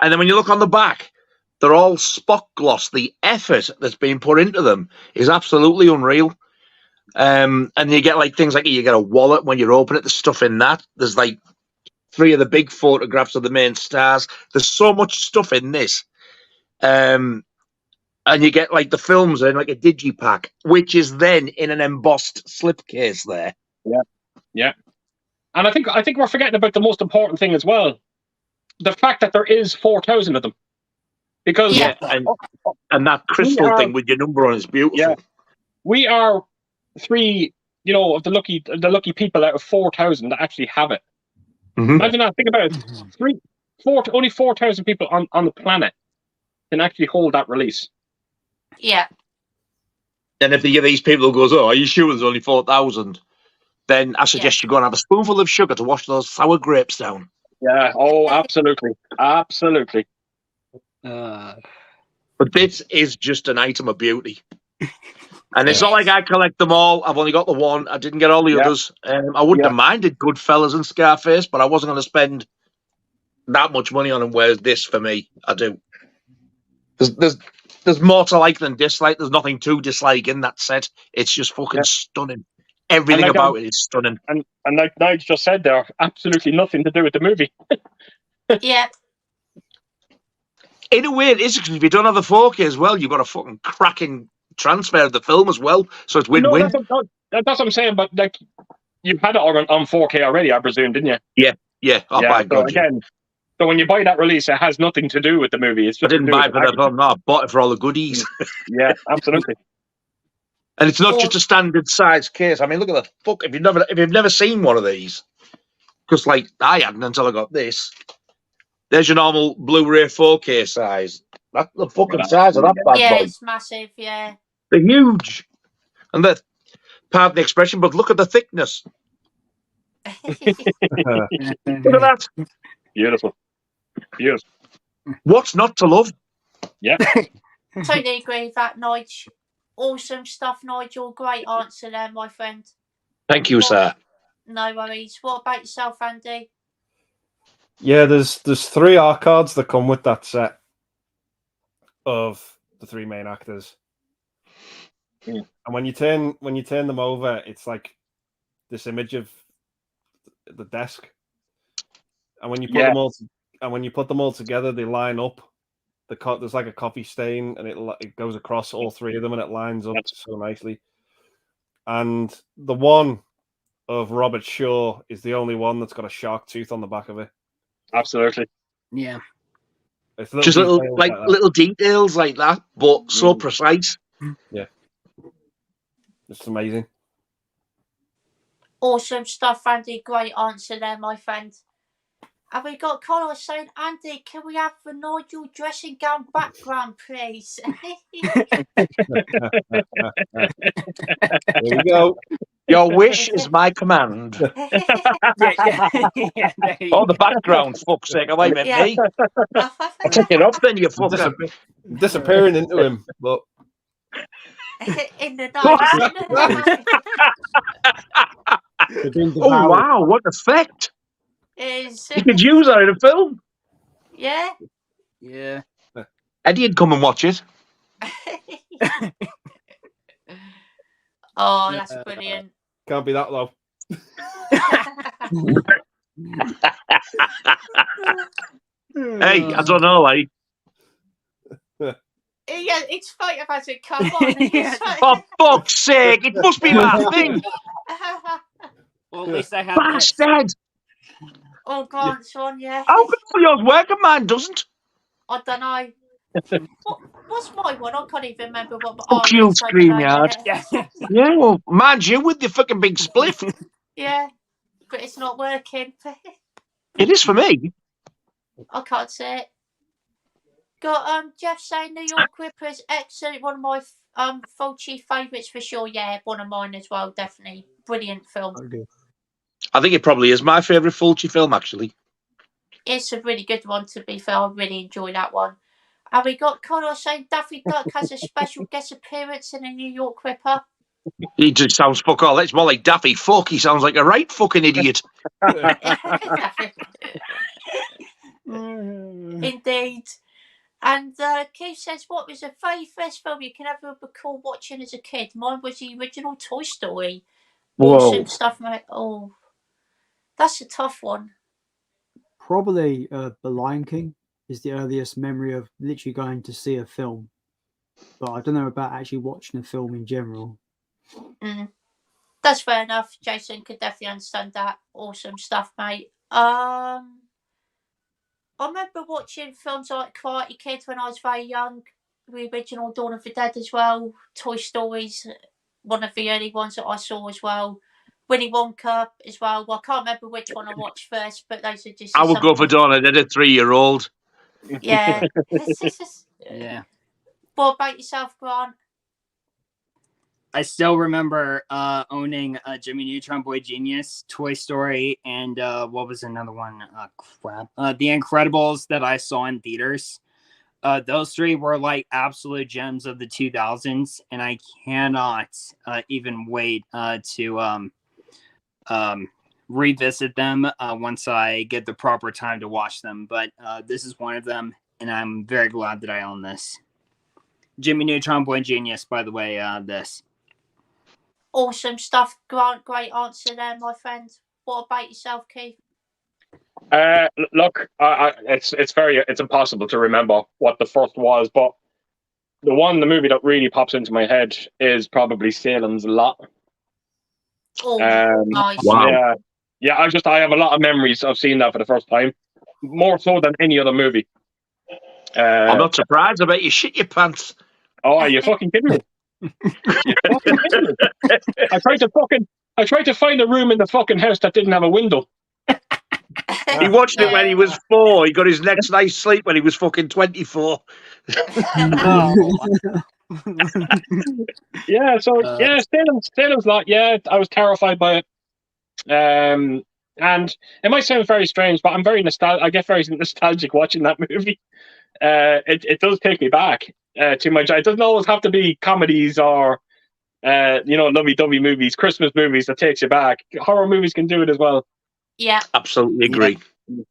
S3: And then when you look on the back, they're all spot gloss. The effort that's been put into them is absolutely unreal. And you get like things like you get a wallet when you open it, there's stuff in that. There's like 3 of the big photographs of the main stars. There's so much stuff in this. And you get like the films in like a digipack, which is then in an embossed slipcase there.
S5: Yeah. Yeah. And I think we're forgetting about the most important thing as well. The fact that there is 4,000 of them. Because
S3: and that crystal thing with your number on is beautiful.
S5: Yeah. We are 3, of the lucky people out of 4,000 that actually have it.
S3: Mm-hmm.
S5: Imagine that. Think about it. Only 4,000 people on the planet can actually hold that release.
S1: Yeah.
S3: And if you get these people who goes, "Oh, are you sure there's only 4,000?" Then I suggest you go and have a spoonful of sugar to wash those sour grapes down.
S5: Yeah. Oh, absolutely, absolutely.
S3: But this is just an item of beauty. And it's not like I collect them all. I've only got the one. I didn't get all the others. I wouldn't have minded Goodfellas and Scarface, but I wasn't going to spend that much money on them. Whereas this, for me, I do. There's more to like than dislike. There's nothing to dislike in that set. It's just fucking stunning. Everything about it is stunning.
S5: And like Nigel just said, there absolutely nothing to do with the movie.
S1: Yeah.
S3: In a way, it is, because if you don't have the 4K as well, you've got a fucking cracking transfer of the film as well. So it's win-win.
S5: No, that's what I'm saying. But like, you've had it on 4K already, I presume, didn't you?
S3: Yeah. Oh, by God.
S5: Again, so when you buy that release, it has nothing to do with the movie. It's just
S3: I didn't buy it for the film. No, I bought it for all the goodies.
S5: Yeah, absolutely.
S3: And it's not just a standard size case. I mean, look at the fuck. If you've never seen one of these, because like I hadn't until I got this. There's your normal Blu-ray 4K size. That's the fucking size of that bad boy.
S1: Yeah, it's massive. Yeah.
S3: They're huge, and pardon the expression, but look at the thickness. Look at that.
S5: Beautiful.
S3: What's not to love?
S5: Yeah.
S1: Totally agree with that, Nigel. Awesome stuff, Nigel. Great answer there, my friend.
S3: Thank you, sir.
S1: No worries. What about yourself, Andy?
S6: Yeah, there's 3 art cards that come with that set of the 3 main actors. And when you turn them over, it's like this image of the desk. And when you put them all together, they line up. There's like a coffee stain, and it goes across all 3 of them, and it lines up so nicely. And the one of Robert Shaw is the only one that's got a shark tooth on the back of it.
S5: Absolutely.
S2: Yeah.
S3: It's just little details like that, but so precise.
S6: Yeah. It's amazing.
S1: Awesome stuff, Andy. Great answer there, my friend. Have we got Connor saying, Andy, can we have the Nigel dressing gown background, please?
S3: There you go. Your wish is my command. Oh, the background, fuck's sake. Have I meant me? I'll take it off then, you fucker.
S6: Disappearing into him, but...
S1: In the night.
S3: Oh, wow, what effect. You could use that in a film.
S1: Yeah.
S2: Yeah.
S3: Eddie'd come and watch it.
S1: Oh, that's brilliant.
S6: Can't be that low.
S3: Hey, I don't know,
S1: Yeah, it's photo hasn't come on.
S2: Yeah.
S3: For fuck's sake, it must be my thing.
S2: Well, at least I have this.
S3: Bastard.
S1: Oh, Grant's one, yeah.
S3: How come yours work and mine doesn't?
S1: I don't know. What's my one? I can't even remember what.
S3: Fuck you, StreamYard.
S2: Yeah.
S3: Yeah, well, mind you, with the fucking big spliff.
S1: Yeah, but it's not working.
S3: It is for me.
S1: I can't say it. Got Jeff saying New York Rippers, excellent. One of my Fulci favourites for sure. Yeah, one of mine as well. Definitely brilliant film.
S4: Okay.
S3: I think it probably is my favourite Fulci film, actually.
S1: It's a really good one, to be fair. I really enjoy that one. And we got Connor saying Daffy Duck has a special guest appearance in a New York Ripper.
S3: He just sounds fuck all. It's more like Daffy. Fuck, he sounds like a right fucking idiot.
S1: Indeed. And Keith says, what was the very first film you can ever recall watching as a kid? Mine was the original Toy Story.
S3: Whoa.
S1: Awesome stuff, mate. Oh, that's a tough one.
S4: Probably The Lion King is the earliest memory of literally going to see a film. But I don't know about actually watching a film in general.
S1: That's fair enough. Jason could definitely understand that. Awesome stuff, mate. I remember watching films like Karate Kid when I was very young. The original Dawn of the Dead as well. Toy Story's one of the early ones that I saw as well. Willy Wonka as well. Well, I can't remember which one I watched first, but those are just.
S3: I would go for Dawn of the Dead, a 3-year-old.
S1: Yeah.
S2: Yeah.
S1: What about yourself, Grant?
S2: I still remember owning Jimmy Neutron Boy Genius, Toy Story, and what was another one? The Incredibles that I saw in theaters. Those three were like absolute gems of the 2000s, and I cannot even wait to revisit them once I get the proper time to watch them. But this is one of them, and I'm very glad that I own this. Jimmy Neutron Boy Genius, by the way, this.
S1: Awesome stuff, Grant. Great answer there, my friend. What about yourself, Keith?
S5: Look, it's impossible to remember what the first was, but the movie that really pops into my head is probably Salem's Lot.
S1: Oh, nice.
S3: Wow.
S5: Yeah. I have a lot of memories of seeing that for the first time, more so than any other movie.
S3: I'm not surprised. I bet you shit your pants.
S5: Oh, are you fucking kidding me? I tried to find a room in the fucking house that didn't have a window.
S3: He watched it when he was 4. He got his next night's sleep when he was fucking 24.
S5: Yeah, so Salem's Lot. Yeah, I was terrified by it. And it might sound very strange, but I'm very nostalgic. I get very nostalgic watching that movie. It does take me back to my. It doesn't always have to be comedies or lovey-dovey movies, Christmas movies that takes you back. Horror movies can do it as well.
S1: Yeah.
S3: Absolutely agree.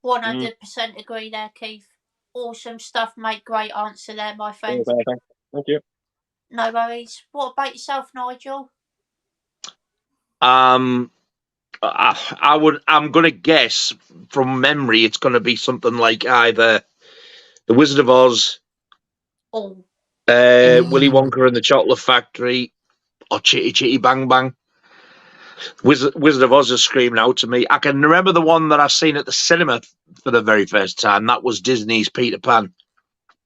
S1: 100% agree there, Keith. Awesome stuff, mate. Great answer there, my friend.
S5: Thank you.
S1: No worries. What about yourself, Nigel?
S3: I'm gonna guess from memory it's gonna be something like either The Wizard of Oz,
S1: Oh.
S3: Willy Wonka and the Chocolate Factory, or Chitty Chitty Bang Bang. Wizard of Oz is screaming out to me. I can remember the one that I've seen at the cinema for the very first time. That was Disney's Peter Pan.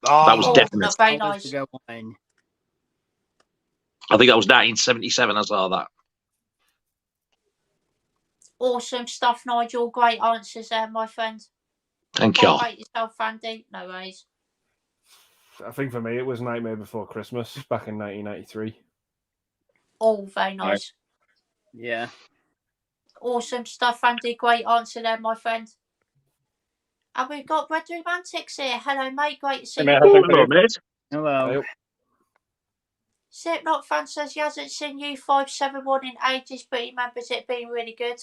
S3: That was definite.
S1: Not very nice.
S3: I think that was 1977. I saw that.
S1: Awesome stuff, Nigel. Great answers there, my friend.
S3: Thank you.
S1: What about yourself, Andy? No worries.
S6: I think for me it was Nightmare Before Christmas back in 1993.
S1: Oh, very nice.
S2: Yeah.
S1: Awesome stuff, Andy. Great answer there, my friend. And we've got Red Romantics here. Hello, mate. Great to see you.
S3: Hello, mate.
S2: Hello.
S1: Slipknot fan says he hasn't seen U571 in ages, but he remembers it being really good.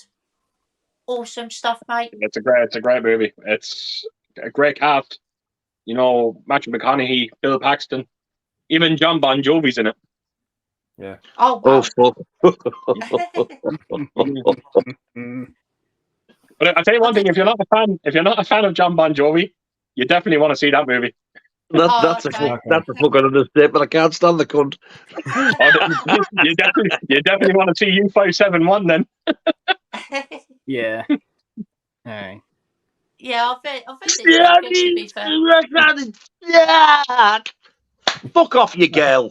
S1: Awesome stuff, mate.
S5: It's a great movie. It's a great cast. You know, Matthew McConaughey, Bill Paxton, even John Bon Jovi's in it.
S6: Yeah.
S1: Oh, wow.
S5: But I'll tell you one thing: if you're not a fan of John Bon Jovi, you definitely want to see that movie.
S3: That's
S1: okay.
S3: a fucking understatement. I can't stand the cunt.
S5: You definitely want to see U571 then.
S2: Yeah. All right.
S1: Yeah, I think it's really good, to be fair.
S3: Yeah. Fuck off, you girl.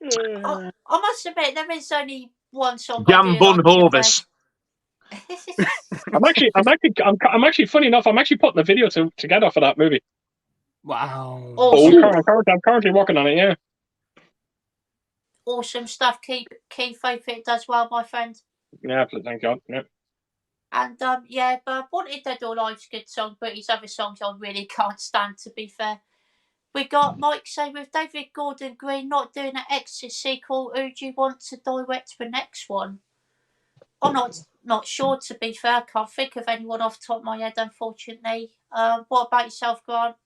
S1: I must admit, there is only one song I
S3: Jam
S1: do
S3: bun
S1: like, to be fair.
S3: Hovis.
S5: I'm actually funny enough. I'm actually putting a video together for that movie.
S2: Wow.
S1: Awesome.
S5: I'm currently working on it. Yeah.
S1: Awesome stuff. Keith, hope it does well, my friend.
S5: Yeah. Thank God. Yeah.
S1: And yeah, but Wanted Dead or Alive's a good song, but his other songs I really can't stand, to be fair. We got Mike say, with David Gordon Green not doing an Exorcist sequel, who do you want to direct the next one? I'm not sure, to be fair. I can't think of anyone off the top of my head, unfortunately. What about yourself, Grant?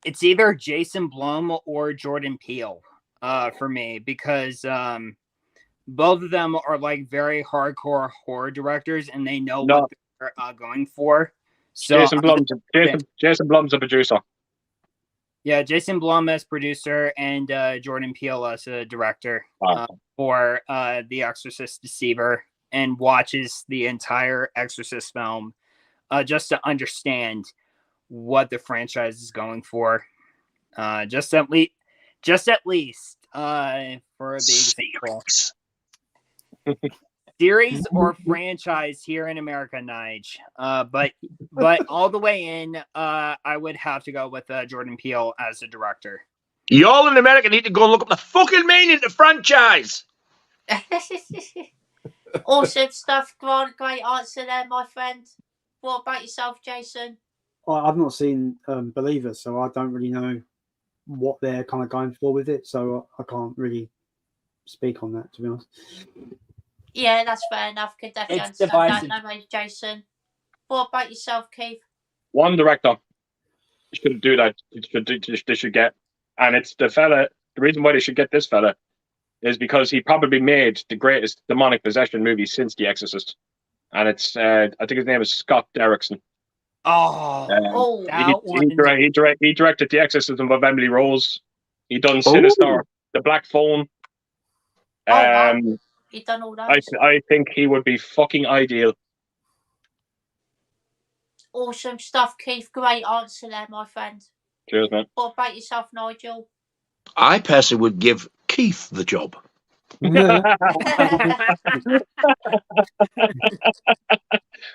S2: It's either Jason Blum or Jordan Peele, for me, because both of them are like very hardcore horror directors, and they know what they're going for. So
S5: Jason Blum's a producer.
S2: Yeah, Jason Blum as producer and Jordan Peele as a director for The Exorcist Deceiver, and watches the entire Exorcist film just to understand what the franchise is going for. Just at least for the example. Series or franchise here in America, Nige. But all the way in, I would have to go with Jordan Peele as a director.
S3: Y'all in America need to go and look up the fucking meaning of franchise.
S1: Awesome stuff, Grant. Great answer there, my friend. What about yourself, Jason?
S4: I've not seen Believer, so I don't really know what they're kind of going for with it. So I can't really speak on that, to be honest.
S1: Yeah, that's fair enough. Could definitely
S2: It's
S1: understand
S2: divisive.
S1: that. No worries, Jason. What about yourself, Keith?
S5: One director should do that. They should get, and it's the fella. The reason why they should get this fella is because he probably made the greatest demonic possession movie since The Exorcist, and it's I think his name is Scott Derrickson. He directed The Exorcism of Emily Rose. He done Sinister, The Black Phone.
S1: Wow. He done all those.
S5: I think he would be fucking ideal.
S1: Awesome stuff, Keith. Great answer there, my friend.
S5: Cheers, man.
S1: What about yourself, Nigel?
S3: I personally would give Keith the job.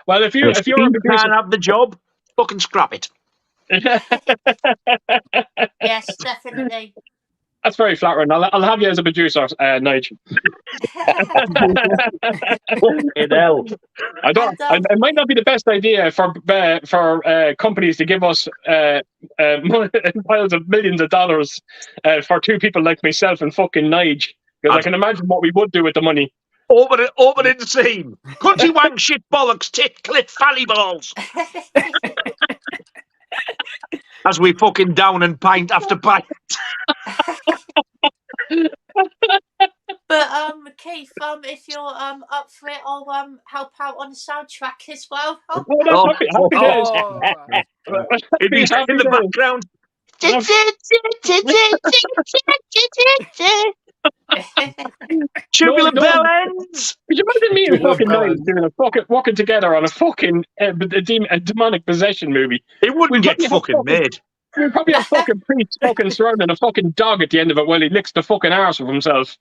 S5: Well, if you
S3: can't have the job, fucking scrap it.
S1: Yes, definitely.
S5: That's very flattering. I'll have you as a producer, Nigel. It might not be the best idea for companies to give us piles of millions of dollars for two people like myself and fucking Nigel, because I can imagine what we would do with the money.
S3: Open in scene. Cunty wank shit bollocks tit clit fally balls. As we fucking down and pint after pint.
S1: But Keith, if you're up for it, I'll help out on the soundtrack as well.
S5: Happy days.
S3: In the background. Tubular bell ends.
S5: Could you imagine me and fucking Nigel doing working together on a fucking demonic possession movie?
S3: It wouldn't get fucking made.
S5: We'd probably have fucking priests fucking surrounding a fucking dog at the end of it while he licks the fucking arse of himself.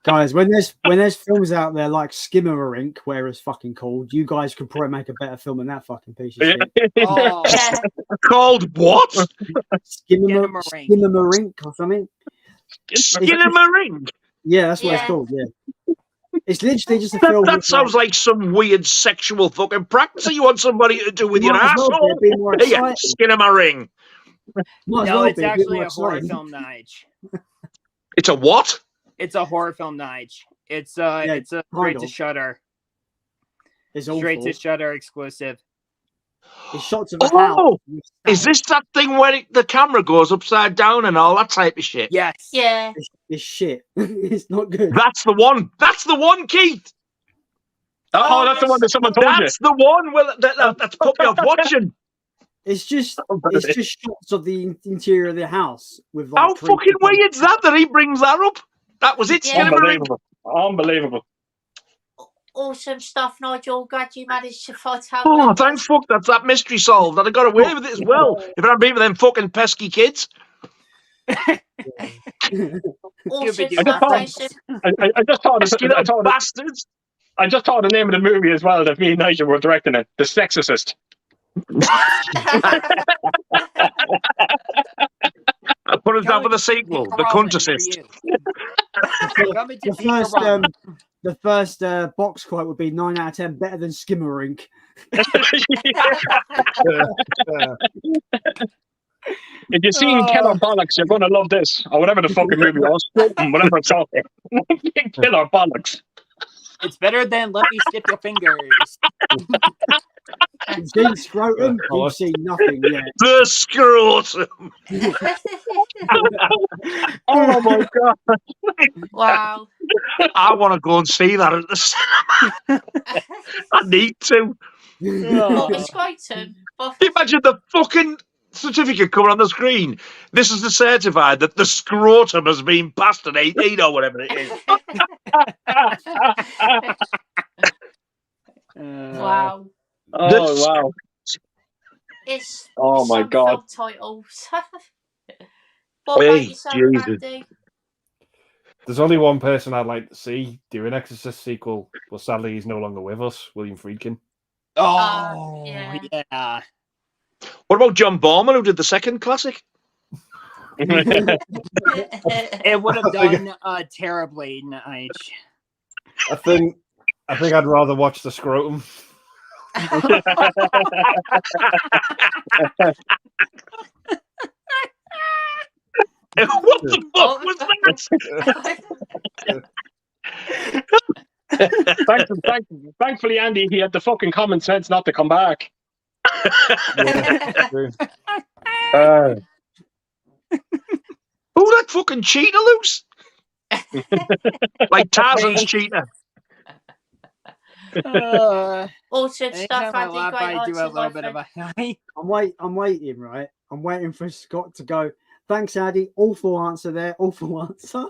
S4: Guys, when there's films out there like Skimmerink, where it's fucking called, you guys could probably make a better film than that fucking piece of shit.
S3: Called what?
S4: Skimmerink or something.
S3: Skimmerink?
S4: Yeah, that's what it's called. Yeah, it's literally just a film.
S3: That sounds like some weird sexual fucking practice you want somebody to do with your asshole. Skin in my ring.
S2: No, it's actually a horror film, Nige.
S3: It's a what?
S2: It's a horror film, Nige. It's a straight to Shudder.
S4: It's
S2: straight to Shudder exclusive.
S4: It's shots of a house.
S3: Oh,
S4: with
S3: is
S4: static.
S3: this that thing where the camera goes upside down and all that type of shit?
S2: Yes.
S1: Yeah.
S4: It's shit. It's not good.
S3: That's the one. That's the one, Keith.
S5: Oh, that's the one that someone told you.
S3: That's the one. Well, that's put me off watching.
S4: It's just shots of the interior of the house with like.
S3: How fucking weird's that he brings that up? That was it.
S1: Yeah.
S5: Unbelievable. Unbelievable.
S1: Awesome stuff, Nigel. Glad you managed to find out.
S3: Oh,
S1: what
S3: thank fuck that's that mystery solved. I'd have got away with it as well if it hadn't been for them fucking pesky kids.
S1: Awesome
S2: I
S1: stuff, Jason.
S5: I just thought
S3: Pesky little bastards.
S5: I just thought the name of the movie as well that me and Nigel were directing it. The Sexorcist.
S3: I put it down for the sequel, The Cuntassist.
S4: The first box quote would be 9 out of 10 better than Skimmerink.
S5: If you've seen Killer Bollocks, you're going to love this. Or whatever the fucking movie was. Whatever it's called. Killer Bollocks.
S2: It's better than Let Me Stick Your Fingers.
S4: You've seen Scrotum? You've seen nothing yet.
S3: The Scrotum.
S5: Oh my god.
S1: Wow.
S3: I want to go and see that at the cinema. I need to.
S1: What was Scrotum?
S3: Imagine the fucking certificate coming on the screen. This is the certified that the scrotum has been passed at 18 or whatever it is.
S1: Wow.
S5: Oh wow.
S1: It's
S5: Oh my god.
S1: Titles. What about yourself, Andy?
S6: There's only one person I'd like to see do an Exorcist sequel, but sadly he's no longer with us, William Friedkin.
S2: Oh,
S1: yeah.
S3: What about John Borman, who did the second classic?
S2: It would have done terribly, Nige.
S6: I think I'd rather watch the Scrotum.
S3: What the fuck was that?
S5: Thankfully, Andy, he had the fucking common sense not to come back.
S3: Who that fucking cheetah loose? Like Tarzan's cheetah.
S1: Awesome stuff, Andy. Great
S2: I do a
S1: answer,
S2: little bit of a
S4: I'm waiting, right? I'm waiting for Scott to go. Thanks, Andy. Awful answer there. Awful answer.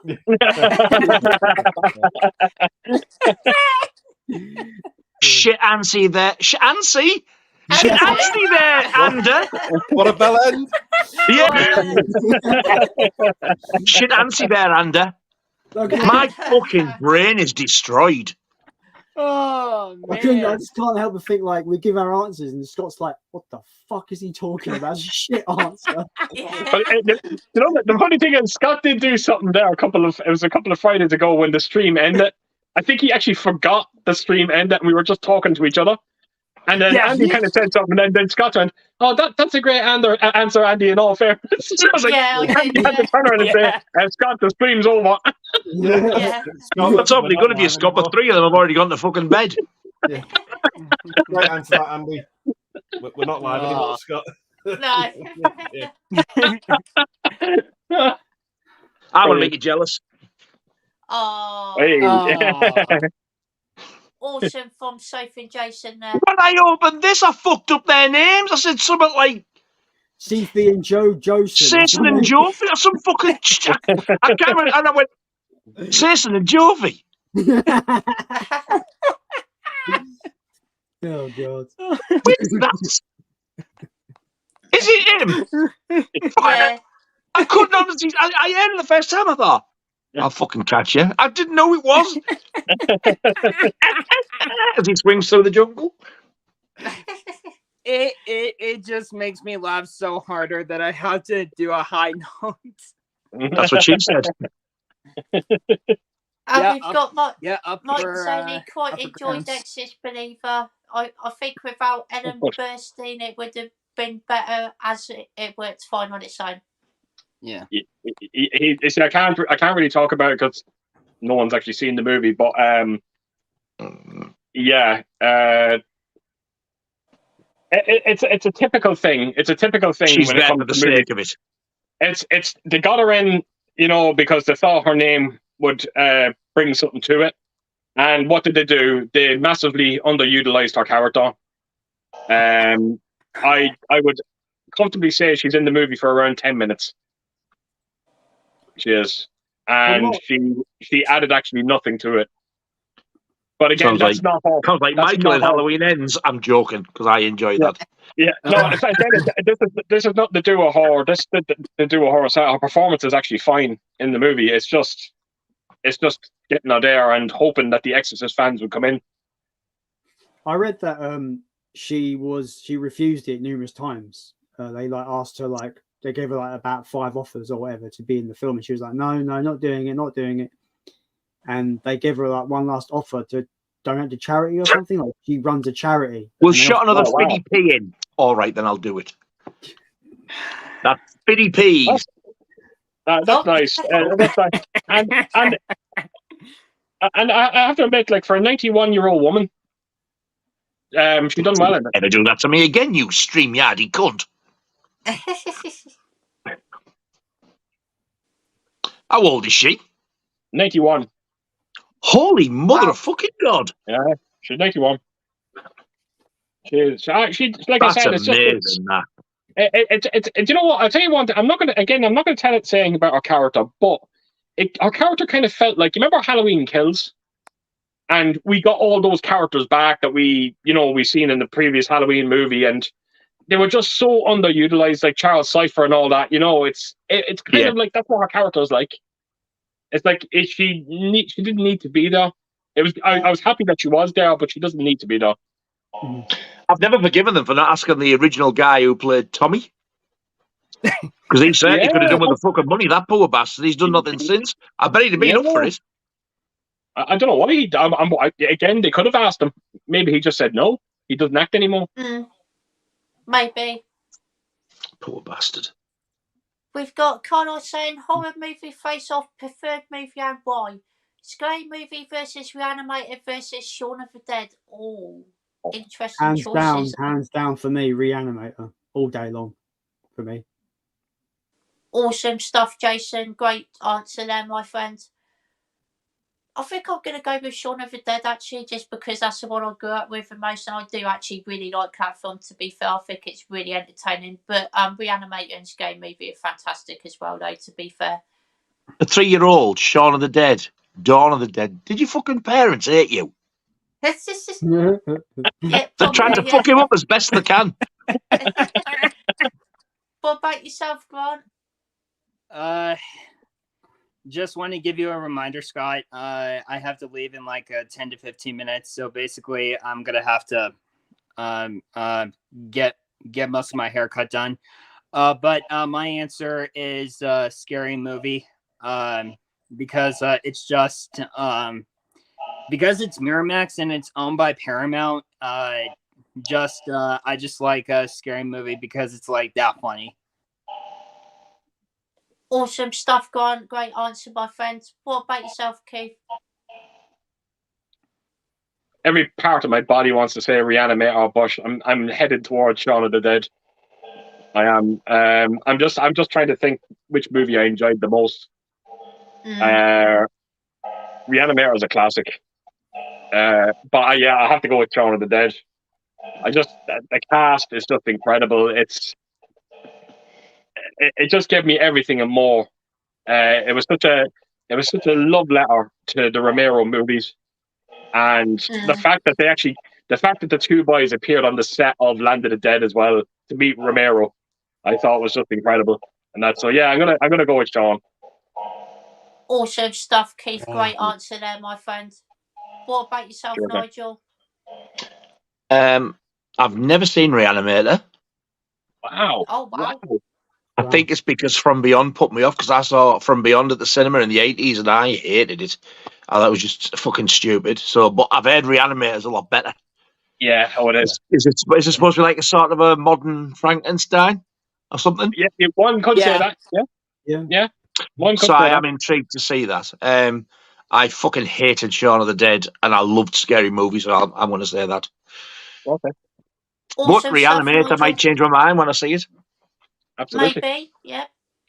S3: Shit, Ansi there. Shit, Ansi? Shit, Ansi there, Ander.
S6: What a bell end.
S3: Yeah. Shit, Ansi there, Ander.
S4: Okay.
S3: My fucking brain is destroyed.
S2: Oh, man.
S4: I just can't help but think, like, we give our answers and Scott's like, what the fuck is he talking about? It's a shit answer.
S5: But, you know, the funny thing is, Scott did do something there a couple of Fridays ago when the stream ended. I think he actually forgot the stream ended and we were just talking to each other. And then Andy kind of said something, and then Scott went, "Oh, that's a great answer, Andy. In all fairness." I was like,
S1: I did,
S5: had to turn around and say, "Scott, the stream's over."
S3: That's awfully good of you, Scott, but 3 of them have already gone to fucking bed.
S6: Yeah. Right answer that, Andy. We're not live anymore, Scott.
S1: No.
S3: I want to make you jealous.
S1: Oh.
S5: Hey.
S1: Awesome from Sophie and Jason there.
S3: When I opened this, I fucked up their names. I said something like
S4: Cephie and Joe Joseph.
S3: Jason and Jovi or some fucking. I can't remember. And I went, Jason and Jovi.
S4: Oh, God.
S3: Where's that? Is it him?
S1: Yeah.
S3: I couldn't honestly. I heard it the first time. I thought, I'll fucking catch you. I didn't know it was. As he swings through the jungle.
S2: It just makes me laugh so harder that I have to do a high note.
S3: That's what she said.
S1: And we've got Mike
S2: for,
S1: saying he quite enjoyed Exorcist Believer. I think without Ellen Burstyn, it would have been better as it worked fine on its own.
S2: Yeah.
S5: See, I can't really talk about it because no one's actually seen the movie. But It's a typical thing. It's a typical thing
S3: She's
S5: when it
S3: there
S5: comes
S3: for the
S5: to movies.
S3: sake of it.
S5: It's they got her in, because they thought her name would bring something to it. And what did they do? They massively underutilized her character. I would comfortably say she's in the movie for around 10 minutes. She is, and she added actually nothing to it. But again,
S3: Sounds
S5: that's not her.
S3: Sounds like
S5: That's
S3: Michael
S5: not
S3: in
S5: her.
S3: Halloween Ends. I'm joking because I enjoy that.
S5: Yeah, no. This is nothing to do with her. This to do with her. So her performance is actually fine in the movie. It's just getting her there and hoping that the Exorcist fans would come in.
S4: I read that she refused it numerous times. They asked her they gave her about 5 offers or whatever to be in the film, and she was like, no, not doing it. And they give her one last offer to donate to charity or something. Like she runs a charity.
S3: We'll shot another
S5: Oh, wow.
S3: Fiddy P in. All right, then I'll do it. That's Fiddy P's.
S5: That's nice. That's nice. And I have to admit, for a 91-year-old woman, she done well in it.
S3: Never do that to me again, you streamyardy cunt. How old is she?
S5: 91.
S3: Holy mother of fucking God.
S5: Yeah, she's 91. She's like
S3: That's
S5: I said, it's
S3: amazing,
S5: just
S3: that.
S5: it's you know what, I'll tell you one thing. I'm not gonna tell it saying about our character, but our character kind of felt like, you remember Halloween Kills? And we got all those characters back that we seen in the previous Halloween movie, and they were just so underutilized, like Charles Cypher and all that. It's kind of like that's what her character is like. It's like she didn't need to be there. I was happy that she was there, but she doesn't need to be there.
S3: I've never forgiven them for not asking the original guy who played Tommy. Because he certainly could have done with the fucking money, that poor bastard. He's done nothing since. I bet he'd have been up for it.
S5: I don't know what he done. Again, they could have asked him. Maybe he just said no. He doesn't act anymore.
S1: Maybe.
S3: Poor bastard.
S1: We've got Connor saying horror movie face off, preferred movie and why. Scary movie versus Reanimated versus Shaun of the Dead. Oh, interesting choices.
S4: Hands down for me, Reanimator all day long for me.
S1: Awesome stuff, Jason. Great answer there, my friend. I think I'm going to go with Shaun of the Dead, actually, just because that's the one I grew up with the most, and I do actually really like that film, to be fair. I think it's really entertaining. But Reanimator and Scary Movie are fantastic as well, though, to be fair.
S3: A 3-year-old, Shaun of the Dead, Dawn of the Dead. Did your fucking parents hate you?
S1: Yeah,
S3: They're trying to fuck him up as best they can.
S1: What about yourself, Grant?
S2: Just want to give you a reminder, Scott. I have to leave in 10 to 15 minutes. So basically, I'm going to have to get most of my haircut done. But my answer is Scary Movie, because it's just because it's Miramax and it's owned by Paramount. I just like a Scary Movie because it's that funny.
S1: Awesome stuff, Grant. Great answer, my friend. What about yourself, Keith?
S5: Every part of my body wants to say Reanimator, but I'm headed towards Shaun of the Dead. I am. I'm just trying to think which movie I enjoyed the most. Reanimator is a classic. But I have to go with Shaun of the Dead. The cast is just incredible. It just gave me everything and more. It was such a love letter to the Romero movies, and the fact that the two boys appeared on the set of Land of the Dead as well to meet Romero, I thought was just incredible. And I'm gonna go with Shaun.
S1: Awesome stuff, Keith. Great answer there, my friend. What about yourself, Nigel?
S3: I've never seen Reanimator.
S5: Wow.
S1: Oh, wow.
S3: I think it's because From Beyond put me off, because I saw From Beyond at the cinema in the 80s and I hated it. I thought it was just fucking stupid. But I've heard Reanimator's a lot better.
S5: Yeah, it is.
S3: Is it supposed to be like a sort of a modern Frankenstein or something?
S5: Yeah, one could say that. Yeah. One could
S3: so
S5: say
S3: I
S5: that.
S3: am intrigued to see that. I fucking hated Shaun of the Dead and I loved Scary Movies, so I'm going to say that.
S5: Okay.
S1: Awesome
S3: But
S1: stuff,
S3: Reanimator
S1: Nigel.
S3: might change my mind when I see it.
S5: Absolutely.
S1: Maybe, yeah,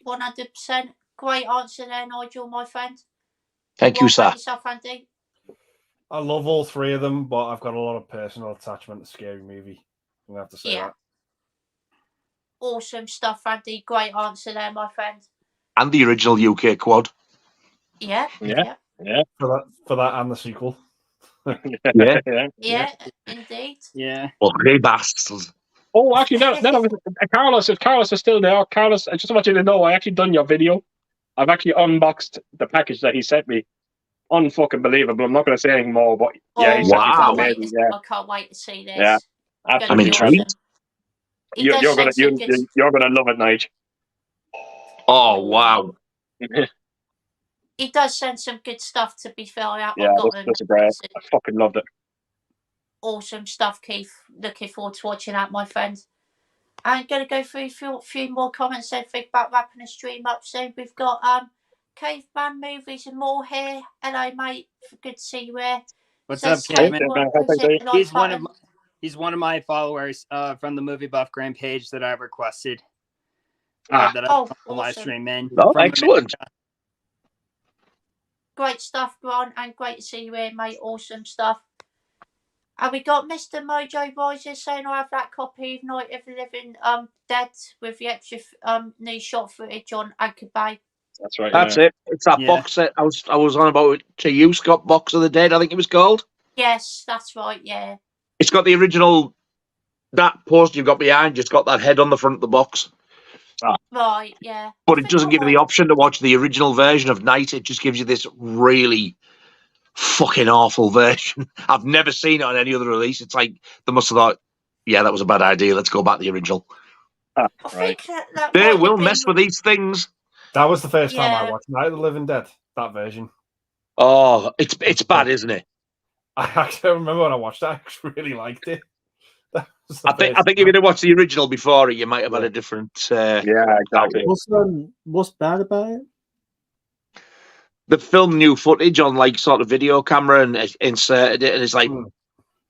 S1: 100%. Great answer there, Nigel, my friend.
S3: Thank you,
S1: What about
S3: sir.
S1: yourself, Andy?
S6: I love all three of them, but I've got a lot of personal attachment to Scary Movie. I'm gonna have to say
S1: Yeah.
S6: that.
S1: Awesome stuff, Andy. Great answer there, my friend.
S3: And the original UK quad.
S1: Yeah,
S5: Yeah.
S6: For that and the sequel.
S3: Yeah.
S1: yeah, indeed.
S2: Yeah.
S3: Okay, bastards.
S5: Oh, actually, Carlos, if Carlos is still there, Carlos, I just want you to know, I actually done your video. I've actually unboxed the package that he sent me. Unfucking believable. I'm not going to say anything more, but yeah, he
S1: Oh,
S5: sent me some
S3: Wow.
S5: amazing. Yeah,
S1: I can't wait to see this.
S5: Yeah,
S1: Gonna
S3: I'm
S5: absolutely
S1: be
S3: intrigued.
S1: awesome. He
S5: You're
S1: does
S5: gonna
S1: send some good.
S5: you're gonna love it, Nigel.
S3: Oh, wow.
S1: He does send some good stuff. To be fair, I've
S5: Yeah,
S1: got to
S5: that's
S1: admit,
S5: great.
S1: it's
S5: I fucking loved it.
S1: awesome stuff, Keith. Looking forward to watching that, my friend. I'm going to go through a few more comments and think about wrapping the stream up soon. We've got Caveman Movies and more here. Hello, mate. Good to see you here.
S2: What's
S1: Says
S2: up, Caveman? He's one of my followers from the Movie Buff Grand page that I've requested. That I
S1: awesome.
S2: live stream in.
S3: Oh,
S2: from
S3: excellent.
S1: Great stuff, Grant, and great to see you here, mate. Awesome stuff. And we got Mr. Mojo Riser saying I have that copy of Night of the Living Dead with the extra new shot footage on Anchor Bay.
S5: That's right.
S3: That's it. It's that box set I was on about to you, Scott. Box of the Dead, I think it was called.
S1: Yes, that's right. Yeah.
S3: It's got the original. That poster you've got behind just got that head on the front of the box.
S1: Right. Yeah.
S3: But it doesn't give you the option to watch the original version of Night. It just gives you this really fucking awful version. I've never seen it on any other release. It's like they must have thought, yeah, that was a bad idea. Let's go back to the original.
S1: I think that
S3: They
S1: might
S3: will
S1: have
S3: mess with these things.
S6: That was the first time I watched Night of the Living Dead, that version.
S3: Oh, it's bad, isn't it?
S6: I actually remember when I watched it, I actually really liked it.
S3: I think if you'd have watched the original before it, you might have had a different.
S5: Yeah, exactly.
S4: What's bad about it?
S3: The film new footage on like sort of video camera and inserted it, and it's like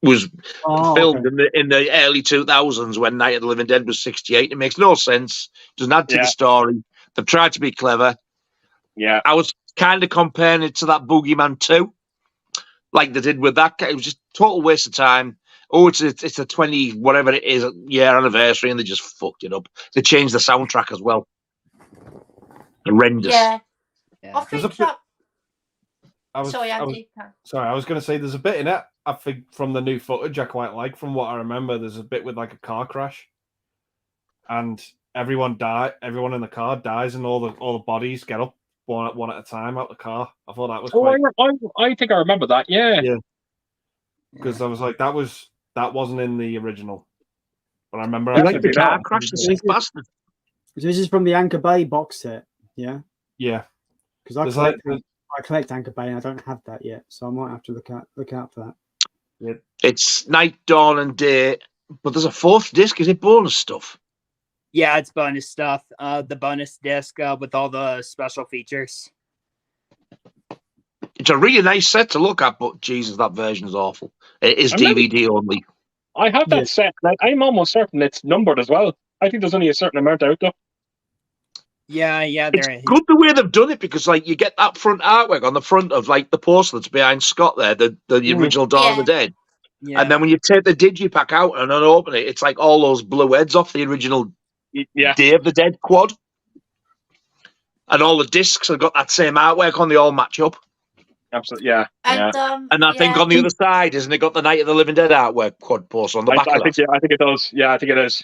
S3: was filmed in the early 2000s when Night of the Living Dead was 68. It makes no sense. Doesn't add to the story. They've tried to be clever.
S5: Yeah,
S3: I was kind of comparing it to that Boogeyman 2, like they did with that. It was just total waste of time. Oh, it's a 20 whatever it is year anniversary, and they just fucked it up. They changed the soundtrack as well. Horrendous.
S1: Yeah. I think that.
S6: Sorry, Andy. I was going to say there's a bit in it. I think from the new footage I quite like. From what I remember, there's a bit with like a car crash, and everyone in the car dies, and all the bodies get up one at a time out the car. I thought that was.
S5: I think I remember that. Yeah.
S6: Because I was like, that wasn't in the original, but I remember.
S3: Like the car crash, the sick bastard.
S4: This is from the Anchor Bay box set. Yeah.
S6: Yeah.
S4: Because I collect Anchor Bay and I don't have that yet, so I might have to look out for that.
S6: Yeah.
S3: It's Night, Dawn, and Day, but there's a fourth disc. Is it bonus stuff?
S2: Yeah, it's bonus stuff. The bonus disc with all the special features.
S3: It's a really nice set to look at, but Jesus, that version is awful. It is DVD only.
S5: I have that set. I'm almost certain it's numbered as well. I think there's only a certain amount out there.
S2: Yeah,
S3: it's good the way they've done it, because like you get that front artwork on the front of like the poster that's behind Scott there, the original Dawn of the Dead. Yeah. And then when you take the digipack out and unopen it, it's like all those blue heads off the original Day of the Dead quad. And all the discs have got that same artwork on, they all match up.
S5: Absolutely, yeah.
S3: And I think on the other side, isn't it got the Night of the Living Dead artwork quad poster on the back of that?
S5: I think it does. Yeah, I think it is.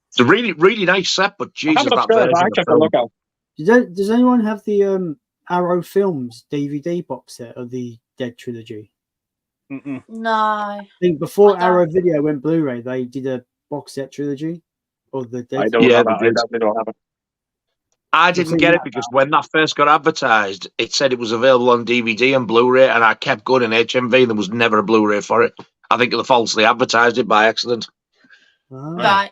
S3: It's a really, really nice set, but Jesus, that version.
S4: Does anyone have the Arrow Films DVD box set of the Dead trilogy?
S1: No.
S4: I think before Arrow Video went Blu-ray, they did a box set trilogy of the Dead.
S5: I don't have it. I definitely don't have it.
S3: I didn't get it because when that first got advertised, it said it was available on DVD and Blu-ray, and I kept going in HMV. There was never a Blu-ray for it. I think they falsely advertised it by accident.
S1: Right.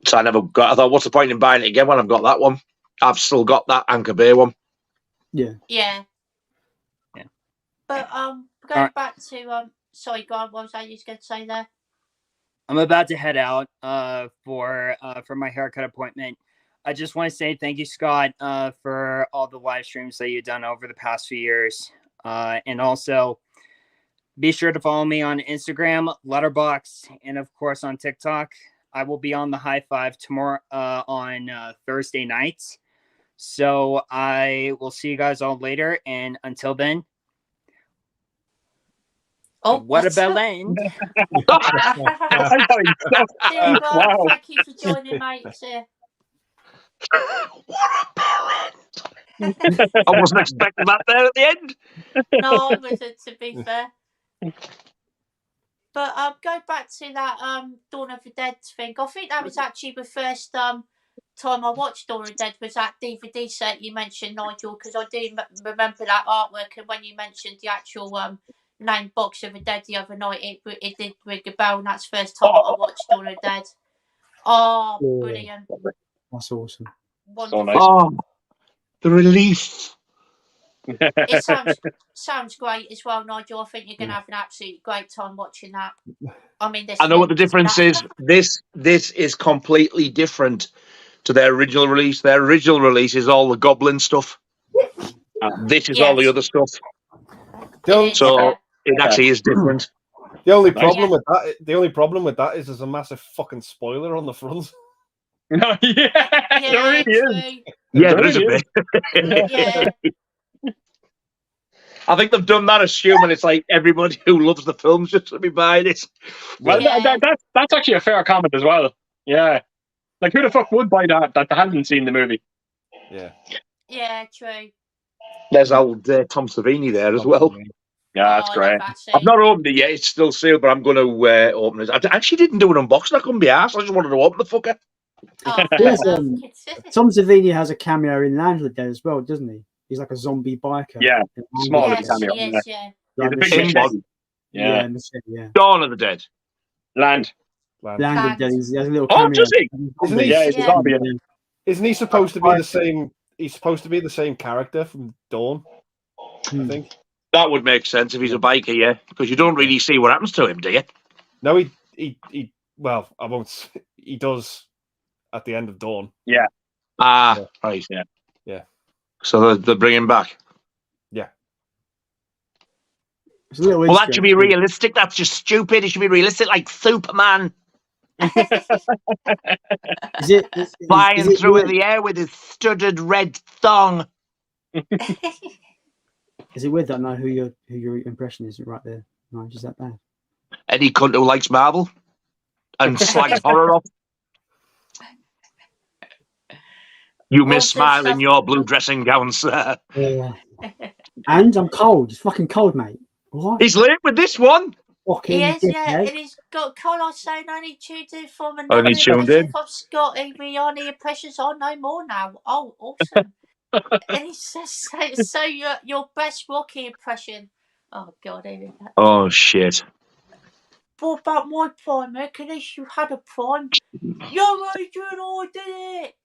S3: So I never got. I thought, what's the point in buying it again when I've got that one? I've still got that Anchor Bay one.
S4: Yeah.
S1: But going back to sorry, God, what was I just going to say there?
S2: I'm about to head out for my haircut appointment. I just want to say thank you, Scott, for all the live streams that you've done over the past few years. And also, be sure to follow me on Instagram, Letterboxd, and of course on TikTok. I will be on the High Five tomorrow on Thursday nights. So I will see you guys all later. And until then, what about land?
S5: I thought he
S1: Dear God,
S5: Wow.
S1: thank you for joining, mate.
S3: What a parent! I wasn't expecting that there at the end.
S1: No, I wasn't, to be fair. But go back to that Dawn of the Dead thing. I think that was actually the first time I watched Dawn of the Dead was that DVD set you mentioned, Nigel, because I do remember that artwork. And when you mentioned the actual name Box of the Dead the other night, it did ring a bell, and that's the first time I watched Dawn of the Dead. Oh, brilliant.
S4: That's awesome.
S1: Wonderful.
S5: nice.
S3: Oh, the relief.
S1: It sounds great as well, Nigel. I think you're going to have an absolutely great time watching that. I mean,
S3: I know what the difference is. This is completely different to their original release. Their original release is all the goblin stuff. This is all the
S1: Yes.
S3: other stuff.
S6: The
S3: It actually is different.
S6: only problem with that is there's a massive fucking spoiler on the front.
S5: No, yeah, there really is.
S1: True.
S3: Yeah,
S5: There
S3: there is a
S5: really
S3: bit.
S1: Yeah.
S3: I think they've done that assuming it's like everybody who loves the films just to be buying it.
S5: Well,
S1: Yeah.
S5: that's actually a fair comment as well. Yeah. Like, who the fuck would buy that hasn't seen the movie?
S6: Yeah.
S1: Yeah, true.
S3: There's old Tom Savini there as well.
S5: Yeah, that's
S1: I
S5: great.
S1: love that scene.
S3: I've not opened it yet. It's still sealed, but I'm going to open it. I actually didn't do an unboxing. I couldn't be arsed. I just wanted to open the fucker.
S1: Oh,
S4: Yes,
S1: fair enough.
S4: Tom Savini has a cameo in Land of the Dead as well, doesn't he? He's like a zombie biker.
S5: Yeah, small
S1: Yes,
S5: cameo.
S1: he is, yeah.
S5: Yeah, the big
S3: In
S5: machete.
S3: what?
S5: Yeah.
S4: Yeah.
S3: Dawn of the Dead.
S5: Land.
S4: Land of the Dead. He has a little
S3: Oh,
S4: cameo.
S3: does he?
S6: Isn't he?
S5: Yeah, he's a
S1: Yeah.
S5: zombie.
S6: Isn't he supposed to be the same? He's supposed to be the same character from Dawn, I think.
S3: That would make sense if he's a biker, yeah, because you don't really see what happens to him, do you?
S6: No, he well, I won't. He does at the end of Dawn.
S5: Yeah.
S3: Ah,
S6: Yeah.
S3: right.
S6: Yeah. Yeah.
S3: So they're bringing him back.
S6: Yeah.
S4: It's a little
S3: Well, that
S4: Easter
S3: should
S4: egg.
S3: be realistic. That's just stupid. It should be realistic, like Superman
S4: Is it
S3: flying
S4: is it
S3: through in
S4: weird?
S3: the air with his studded red thong.
S4: Is it weird that I know who your impression is right there? No, is that bad?
S3: Any cunt who likes marble and slags horror off. You may
S1: Awesome
S3: smile
S1: stuff.
S3: in your blue dressing gown, sir.
S4: Yeah. And I'm cold. It's fucking cold, mate. What?
S3: He's late with this one.
S4: Fucking
S1: He is, yeah.
S4: dickhead.
S1: And he's got collar saying only tuned in from
S3: Only
S1: another
S3: tuned
S1: because
S3: in.
S1: if I've got the impressions on no more now. Oh, awesome. And he says, so your best Rocky impression. Oh, God.
S3: Oh, shit.
S1: What about my prime? At least you had a prime. You're Adrian, I did it.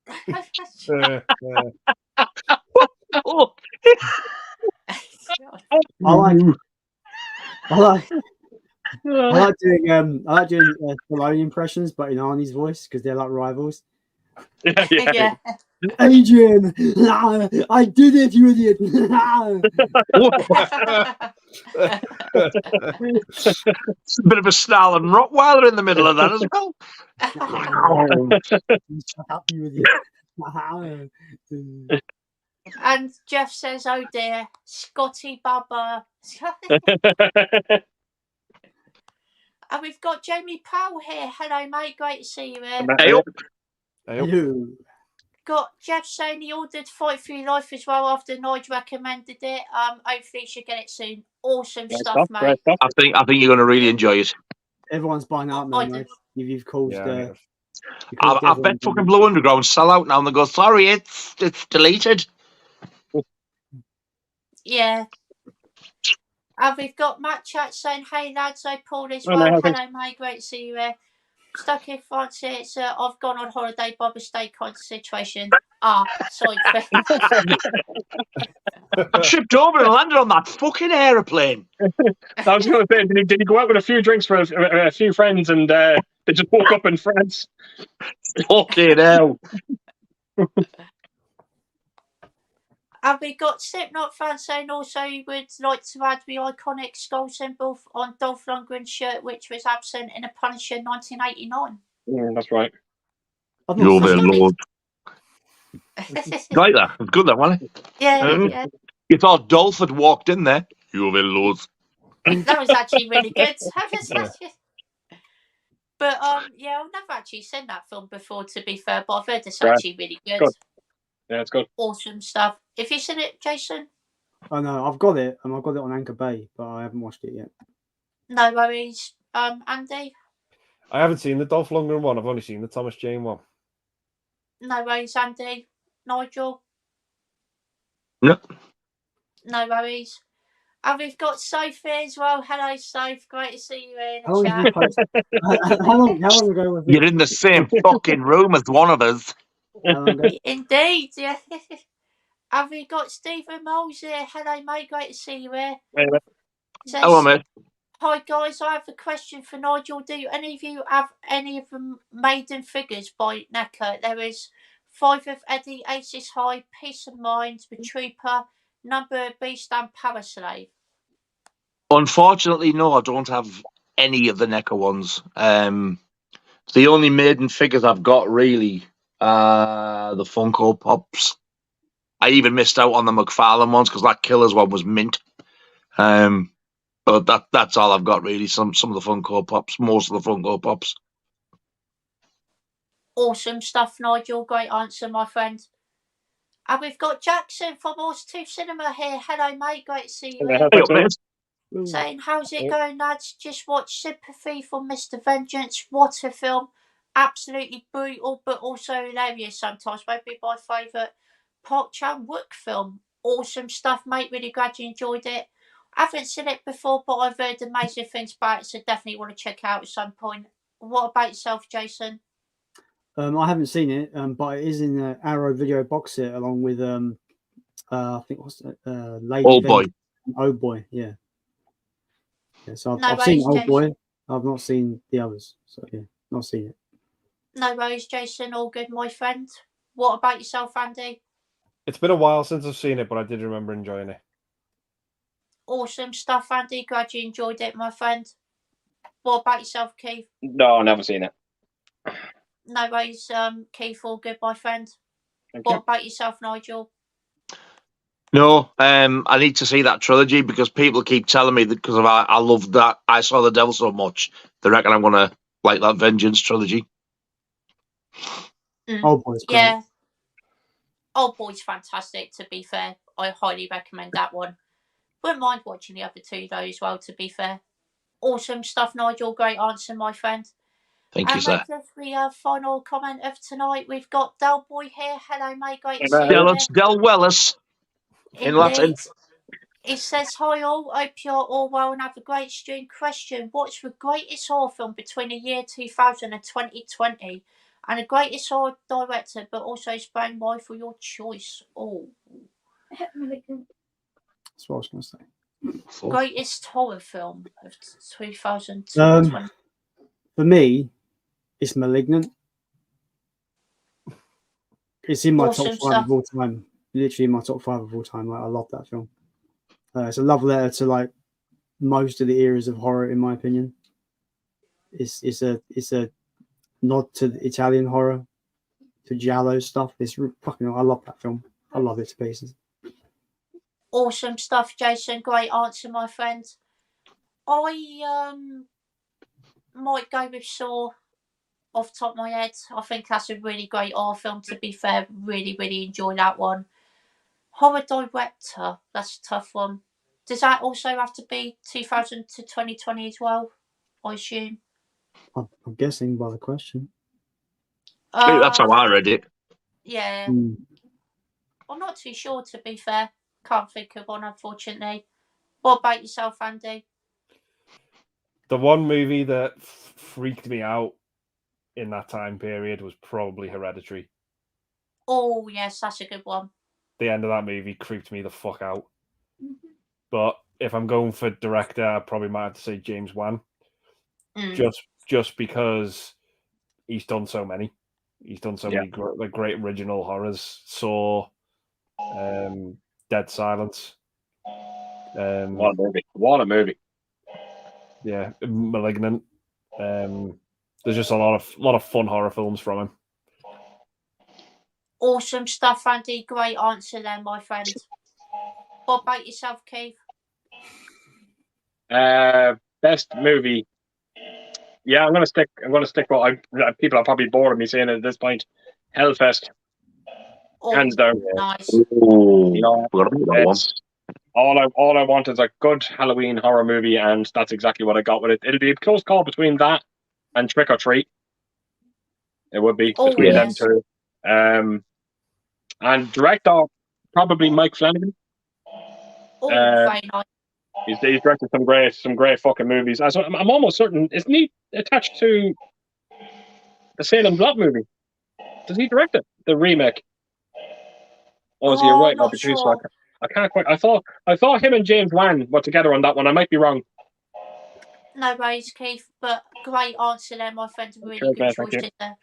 S3: Oh.
S4: I like doing Stallone impressions, but in Arnie's voice because they're like rivals.
S1: Yeah.
S4: Adrian, I did it, you idiot!
S3: It's a bit of a snarling Rottweiler in the middle of that as well.
S4: Shut up, you idiot!
S1: And Jeff says, "Oh dear, Scotty Bubba." And we've got Jamie Powell here. Hello, mate. Great to see you here.
S3: Hey, up.
S4: Hello.
S1: Got Jeff saying he ordered Fight for Your Life as well after Nigel recommended it. Hopefully you should get it soon. Awesome stuff, mate.
S3: I think you're going to really enjoy it.
S4: Everyone's buying out now, mate. You've caused.
S3: I bet fucking Blue Underground sell out now and they go, sorry, it's deleted.
S1: Yeah. And we've got Matt Chat saying, "Hey lads, I Paul as
S5: Hello,
S1: well.
S5: thanks.
S1: Hello, mate. Great to see you here. Stuck in France here. It's I've gone on holiday, Bob, a stay kind of situation. Sorry.
S3: I tripped over and landed on that fucking aeroplane.
S5: I was going to say, did he go out with a few drinks for a few friends and They just woke up in France.
S3: Fucking hell.
S1: Have we got Slipknot fans saying also you would like to add the iconic skull symbol on Dolph Lundgren's shirt, which was absent in a Punisher 1989?
S5: That's right.
S4: I've not
S3: You're
S4: seen
S3: the
S4: it.
S3: Lord. Like that. It's good, that one.
S1: Yeah.
S3: You thought Dolph had walked in there. You're the Lord.
S1: That was actually really good.
S6: Yeah.
S1: But yeah, I've never actually seen that film before, to be fair, but I've heard it's
S5: Right.
S1: actually really good.
S5: Good. Yeah, it's good.
S1: Awesome stuff. Have you seen it, Jason?
S4: I know I've got it, and I've got it on Anchor Bay, but I haven't watched it yet.
S1: No worries. Andy?
S6: I haven't seen the Dolph Lundgren one. I've only seen the Thomas Jane one.
S1: No worries, Andy. Nigel?
S3: No.
S1: No worries. And we've got Sophie as well. Hello, Sophie. Great to see you in
S4: How long
S1: the
S4: have you
S1: chat.
S4: posted? How long ago was it?
S3: You're in the same fucking room as one of us.
S4: How long ago?
S1: Indeed, yeah. Have we got Stephen Moles here? Hello, mate. Great to see you here.
S5: Anyway,
S1: Says,
S3: Hello, mate.
S1: hi, guys. I have a question for Nigel. Do any of you have any of the maiden figures by NECA? There is 5 of Eddie, Aces High, Peace of Mind, The Trooper, Number Beast, and Paraslave.
S3: Unfortunately, no, I don't have any of the NECA ones. The only maiden figures I've got really are the Funko Pops. I even missed out on the McFarlane ones because that Killers one was mint. But that's all I've got really. Some of the Funko Pops, most of the Funko Pops.
S1: Awesome stuff, Nigel. Great answer, my friend. And we've got Jackson from Horse 2 Cinema here. Hello, mate. Great to see you here.
S3: Hey, up, mate.
S1: Saying, how's it going, lads? Just watched Sympathy for Mr. Vengeance. What a film. Absolutely brutal, but also hilarious sometimes. Maybe my favourite Park Chan-wook film. Awesome stuff, mate. Really glad you enjoyed it. I haven't seen it before, but I've heard amazing things about it, so definitely want to check it out at some point. What about yourself, Jason?
S4: I haven't seen it, but it is in the Arrow video box set along with I think what's Lady
S3: Oh boy.
S4: Vengeance. Oh boy, yeah. So
S1: No
S4: I've seen
S1: worries,
S4: Oh
S1: Jason.
S4: boy. I've not seen the others. So yeah, not seen it.
S1: No worries, Jason. All good, my friend. What about yourself, Andy?
S6: It's been a while since I've seen it, but I did remember enjoying it.
S1: Awesome stuff, Andy. Glad you enjoyed it, my friend. What about yourself, Keith?
S5: no, never seen it.
S1: No worries, Keith. All good, my friend.
S5: Thank
S1: What
S5: you.
S1: about yourself, Nigel?
S3: No, I need to see that trilogy because people keep telling me that because of I love that I Saw the Devil so much. They reckon I'm gonna like that Vengeance trilogy.
S4: Oh boy's great.
S1: Yeah. Old Boy's fantastic, to be fair. I highly recommend that one. Wouldn't mind watching the other two, though, as well, to be fair. Awesome stuff, Nigel. Great answer, my friend.
S3: Thank you,
S1: And
S3: sir.
S1: that's the final comment of tonight. We've got Del Boy here. Hello, mate. Great to see you.
S3: Del Wellis in Latin.
S1: Indeed. He says, hi all, hope you're all well and have a great stream. Question, what's the greatest horror film between the year 2000 and 2020? And the greatest horror director, but also explain why for your choice. Oh,
S4: That's what I was going to say.
S1: greatest horror film of 2000 to 2020.
S4: For me, it's Malignant. It's in my
S1: Awesome
S4: top 5
S1: stuff.
S4: of all time. Literally in my top 5 of all time. Like, I love that film. It's a love letter to like most of the eras of horror, in my opinion. It's a nod to the Italian horror, to giallo stuff. It's fucking. I love that film. I love it to pieces.
S1: Awesome stuff, Jason. Great answer, my friend. I might go with Saw off the top of my head. I think that's a really great horror film, to be fair. Really, really enjoy that one. Horror director, that's a tough one. Does that also have to be 2000 to 2020 as well, I assume?
S4: I'm guessing by the question.
S3: That's how I read it.
S1: Yeah. I'm not too sure, to be fair. Can't think of one, unfortunately. What about yourself, Andy?
S6: The one movie that freaked me out in that time period was probably Hereditary.
S1: Oh, yes, that's a good one.
S6: The end of that movie creeped me the fuck out. But if I'm going for director, I probably might have to say James Wan. just because he's done so many. He's done so many great original horrors. Saw, Dead Silence.
S5: What a movie! What a movie!
S6: Yeah, Malignant. There's just a lot of fun horror films from him.
S1: Awesome stuff, Andy. Great answer there, my friend. What about yourself, Keith?
S5: Best movie. Yeah, I'm gonna stick. What people are probably bored of me saying it at this point. Hellfest, hands down.
S1: Nice.
S3: Ooh,
S5: You know,
S3: forgot about that one.
S5: all I want is a good Halloween horror movie, and that's exactly what I got with it. It'll be a close call between that and Trick or Treat. It would be between them two. And director probably Mike Flanagan.
S1: Very nice.
S5: He's directed some great fucking movies. I'm almost certain, isn't he attached to the Salem Lot movie? Does he direct it? The remake? Oh, is he a writer?
S1: Not sure.
S5: I can't quite. I thought him and James Wan were together on that one. I might be wrong.
S1: No worries, Keith, but great answer there, my friend. Really
S5: Sure,
S1: good
S5: thank
S1: choice there.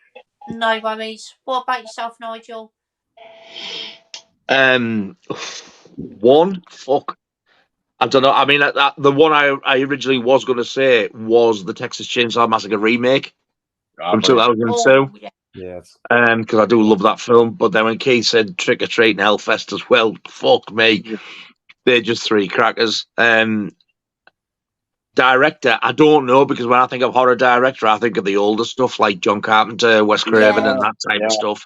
S1: No worries. What about yourself, Nigel?
S3: One, fuck. I don't know. I mean, the one I originally was going to say was the Texas Chainsaw Massacre remake from 2002.
S6: Yes.
S3: Because I do love that film. But then when Keith said Trick or Treat and Hellfest as well, fuck me.
S5: Yeah.
S3: They're just three crackers. Director, I don't know, because when I think of horror director, I think of the older stuff like John Carpenter, Wes Craven, and that type of stuff.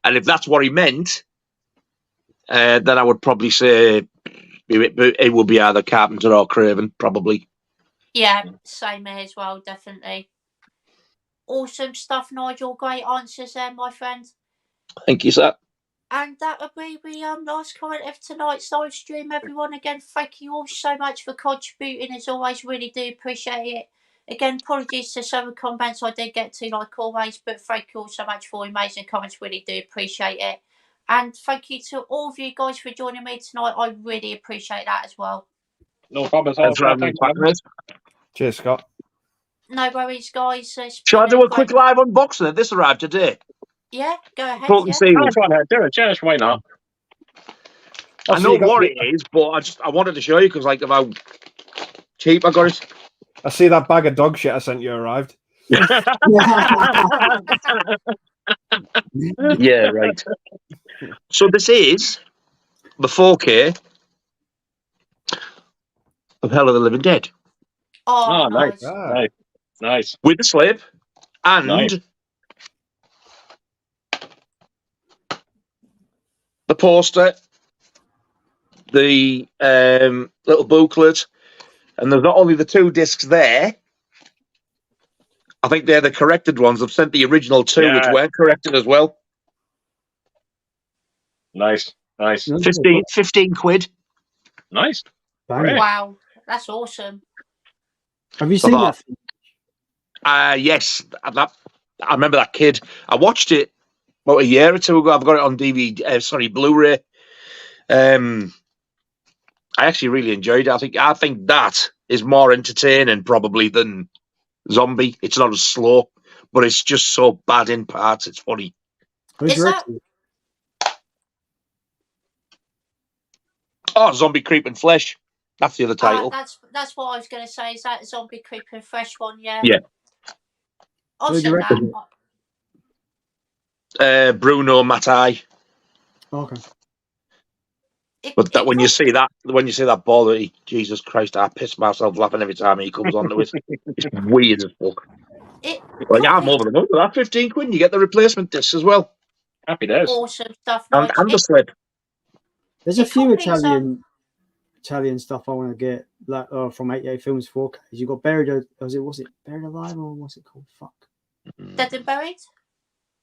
S3: And if that's what he meant, then I would probably say it would be either Carpenter or Craven, probably.
S1: Yeah, same here as well, definitely. Awesome stuff, Nigel. Great answers there, my friend.
S3: Thank you, sir.
S1: And that would be the last comment of tonight's live stream, everyone. Again, thank you all so much for contributing. As always, really do appreciate it. Again, apologies to some of the comments I did get to, like always, but thank you all so much for amazing comments. Really do appreciate it. And thank you to all of you guys for joining me tonight. I really appreciate that as well.
S5: No problem at all.
S3: Thanks.
S6: Cheers, Scott.
S1: No worries, guys.
S3: Shall I do a quick live unboxing? This arrived today.
S1: Yeah, go ahead.
S3: Do
S5: it, Josh. Why not?
S3: I know what it is, but I wanted to show you because, like, of how cheap I got it.
S6: I see that bag of dog shit I sent you arrived.
S3: Yeah, right. So this is the 4K of Hell of the Living Dead.
S1: Oh,
S5: nice.
S3: With the slip and the poster, the little booklet, and there's not only the 2 discs there. I think they're the corrected ones. I've sent the original 2, which weren't corrected as well.
S5: Nice.
S3: 15 quid.
S5: Nice.
S1: Wow, that's awesome.
S4: Have you seen that?
S3: Yes. I remember that kid. I watched it about a year or two ago. I've got it on DVD. Blu-ray. I actually really enjoyed it. I think that is more entertaining probably than Zombie. It's not as slow, but it's just so bad in parts. It's funny. Zombie Creeping Flesh. That's the other title.
S1: That's what I was going to say. Is that Zombie Creeping Fresh one? Yeah.
S3: Yeah.
S1: I'll send that.
S3: Bruno Mattei.
S4: Okay.
S3: But when you see that ball, Jesus Christ, I piss myself laughing every time he comes onto it. It's weird as fuck. I'm over the moon with that 15 quid. And you get the replacement disc as well.
S5: Happy days.
S1: Awesome stuff.
S3: And the slip.
S4: There's a few Italian stuff I want to get, like from 88 Films 4K. You got Buried. Was it Buried Alive or what's it called? Fuck.
S1: Dead and Buried?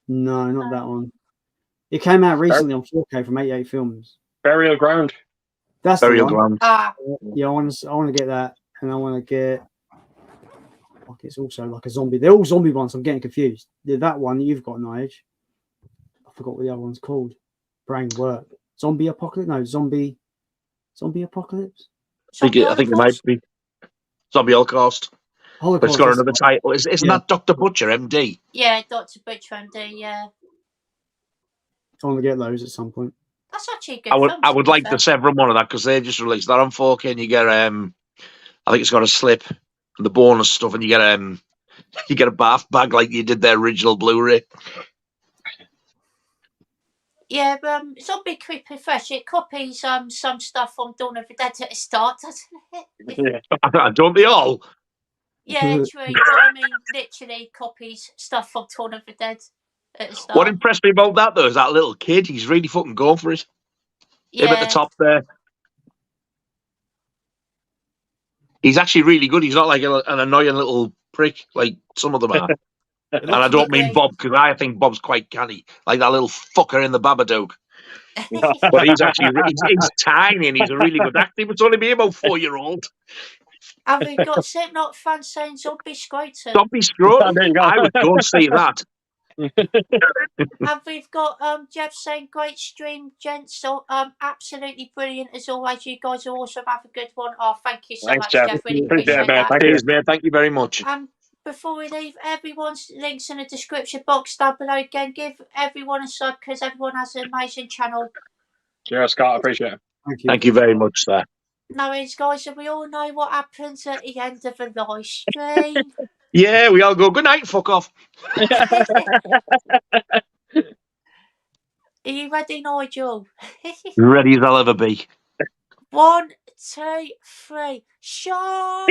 S4: No, not that one. It came out recently on 4K from 88 Films.
S5: Burial Ground.
S4: That's
S3: Burial
S4: the one.
S3: Ground.
S4: Yeah, I want to get that, and I want to get. Like, it's also like a zombie. They're all zombie ones. I'm getting confused. That one you've got, Nige. I forgot what the other one's called. Brain work. Zombie Apocalypse? No, Zombie Apocalypse.
S3: I think it might be Zombie Holocaust. But it's got another title. Isn't that Dr. Butcher, MD?
S1: Yeah, Dr. Butcher, MD, yeah.
S4: I want to get those at some point.
S1: That's actually a good film.
S3: I would like the Severin one of that because they just released that on 4K, and you get I think it's got a slip and the bonus stuff, and you get a bath bag like you did the original Blu-ray.
S1: Yeah, Zombie Creepy Fresh, it copies some stuff from Dawn of the Dead at the start, doesn't it?
S3: Don't they all?
S1: Yeah, true. But I mean, literally copies stuff from Dawn of the Dead at the start.
S3: What impressed me about that, though, is that little kid. He's really fucking going for it.
S1: Yeah.
S3: Him at the top there. He's actually really good. He's not like an annoying little prick like some of them are. And I don't mean Bob, because I think Bob's quite canny, like that little fucker in the Babadook. But he's actually he's tiny and he's a really good actor. He must only be about 4-year-old.
S1: Have we got Slipknot fans saying Zombie Scrotum?
S3: Zombie Scrotum. I would go and see that.
S1: And we've got Jeff saying great stream, gents. So absolutely brilliant as always. You guys are awesome. Have a good one. Oh, thank you so much, Jeff. Really appreciate that.
S3: Cheers, mate. Thank you very much.
S1: Before we leave, everyone's links in the description box down below. Again, give everyone a sub because everyone has an amazing channel.
S5: Cheers, Scott. I appreciate it.
S3: Thank you very much, sir.
S1: No worries, guys. And we all know what happens at the end of a live stream.
S3: Yeah, we all go, good night, fuck off.
S1: Are you ready, Nigel?
S3: Ready as I'll ever be.
S1: 1, 2, 3. Shine!